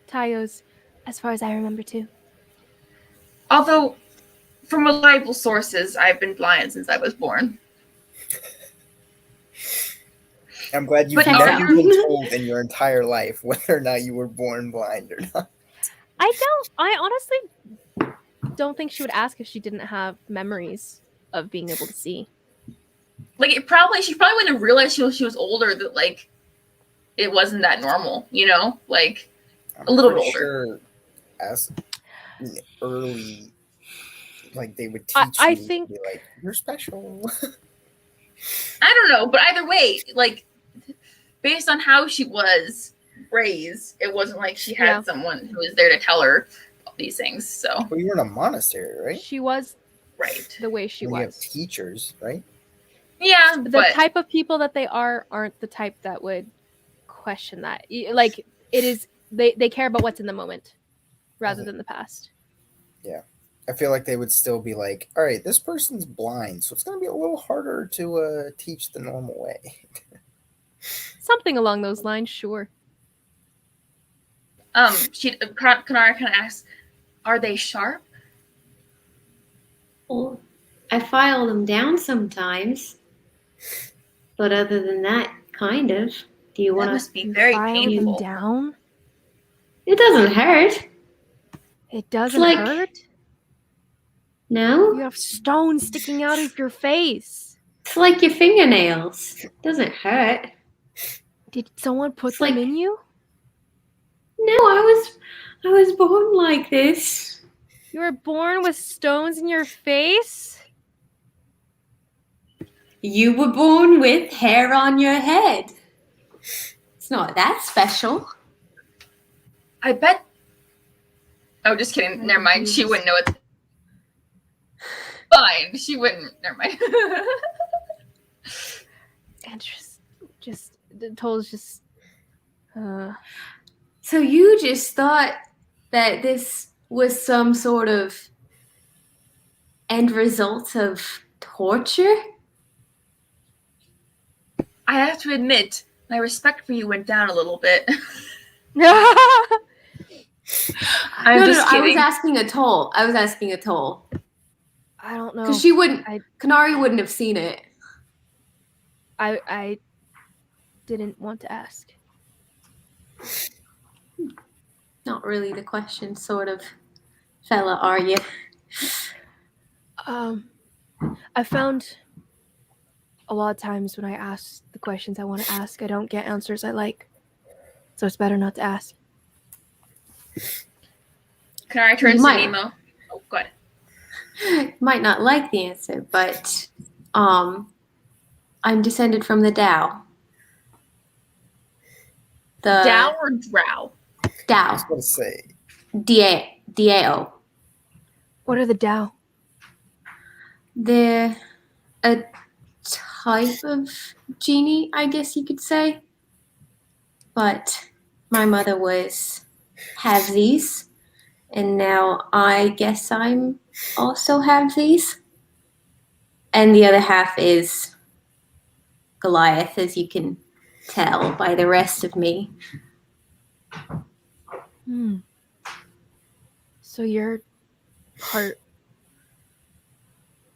Tayo's, as far as I remember too. Although, from reliable sources, I've been blind since I was born. I'm glad you've But never been told in your entire life whether or not you were born blind or not. I honestly don't think she would ask if she didn't have memories of being able to see. Like, she probably wouldn't have realized she was older, that like it wasn't that normal, like a little bit older. Sure, as early, like they would teach I you think to be like, you're special. I don't know, but either way, like based on how she was raised, it wasn't like she had someone who was there to tell her all these things. So, well, you were in a monastery, right? She was right the way she when was. you have teachers, right? Yeah, The type of people that they aren't the type that would question that. Like, it is they care about what's in the moment rather than the past. Yeah. I feel like they would still be like, all right, this person's blind, so it's going to be a little harder to teach the normal way. Something along those lines, sure. Kanara kind of asks, are they sharp? Well, I file them down sometimes. But other than that, kind of. Do you want That to? must be very File painful. them down? It doesn't hurt. It doesn't like- hurt? No? You have stones sticking out of your face. It's like your fingernails. It doesn't hurt. Did someone put It's them like- in you? No, I was born like this. You were born with stones in your face? You were born with hair on your head. It's not that special. I bet. Oh, just kidding. I'm Never mind. She confused. wouldn't know it. Fine. She wouldn't. Never mind. Interesting. Just the toll's just. So you just thought that this was some sort of end result of torture? I have to admit, my respect for you went down a little bit. I'm No, just I was kidding. asking a toll. I don't know. Because she wouldn't, I- Kanari wouldn't have seen it. I didn't want to ask. Not really the question, sort of fella, are you? I found a lot of times when I ask the questions I want to ask, I don't get answers I like. So it's better not to ask. Kanari turns to might. Nemo. Oh, go ahead. Might not like the answer, but I'm descended from the Tao. The Dow or drow? I Tao. was going to say, Dao. What are the Tao? They're a type of genie, I guess you could say. But my mother was halvesies, and now I guess I'm also halvesies. And the other half is Goliath, as you can tell by the rest of me. So you're part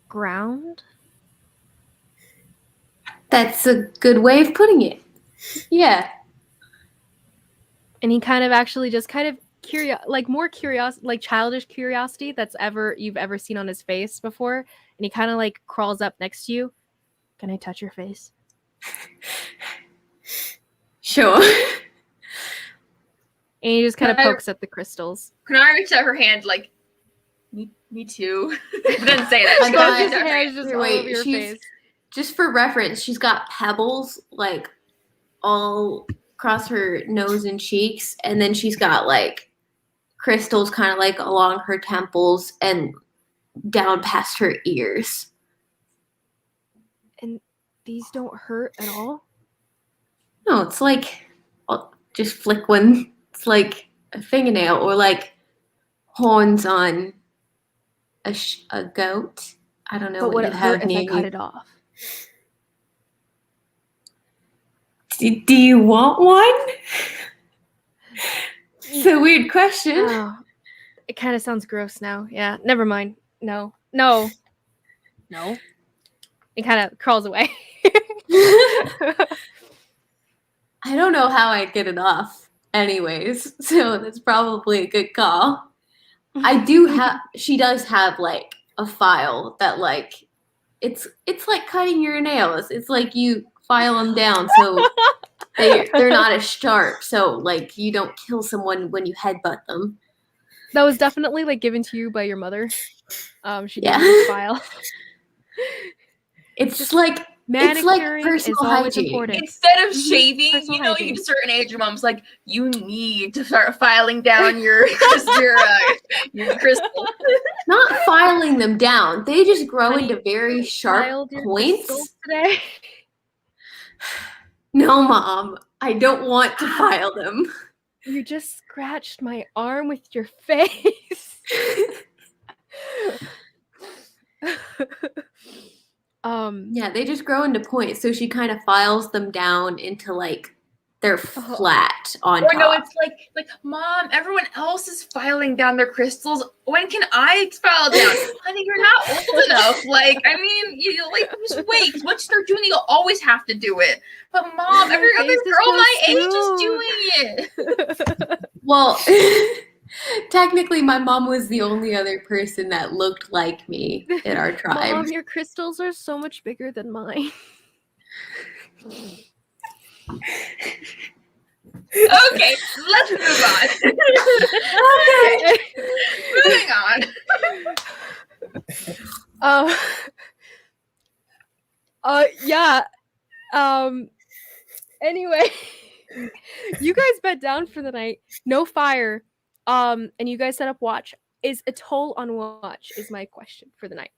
ground? That's a good way of putting it. Yeah. And he kind of actually just kind of more curious, like childish curiosity you've ever seen on his face before. And he kind of like crawls up next to you. Can I touch your face? Sure. And he just kind of Can I- pokes at the crystals. Kanari reached out her hand like, me too. Didn't say that. I She got goes, it. His hair is just all Wait, over your she's- face. Just for reference, she's got pebbles like all across her nose and cheeks, and then she's got like crystals kind of like along her temples and down past her ears. And these don't hurt at all? No, it's like I'll just flick one. It's like a fingernail or like horns on a goat. I don't know But what would you it have hurt if near I cut you. it off? Do you want one? It's a weird question. Oh, it kind of sounds gross now. Yeah, never mind. No. He kind of crawls away. I don't know how I'd get it off anyways, so that's probably a good call. She does have like a file that like it's like cutting your nails. It's like you file them down so they're not as sharp, so like you don't kill someone when you headbutt them. That was definitely like given to you by your mother. She gave Yeah. you this file. It's like Manicuring is personal always hygiene. important. Instead of shaving, Personal you know, hygiene. you get a certain age, your mom's like, you need to start filing down your crystal. Not filing them down. They just grow Honey, into very sharp Filed your points. crystals today. No, Mom, I don't want to file them. You just scratched my arm with your face. Yeah, they just grow into points. So she kind of files them down into like they're flat on Or top. no, it's like, Mom, everyone else is filing down their crystals. When can I file down? Honey, you're not old enough. Like, I mean, you like just wait. 'Cause once you're doing it, you'll always have to do it. But Mom, every other girl my age is doing it. Well, technically, my mom was the only other person that looked like me in our tribe. Mom, your crystals are so much bigger than mine. Okay, let's move on. Okay, moving on. Yeah. Anyway, you guys bed down for the night. No fire. And you guys set up watch. Is Atoll on watch? Is my question for the night.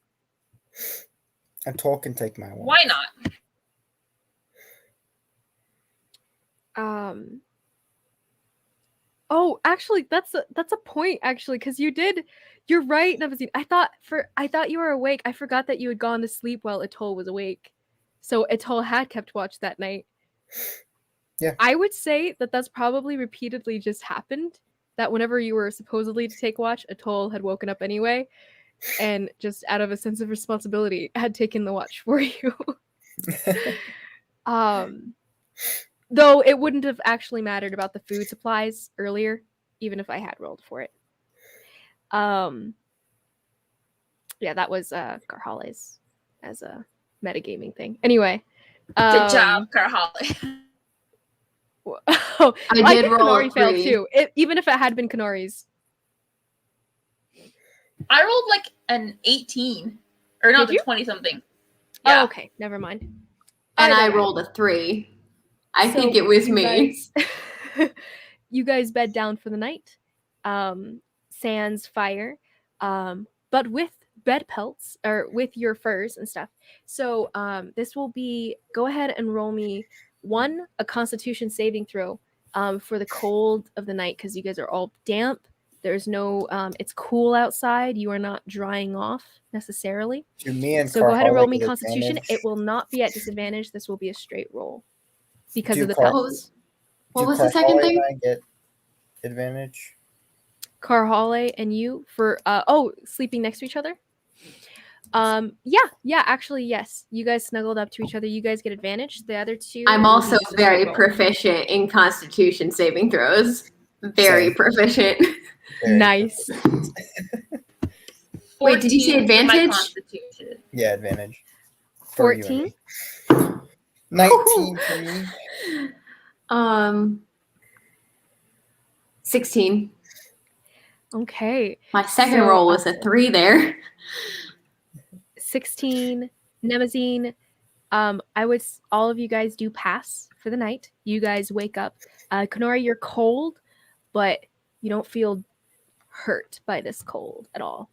Atoll can take my watch. Why not? Oh, actually, that's a point. Actually, because you're right, Navazine. I thought you were awake. I forgot that you had gone to sleep while Atoll was awake. So Atoll had kept watch that night. Yeah. I would say that that's probably repeatedly just happened. That whenever you were supposedly to take watch, Atoll had woken up anyway, and just out of a sense of responsibility, had taken the watch for you. Though it wouldn't have actually mattered about the food supplies earlier, even if I had rolled for it. Yeah, that was Garhales as a metagaming thing. Anyway. Good job, Carhale. I did roll Kanori a failed 3. too. Even if it had been Kanori's. I rolled like an 18. Or no, Did the you? 20 something. Yeah. Yeah. Oh, okay, never mind. And Either I way. rolled a 3. I So think it was you me. You guys bed down for the night. Sans fire. But with bed pelts or with your furs and stuff. So this will be, go ahead and roll me a Constitution saving throw for the cold of the night, because you guys are all damp. There's no it's cool outside. You are not drying off necessarily. To me and So go ahead and roll me Carhale get Constitution. advantage. It will not be at disadvantage. This will be a straight roll because Do of the Car- pelts. What was the second Carhale thing? and I get advantage? Carhale and you for sleeping next to each other. Actually yes, you guys snuggled up to each other. You guys get advantage. The other two, I'm will also be just a very straight roll. proficient in Constitution saving throws. Very Same. proficient. Very Nice. Wait, did you say 14 for my advantage? Constitution. Yeah, advantage. For you 14. and me. 19 for me. 16. Okay. My second So, roll was a 3 there. 16. Nemazine. All of you guys do pass for the night. You guys wake up. Kanori, you're cold, but you don't feel hurt by this cold at all.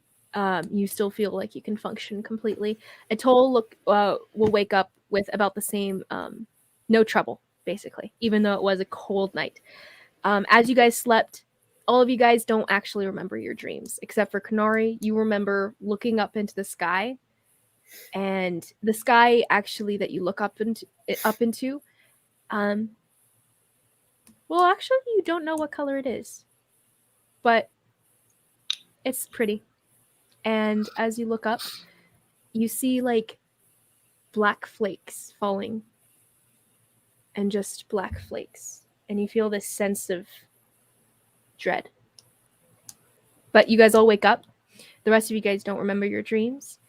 You still feel like you can function completely. Atoll will wake up with about the same, no trouble, basically, even though it was a cold night. As you guys slept, all of you guys don't actually remember your dreams, except for Kanori. You remember looking up into the sky, and the sky actually that you look up into. Well, actually, you don't know what color it is, but it's pretty. And as you look up, you see like black flakes falling, and just black flakes, and you feel this sense of dread. But you guys all wake up. The rest of you guys don't remember your dreams.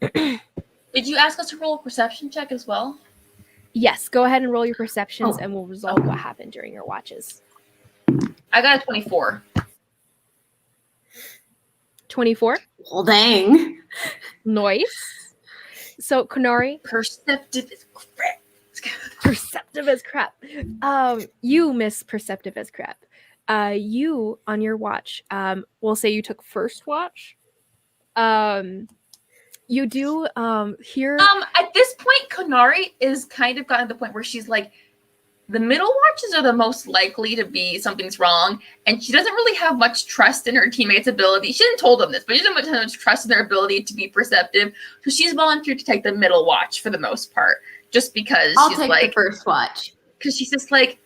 Did you ask us to roll a perception check as well? Yes, go ahead and roll your perceptions, and we'll resolve what happened during your watches. I got a 24. 24. Well, dang. Nice. So, Kanori. Perceptive is crap. Perceptive as crap. You miss perceptive as crap. You, on your watch, we'll say you took first watch. You do hear... At this point, Kanari is kind of gotten to the point where she's like, the middle watches are the most likely to be something's wrong, and she doesn't really have much trust in her teammates' ability. She hasn't told them this, but she doesn't have much trust in their ability to be perceptive. So she's volunteered to take the middle watch for the most part, just because I'll she's take like the first watch. because she's just like,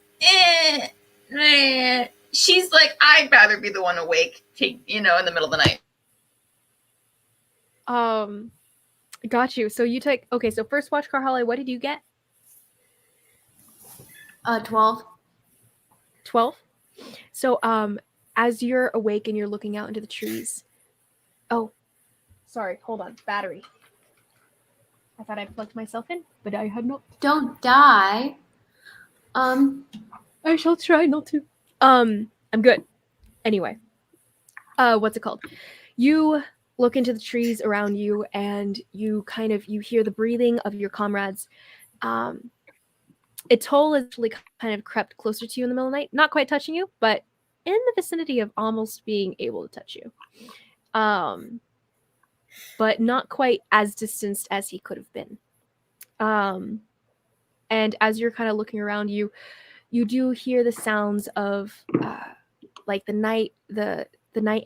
she's like, I'd rather be the one awake, in the middle of the night. Got you. So you take, okay, so first watch, Carhale, what did you get? 12. 12? So as you're awake and you're looking out into the trees. Oh, sorry, hold on. Battery. I thought I plugged myself in, but I had not. Don't die. I shall try not to. I'm good. Anyway. What's it called? You look into the trees around you and you hear the breathing of your comrades. Atoll has actually kind of crept closer to you in the middle of the night, not quite touching you, but in the vicinity of almost being able to touch you. But not quite as distanced as he could have been. And as you're kind of looking around you do hear the sounds of like the night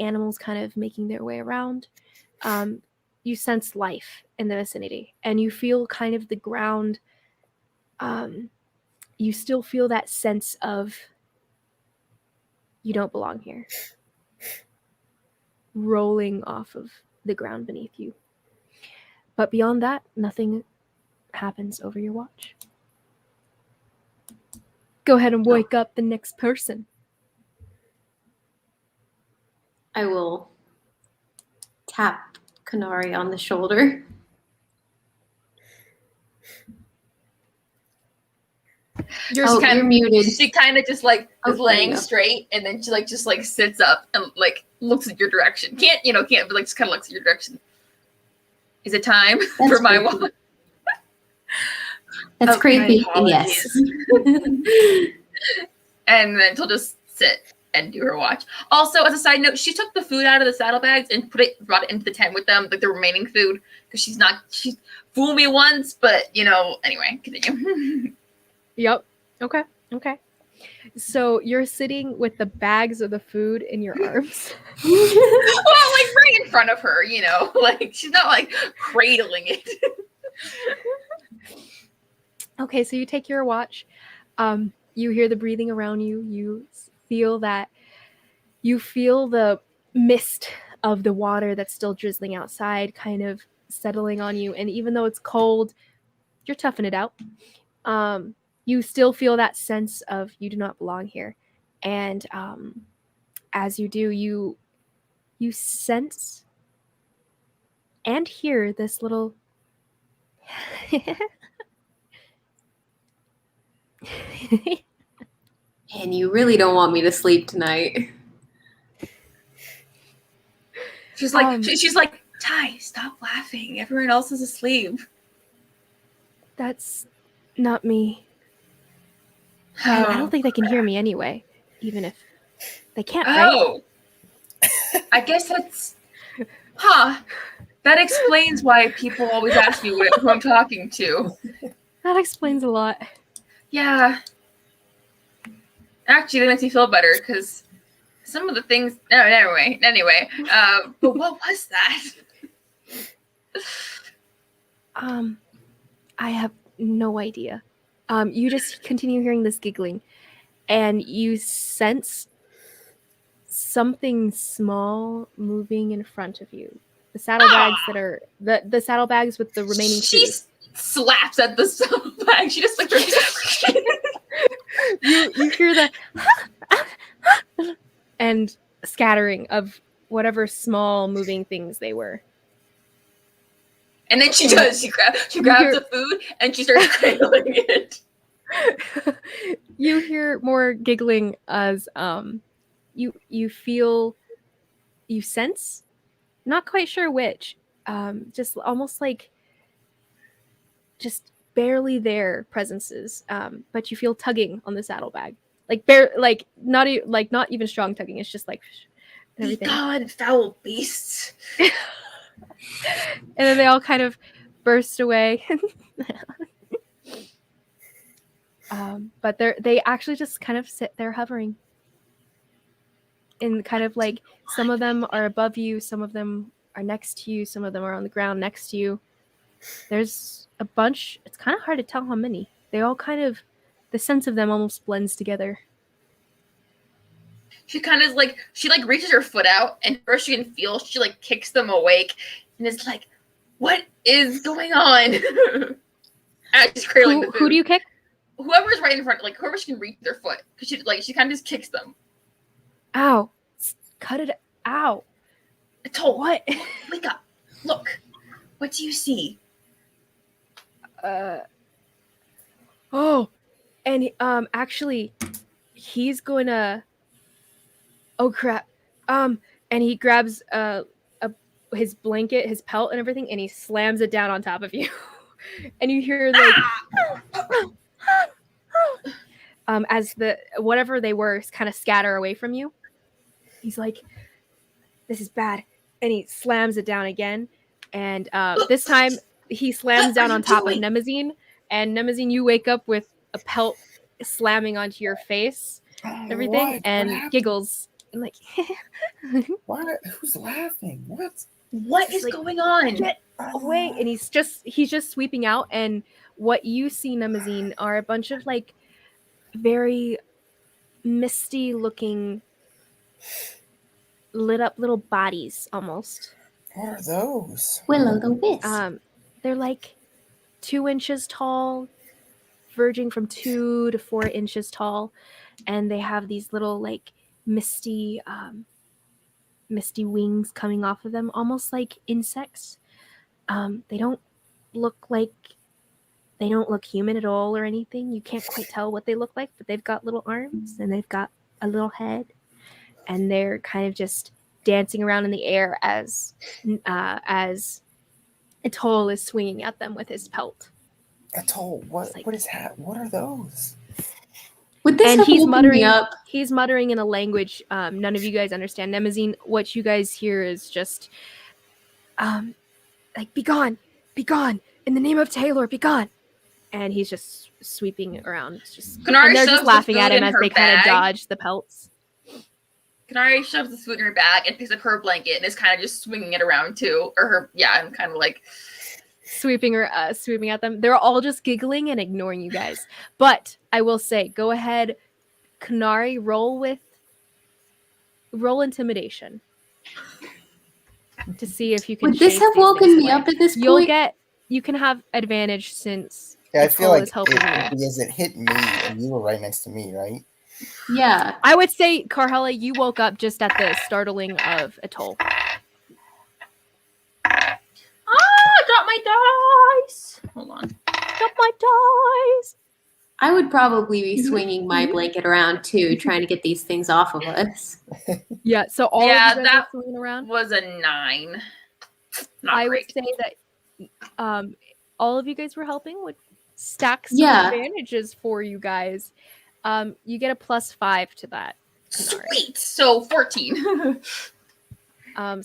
animals kind of making their way around. You sense life in the vicinity, and you feel kind of the ground. You still feel that sense of you don't belong here, rolling off of the ground beneath you. But beyond that, nothing happens over your watch. Go ahead and wake up the next person. I will tap Kanari on the shoulder. You're muted. She kind of just like is laying go. straight, and then she just sits up and like looks at your direction. Can't but like just kind of looks at your direction. Is it time for my walk? That's creepy. Yes. And then she'll just sit and do her watch. Also, as a side note, she took the food out of the saddlebags and brought it into the tent with them, like the remaining food, because she fooled me once, but anyway, continue. Yep. Okay. So you're sitting with the bags of the food in your arms. Well, like right in front of her, like she's not like cradling it. Okay, so you take your watch. You hear the breathing around you. You feel the mist of the water that's still drizzling outside kind of settling on you. And even though it's cold, you're toughing it out. You still feel that sense of you do not belong here. And as you do, you sense and hear this little And you really don't want me to sleep tonight. She's like, she's like, Ty, stop laughing. Everyone else is asleep. That's not me. I don't think they can hear me anyway, even if they can't, right? I guess that's... That explains why people always ask me who I'm talking to. That explains a lot. Yeah. Actually, that makes me feel better, because some of the things... Anyway, but what was that? I have no idea. You just continue hearing this giggling, and you sense something small moving in front of you. The saddlebags that are the saddlebags with the remaining food. Slaps at the saddlebag. She just like you hear the and scattering of whatever small moving things they were. And then she grabs the food and she starts cradling it. You hear more giggling as you sense, not quite sure which, just almost like just barely there presences, but you feel tugging on the saddlebag, not even strong tugging. It's just like everything. God, foul beasts. And then they all kind of burst away. But they actually just kind of sit there hovering. And kind of like some of them are above you, some of them are next to you, some of them are on the ground next to you. There's a bunch. It's kind of hard to tell how many. They all kind of, the sense of them almost blends together. She kind of like, she like reaches her foot out, and first you can feel she like kicks them awake, and it's like, what is going on? And she's cradling the food. Who do you kick? Whoever's right in front, like whoever she can reach their foot, because she kind of just kicks them. Ow! Cut it out! What? Wake up! Look, what do you see? Oh, and actually, he's going to. Oh crap! And he grabs his blanket, his pelt, and everything, and he slams it down on top of you, and you hear like, as the whatever they were kind of scatter away from you. He's like, "This is bad," and he slams it down again, and this time he slams down on top of Nemazine, and Nemazine, you wake up with a pelt slamming onto your face, everything, and giggles. I'm like, what? Who's laughing? What is going on? Get away! And he's just sweeping out, and what you see, Nemazine, are a bunch of like very misty looking, lit up little bodies almost. What are those? Will-o'-the-wisp. They're like 2 inches tall, verging from 2 to 4 inches tall, and they have these little like misty wings coming off of them, almost like insects. They don't look human at all or anything. You can't quite tell what they look like, but they've got little arms and they've got a little head, and they're kind of just dancing around in the air as Atoll is swinging at them with his pelt. Atoll, what is that? What are those? Would this have woken me up? He's muttering in a language none of you guys understand. Nemazine, what you guys hear is just like, be gone, in the name of Taylor, be gone. And he's just sweeping around, and they're just laughing at him as they kind of dodge the pelts. Canary shoves the food in her bag and picks up her blanket and is kind of just swinging it around too, and kind of like sweeping at them. They're all just giggling and ignoring you guys. But I will say, go ahead, Canary, roll intimidation to see if you can. Would this have woken me up at this point? You can have advantage since I feel like because it hit me and you were right next to me, right? Yeah. I would say, Karhala, you woke up just at the startling of Atoll. Drop my dice. Hold on. Drop my dice. I would probably be swinging my blanket around too, trying to get these things off of us. Yeah, so all of you guys are swinging around? Was a 9. I would say that all of you guys were helping with stacks of advantages for you guys. You get a +5 to that. Sweet. So 14.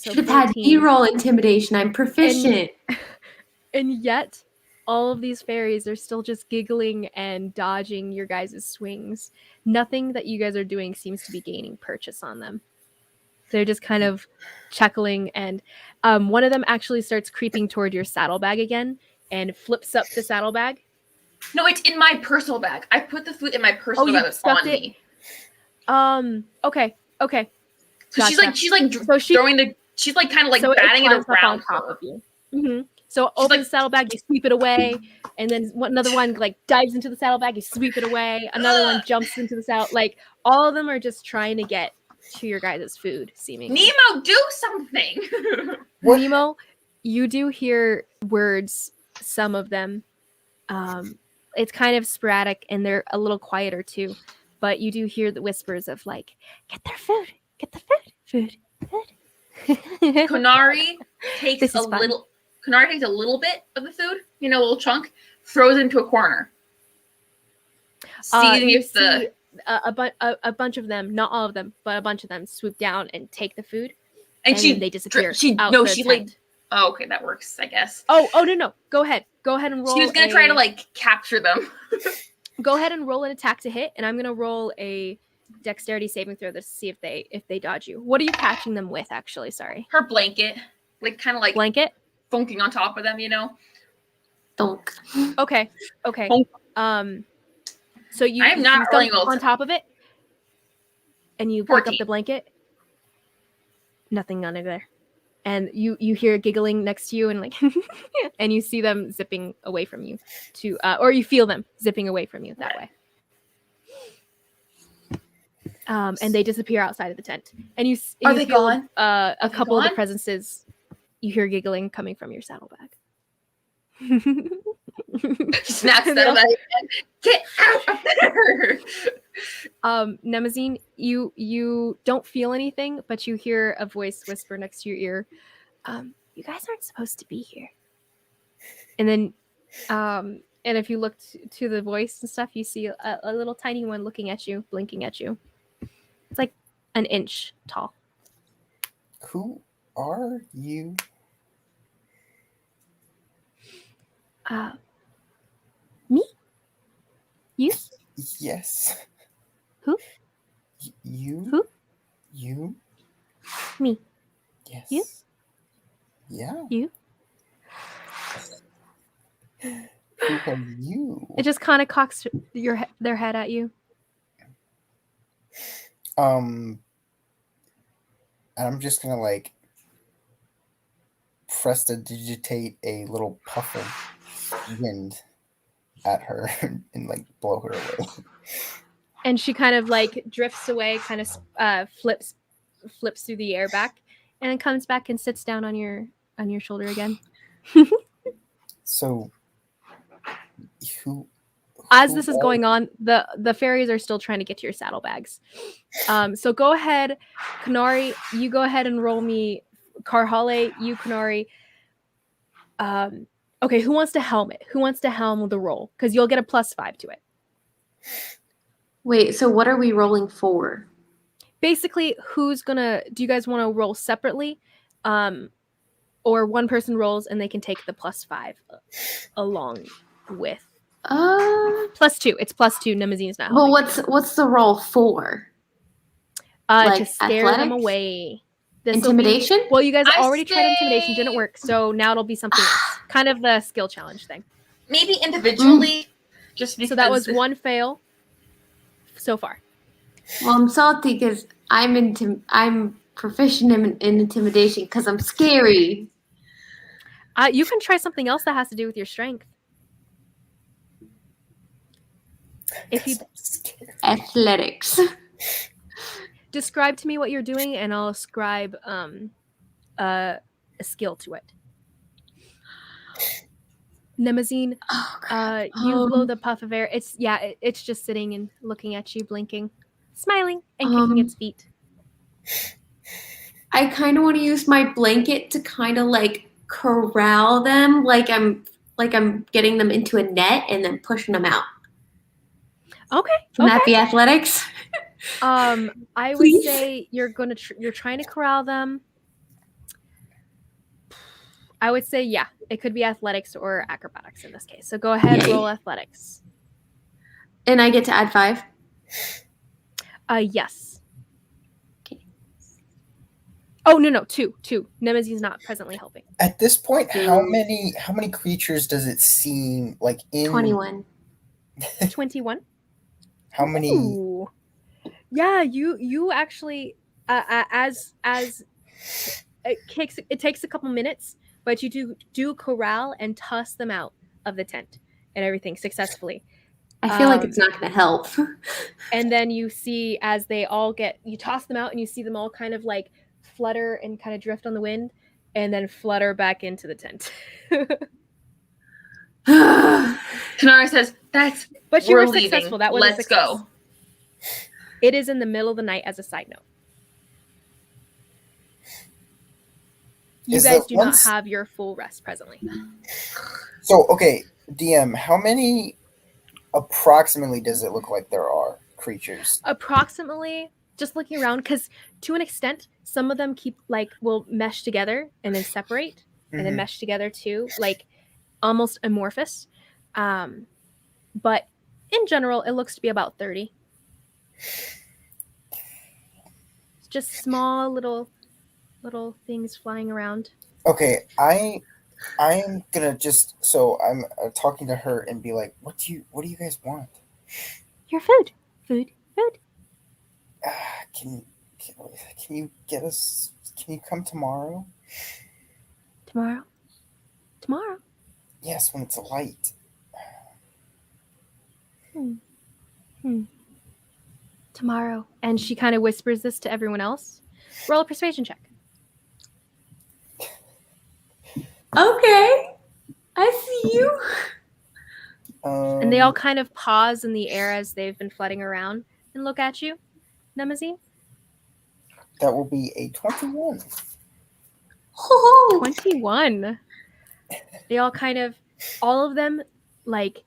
Should have had E-roll intimidation. I'm proficient. And yet, all of these fairies are still just giggling and dodging your guys' swings. Nothing that you guys are doing seems to be gaining purchase on them. They're just kind of chuckling, and one of them actually starts creeping toward your saddlebag again and flips up the saddlebag. No, it's in my personal bag. I put the food in my personal bag that's on me. Okay. So gotcha. she's like kind of like batting it around on top of you. Mm-hmm. So open the saddlebag, you sweep it away, and then another one like dives into the saddlebag, you sweep it away. Another one jumps into the saddle. Like all of them are just trying to get to your guys' food, seemingly. Nemo, do something. Nemo, you do hear words, some of them. It's kind of sporadic and they're a little quieter too, but you do hear the whispers of like, get their food, food. Canary takes a little bit of the food, a little chunk, throws it into a corner. You see a bunch of them, not all of them, but a bunch of them swoop down and take the food, and they disappear. Oh, okay, that works, I guess. Oh no! Go ahead and roll. She was gonna try to like capture them. Go ahead and roll an attack to hit, and I'm gonna roll a dexterity saving throw to see if they dodge you. What are you catching them with? Actually, sorry. Her blanket, like kind of like Blanket. funking on top of them, you know. Donk. Okay. So you I'm not thump rolling well on top of it, and you pick 14. up the blanket. Nothing under there, and you hear giggling next to you, and like, and you see them zipping away from you, or you feel them zipping away from you that way. And they disappear outside of the tent, and you Are they feel gone? A couple of the gone? presences. You hear giggling coming from your saddlebag. Snacks that about it. Get out of there! Nemazine, you don't feel anything, but you hear a voice whisper next to your ear. You guys aren't supposed to be here. And then, and if you look to the voice and stuff, you see a little tiny one looking at you, blinking at you. It's like an inch tall. Who are you? Me? You? Yes. Who? You? Who? You? Me. Yes. You? Yeah. You? Who are you? It just kind of cocks their head at you. And I'm just gonna like prestidigitate a little puff of wind at her and like blow her away. And she kind of like drifts away, kind of flips through the air back, and then comes back and sits down on your shoulder again. So, who As this is going on, the fairies are still trying to get to your saddlebags. So go ahead, Kanari, you go ahead and roll me. Karhale, you, Kanari. Okay, who wants to helm it? Who wants to helm the roll? Because you'll get a +5 to it. Wait, so what are we rolling for? Basically, do you guys want to roll separately? Or one person rolls and they can take the +5 along with. +2. It's +2. Nemazine's not helping. Well, what's the roll for? To scare them away. Intimidation? Well, you guys already tried intimidation, didn't work, so now it'll be something else. Kind of the skill challenge thing. Maybe individually, just because. So that was one fail so far. Well, I'm salty because I'm proficient in intimidation because I'm scary. You can try something else that has to do with your strength. If you athletics. Describe to me what you're doing, and I'll ascribe a skill to it. Nemazine, you blow the puff of air. It's just sitting and looking at you, blinking, smiling, and kicking its feet. I kind of want to use my blanket to kind of like corral them, like I'm getting them into a net and then pushing them out. Okay. Can that be athletics? I would say you're trying to corral them. I would say, yeah, it could be athletics or acrobatics in this case. So go ahead, roll athletics. And I get to add 5? Yes. Okay. Oh, no, 2. Nemazine's not presently helping. At this point, how many creatures does it seem like in 21? 21? How many? Ooh. Yeah, you actually as it takes a couple minutes, but you do corral and toss them out of the tent and everything successfully. I feel like it's not going to help. And then you see as they all you toss them out and you see them all kind of like flutter and kind of drift on the wind and then flutter back into the tent. Kanara says, but you were successful. That was Let's go. It is in the middle of the night as a side note. You guys do not have your full rest presently. So, okay, DM, how many approximately does it look like there are creatures? Approximately, just looking around, because to an extent, some of them will mesh together and then separate and then mesh together too, like almost amorphous. But In general, it looks to be about 30. It's just small little things flying around. Okay, I am gonna just I'm talking to her and be like, what do you guys want? Your food. Food. Can you get us? Can you come tomorrow? Tomorrow. Yes, when it's light. Tomorrow. And she kind of whispers this to everyone else. Roll a persuasion check. Okay. I see you. And they all kind of pause in the air as they've been flooding around and look at you, Nemazine. That will be a 21. 21. They all all of them, like,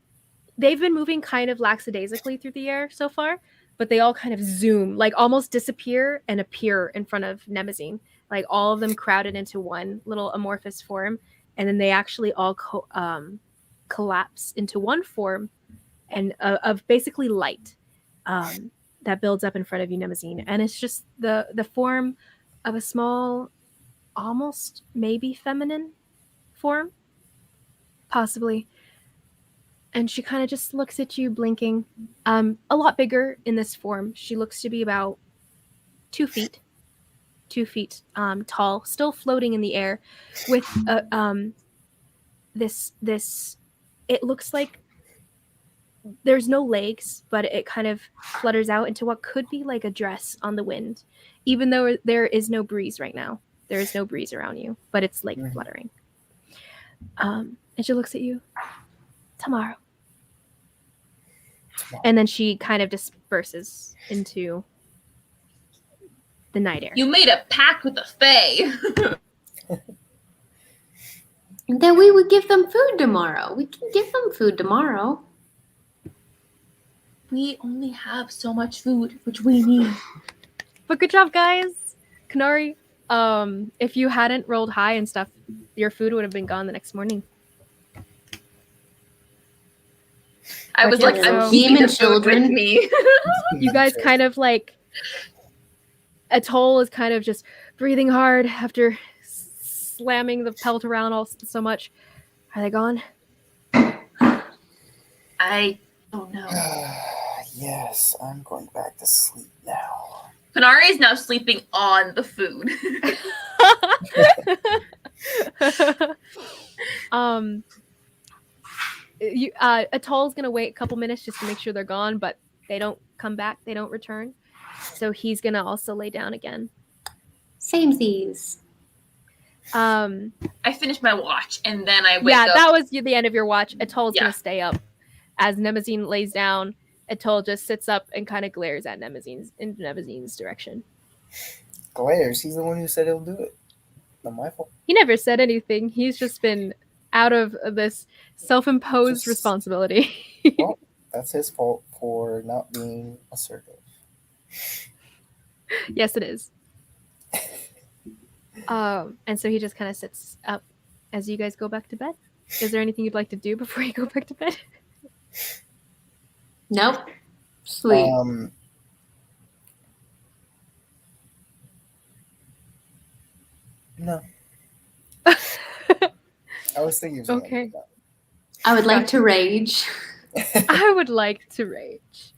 they've been moving kind of lackadaisically through the air so far, but they all kind of zoom, like almost disappear and appear in front of Nemazine. Like all of them crowded into one little amorphous form, and then they actually all collapse into one form and of basically light that builds up in front of you, Nemazine. And it's just the form of a small, almost maybe feminine form, possibly. And she kind of just looks at you, blinking. A lot bigger in this form. She looks to be about 2 feet. 2 feet tall, still floating in the air with this. It looks like there's no legs, but it kind of flutters out into what could be like a dress on the wind, even though there is no breeze right now. There is no breeze around you, but it's like fluttering. And she looks at you. Tomorrow. And then she kind of disperses into the night air. You made a pact with the Fae. Then we would give them food tomorrow. We can give them food tomorrow. We only have so much food, which we need. But good job, guys. Kanari, if you hadn't rolled high and stuff, your food would have been gone the next morning. I was like, I'm keeping the food with me. You guys kind of like, Atoll is kind of just breathing hard after slamming the pelt around so much. Are they gone? I don't know. Yes, I'm going back to sleep now. Kanari is now sleeping on the food. Atoll's gonna wait a couple minutes just to make sure they're gone, but they don't come back. They don't return. So he's gonna also lay down again. Samesies. I finished my watch and then I wake up. Yeah, that was the end of your watch. Atoll's gonna stay up. As Nemazine lays down, Atoll just sits up and kind of glares at Nemazine's direction. Glares? He's the one who said he'll do it. Not my fault. He never said anything. He's just been out of this self-imposed responsibility. Well, that's his fault for not being assertive. Yes, it is. And so he just kind of sits up as you guys go back to bed. Is there anything you'd like to do before you go back to bed? Nope. Sleep. No. I was thinking of something. Okay. I would like to rage. I would like to rage.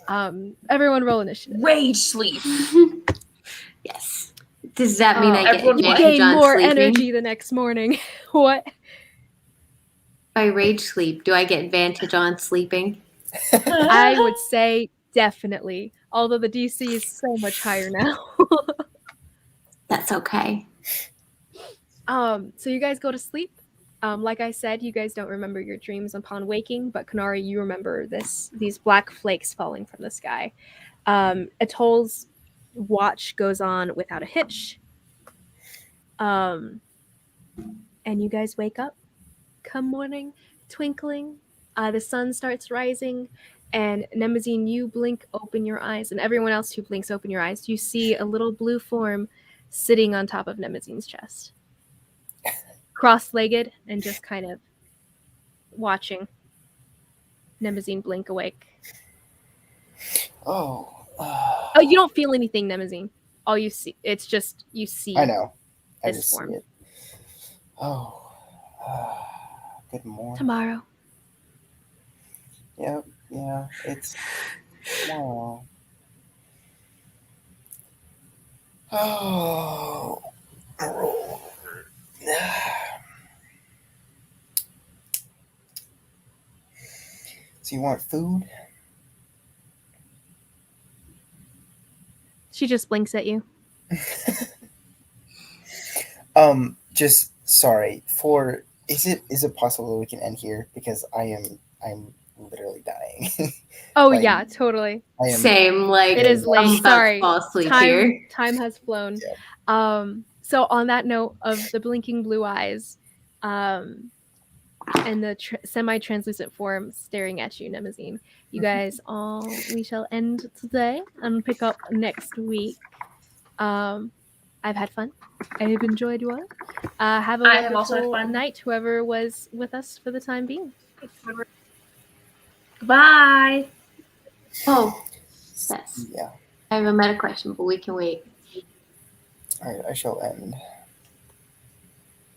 Everyone roll initiative. Rage sleep. Yes. Does that mean I get you gain more energy the next morning? What? By rage sleep, do I get advantage on sleeping? I would say definitely. Although the DC is so much higher now. That's okay. So you guys go to sleep. Like I said, you guys don't remember your dreams upon waking, but Kanari, you remember these black flakes falling from the sky. Atoll's watch goes on without a hitch. And you guys wake up. Come morning, twinkling. The sun starts rising, and Nemazine, you blink open your eyes, and everyone else who blinks open your eyes, you see a little blue form sitting on top of Nemazine's chest. Cross-legged and just kind of watching. Nemazine blink awake. Oh. Oh, you don't feel anything, Nemazine. All you see, it's just you see. I know. I This just form. see it. Oh. Good morning. Tomorrow. Yep. Yeah. It's tomorrow. Oh. Roll over. So you want food? She just blinks at you. Just sorry. Is it possible that we can end here, because I'm literally dying. Oh Like, yeah, totally. I am. Same, like It is I'm late. about Sorry. to fall asleep here. Time has flown. Yeah. So on that note of the blinking blue eyes, and the semi-translucent form staring at you, Nemazine, you guys we shall end today and pick up next week. I've had fun. I have enjoyed you all. Have a I have also had wonderful fun. night, whoever was with us for the time being. Goodbye. Oh, yes. Yeah. I have a meta question, but we can wait. All right. I shall end.